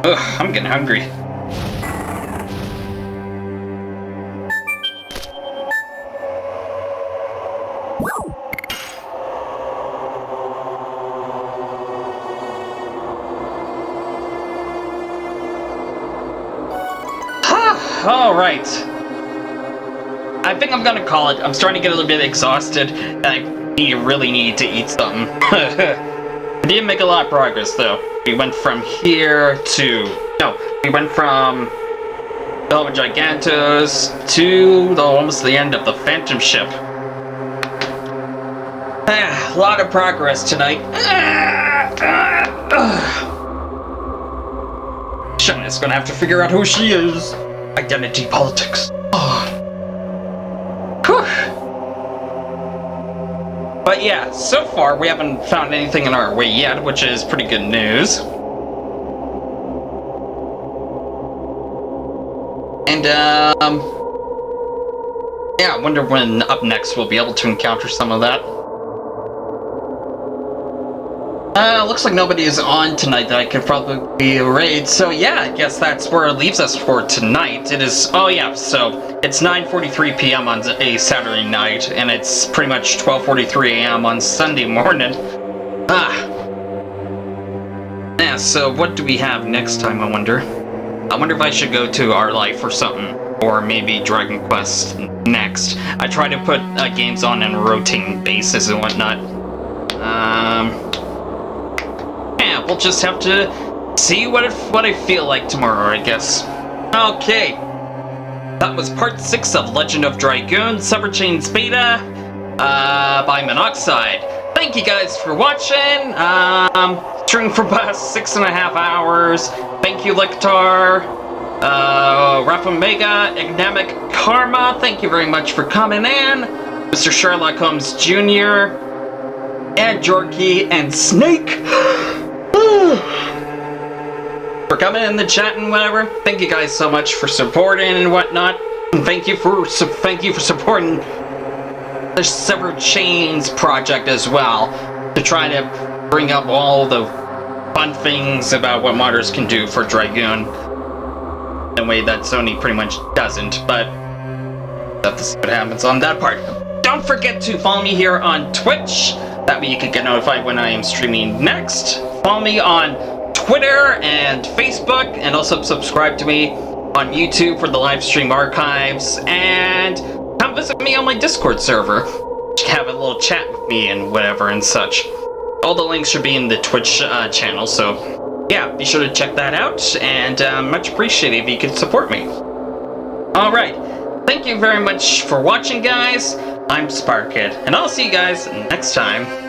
Ugh, I'm getting hungry. Alright. I think I'm gonna call it. I'm starting to get a little bit exhausted, and I really need to eat something. I didn't make a lot of progress, though. We went from here to... No, we went from Belva Gigantos to almost the end of the Phantom Ship. A lot of progress tonight. Shana's gonna have to figure out who she is. Identity politics. But yeah, so far we haven't found anything in our way yet, which is pretty good news. And yeah, I wonder when up next we'll be able to encounter some of that. Looks like nobody is on tonight that I could probably raid, so yeah, I guess that's where it leaves us for tonight. It is, oh yeah, so it's 9:43 p.m. on a Saturday night, and it's pretty much 12:43 a.m. on Sunday morning. Yeah, so what do we have next time, I wonder? I wonder if I should go to Our Life or something, or maybe Dragon Quest next. I try to put games on a rotating basis and whatnot. Yeah, we'll just have to see what I feel like tomorrow, I guess. Okay. That was part 6 of Legend of Dragoon, Sever Chains Beta, by Monoxide. Thank you guys for watching. Streaming for about 6.5 hours. Thank you, Lictar, Rafa Mega, Ignamic Karma. Thank you very much for coming in. Mr. Sherlock Holmes Jr., and Jorky, and Snake. For coming in the chat and whatever. Thank you guys so much for supporting and whatnot. And thank you for supporting the Sever Chains project as well, to try to bring up all the fun things about what modders can do for Dragoon in a way that Sony pretty much doesn't, but we'll have to see what happens on that part. Don't forget to follow me here on Twitch. That way you can get notified when I am streaming next. Follow me on Twitter and Facebook, and also subscribe to me on YouTube for the live stream archives, and come visit me on my Discord server. Have a little chat with me and whatever and such. All the links should be in the Twitch channel, so yeah, be sure to check that out, and much appreciated if you could support me. Alright, thank you very much for watching, guys. I'm Sparkid, and I'll see you guys next time.